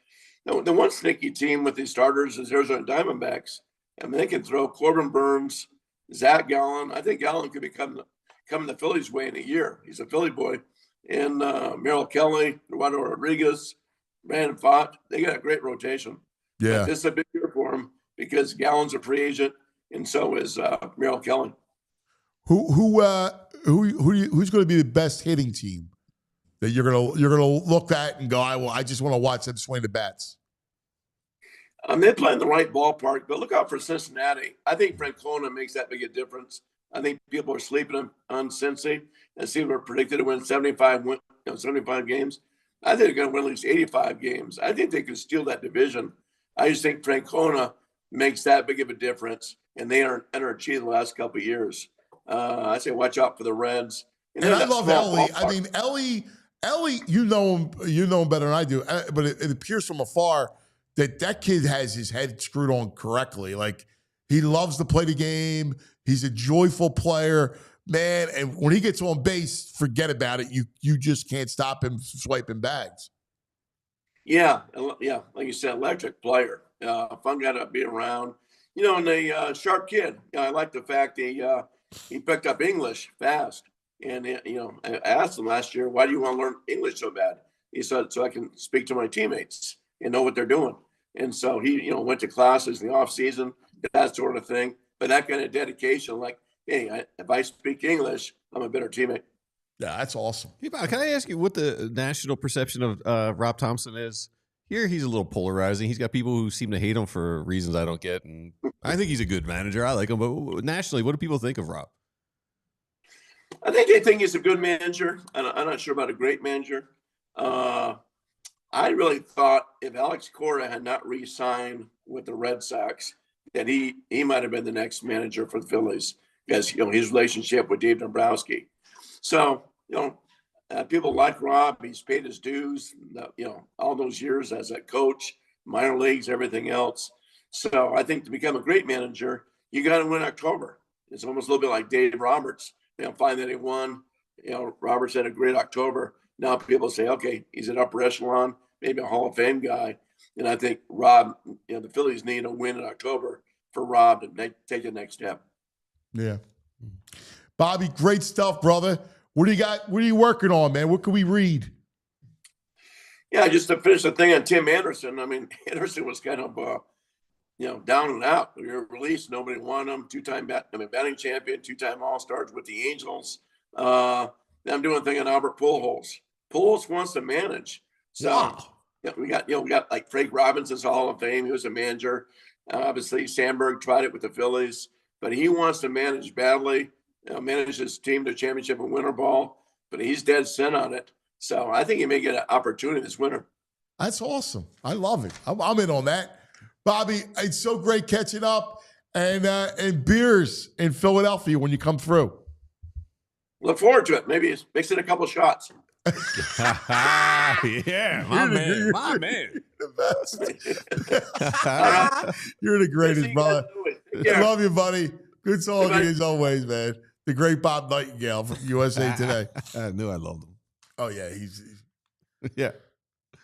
The one sneaky team with these starters is Arizona Diamondbacks. I mean, they can throw Corbin Burns, Zack Baun. I think Gallen could become coming the Phillies' way in a year. He's a Philly boy. And Merrill Kelly, Eduardo Rodriguez, Brandon Pfaadt. They got a great rotation. Yeah, but this is a big year for him because Gallen's a free agent, and so is Merrill Kelly. Who's going to be the best hitting team that you're gonna look at and go, I just want to watch them swing the bats? They play in the right ballpark, but look out for Cincinnati. I think Francona makes that big a difference. I think people are sleeping on Cincy, and see we're predicted to win 75 games. I think they're going to win at least 85 games. I think they could steal that division. I just think Francona makes that big of a difference, and they are underachieved the last couple of years. I say watch out for the Reds. And I love Ellie. I mean, Ellie, you know him better than I do, but it appears from afar that kid has his head screwed on correctly. Like, he loves to play the game. He's a joyful player, man. And when he gets on base, forget about it. You just can't stop him swiping bags. Yeah, like you said, electric player, fun guy to be around. And a sharp kid. I like the fact he picked up English fast. And I asked him last year, why do you want to learn English so bad? He said, so I can speak to my teammates and know what they're doing. And so he, went to classes in the off season, that sort of thing. But that kind of dedication, like, hey, if I speak English, I'm a better teammate. Yeah, that's awesome. Hey, Bob, can I ask you what the national perception of Rob Thompson is? Here, he's a little polarizing. He's got people who seem to hate him for reasons I don't get. And I think he's a good manager. I like him. But nationally, what do people think of Rob? I think they think he's a good manager. I'm not sure about a great manager. I really thought if Alex Cora had not re-signed with the Red Sox, that he might have been the next manager for the Phillies because, his relationship with Dave Dombrowski. So, people like Rob. He's paid his dues, all those years as a coach, minor leagues, everything else. So I think to become a great manager, you got to win October. It's almost a little bit like Dave Roberts. Find that he won. Roberts had a great October. Now people say, okay, he's an upper echelon, maybe a Hall of Fame guy. And I think Rob, the Phillies need a win in October for Rob to take the next step. Yeah. Bobby, great stuff, brother. What do you got? What are you working on, man? What can we read? Yeah, just to finish the thing on Tim Anderson. I mean, Anderson was kind of, down and out. We were released. Nobody wanted him. Two-time batting champion, two-time All-Stars with the Angels. I'm doing a thing on Albert Pujols. Pujols wants to manage. So wow. we got like Frank Robinson's Hall of Fame. He was a manager. Obviously, Sandberg tried it with the Phillies, but he wants to manage badly. Manage his team to championship and winter ball, but he's dead set on it. So I think he may get an opportunity this winter. That's awesome. I love it. I'm in on that. Bobby, it's so great catching up and beers in Philadelphia when you come through. Look forward to it. Maybe mix in a couple shots. Yeah, my man. You're the best. You're the greatest, brother. I love you, buddy. Good talking as always, man. The great Bob Nightengale from USA Today. I knew I loved him. Oh, yeah. He's yeah.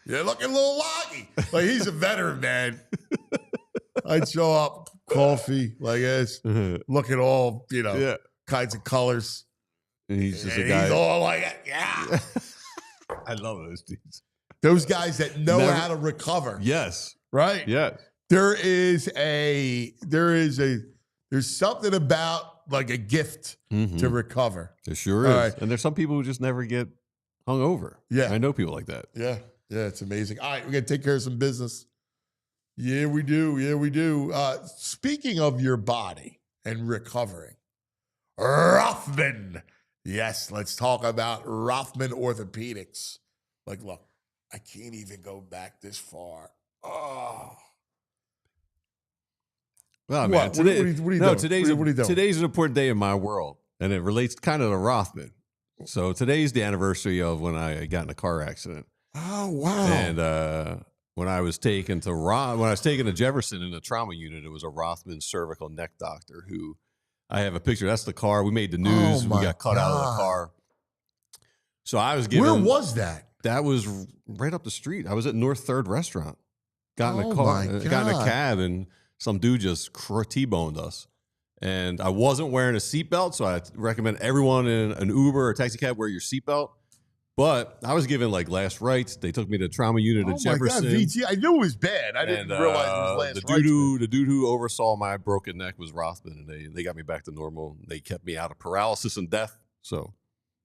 You're looking a little loggy. Like, he's a veteran, man. I'd show up, coffee, like this, looking all, kinds of colors. And he's just a guy. He's all like, yeah. I love those dudes. Those guys that know how to recover. Yes. Right? Yes. There's something about like a gift to recover. There sure is. Right. And there's some people who just never get hung over. Yeah. I know people like that. Yeah. Yeah, it's amazing. All right, we're going to take care of some business. Yeah, we do. Yeah, we do. Speaking of your body and recovering, Rothman. Yes, let's talk about Rothman Orthopedics. Like, look, I can't even go back this far. Oh. Well, What? man, What are you doing? What are you doing? Today's an important day in my world, and it relates kind of to Rothman. So today's the anniversary of when I got in a car accident. Oh, wow. And when I was taken to Jefferson in the trauma unit, it was a Rothman cervical neck doctor who I have a picture. That's the car. We made the news. We got cut out of the car. So I was given. Where was that? That was right up the street. I was at North 3rd Restaurant. Got in a car, got in a cab, and some dude just T-boned us. And I wasn't wearing a seatbelt, so I recommend everyone in an Uber or taxi cab wear your seatbelt. But I was given like last rites. They took me to trauma unit at Jefferson. Oh my God, VT, I knew it was bad. I didn't realize it was last rites. The dude who oversaw my broken neck was Rothman, and they got me back to normal. They kept me out of paralysis and death. So,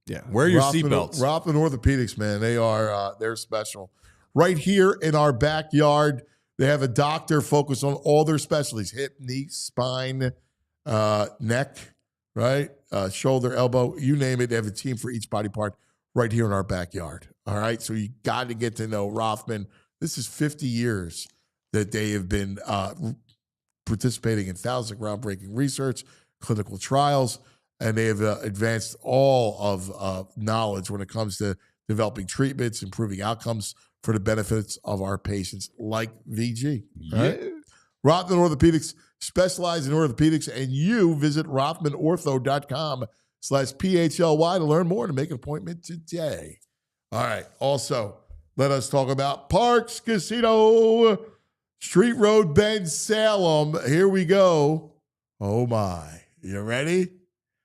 yeah, wear your seatbelts. Rothman Orthopedics, man, they're special. Right here in our backyard, they have a doctor focused on all their specialties: hip, knee, spine, neck, right, shoulder, elbow, you name it. They have a team for each body part. Right here in our backyard. All right. So you got to get to know Rothman. This is 50 years that they have been participating in thousands of groundbreaking research, clinical trials, and they have advanced all of knowledge when it comes to developing treatments, improving outcomes for the benefits of our patients like VG. Right? Yeah. Rothman Orthopedics specializes in orthopedics, and you visit RothmanOrtho.com/PHLY to learn more and to make an appointment today. All right. Also, let us talk about Parks Casino, Street Road, Bend, Salem. Here we go. Oh, my. You ready?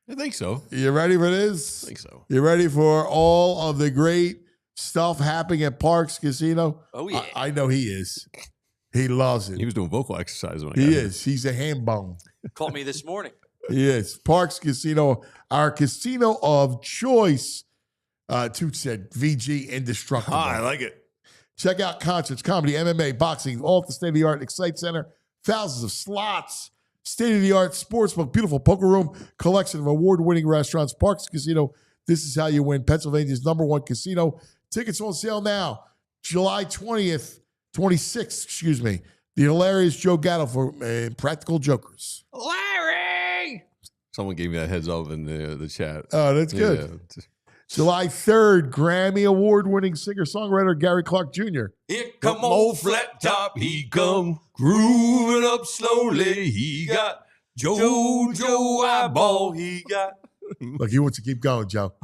I think so. You ready for this? I think so. You ready for all of the great stuff happening at Parks Casino? Oh, yeah. I know he is. He loves it. He was doing vocal exercise when I got He here. is. He's a ham bone. Called me this morning. Yes, Parks Casino, our casino of choice. Toot said, VG indestructible. I like it. Check out concerts, comedy, MMA, boxing, all at the state-of-the-art Excite Center. Thousands of slots, state-of-the-art sportsbook, beautiful poker room, collection of award-winning restaurants. Parks Casino, this is how you win. Pennsylvania's #1 casino. Tickets on sale now. July 26th, excuse me. The hilarious Joe Gatto for Practical Jokers. Larry! Someone gave me that heads up in the chat. Oh, that's good. Yeah. July 3rd, Grammy Award-winning singer-songwriter Gary Clark Jr. Here come old flat top, he come grooving up slowly. He got Joe eyeball, he got. Look, he wants to keep going, Joe.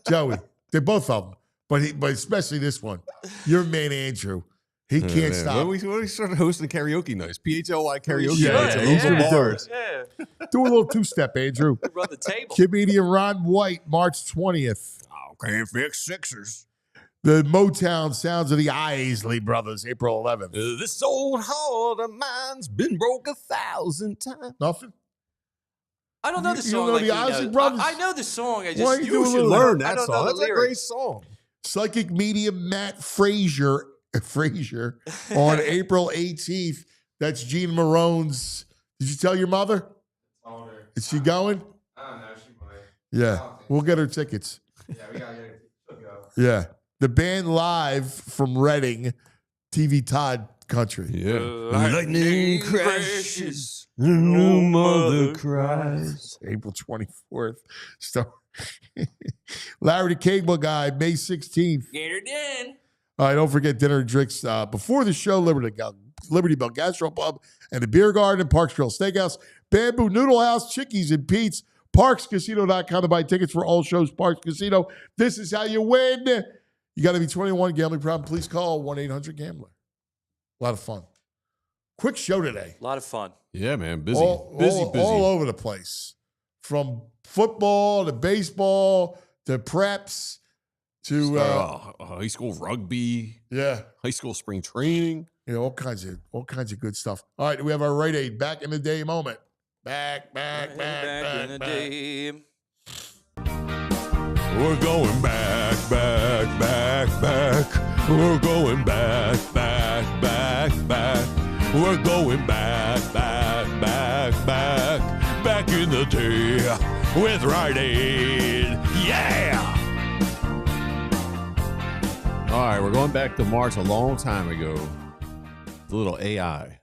Joey, they're both of them, but especially this one. Your man, Andrew. He can't stop. When we started hosting karaoke nights, PHLY karaoke Yeah, nights, he's at gonna local bars. Yeah. Do a little two-step, Andrew. Run the table. Comedian Ron White, March 20th. Oh, can't fix Sixers. The Motown sounds of the Isley Brothers, April 11th. This old heart of mine's been broke 1,000 times. Nothing? I don't know the You song. know like the he Isley knows. Brothers? I know the song. I just Why you You should learn that song. the That's a great lyrics. song. Psychic medium Matt Frazier on April 18th. That's Gene Marone's. Did you tell your mother? Is she going? I don't know. She might. Yeah. We'll get her tickets. Yeah, we gotta get it. She'll go. Yeah. The band live from Reading, TV Todd Country. Yeah. Lightning crashes, no mother cries. April 24th. Larry the Cable Guy, May 16th. Get her done. All right, don't forget dinner and drinks before the show. Liberty Bell Gastro Pub and the Beer Garden, Parks Grill Steakhouse, Bamboo Noodle House, Chickies and Pete's, ParksCasino.com to buy tickets for all shows. Parks Casino. This is how you win. You got to be 21. Gambling problem? Please call 1-800-GAMBLER. A lot of fun. Quick show today. A lot of fun. Yeah, man. Busy. Busy. All over the place. From football to baseball to preps to high school rugby, yeah, high school spring training. You know, all kinds of good stuff. All right, we have our Rite Aid back in the day moment. Back in the day. We're going back. We're going back. We're going back in the day with Rite Aid. Yeah! All right, we're going back to March a long time ago. The little AI.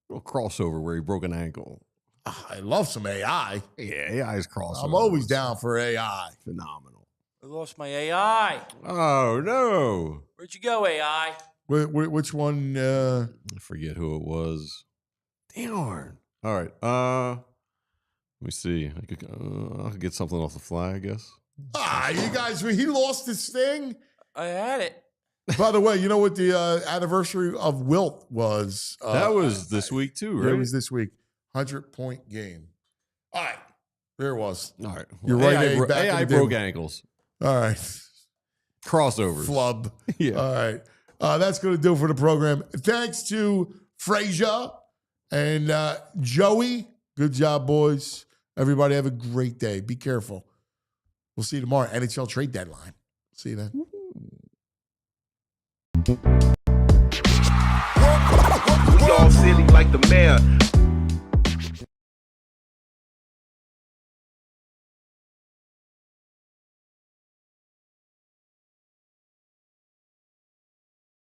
Little crossover where he broke an ankle. I love some AI. Yeah, AI's crossover. I'm always down for AI. Phenomenal. I lost my AI. Oh, no. Where'd you go, AI? Which one? I forget who it was. Darn. All right. Let me see. I could get something off the fly, I guess. You guys, he lost his thing. I had it. By the way, you know what the anniversary of Wilt was? That was this week too, right? Yeah, it was this week. 100-point game. All right. There it was. All right. You're right. AI broke ankles. All right. Crossovers. Flub. Yeah. All right. That's going to do it for the program. Thanks to Frazier and Joey. Good job, boys. Everybody have a great day. Be careful. We'll see you tomorrow. NHL trade deadline. See you then. We all silly like the mayor.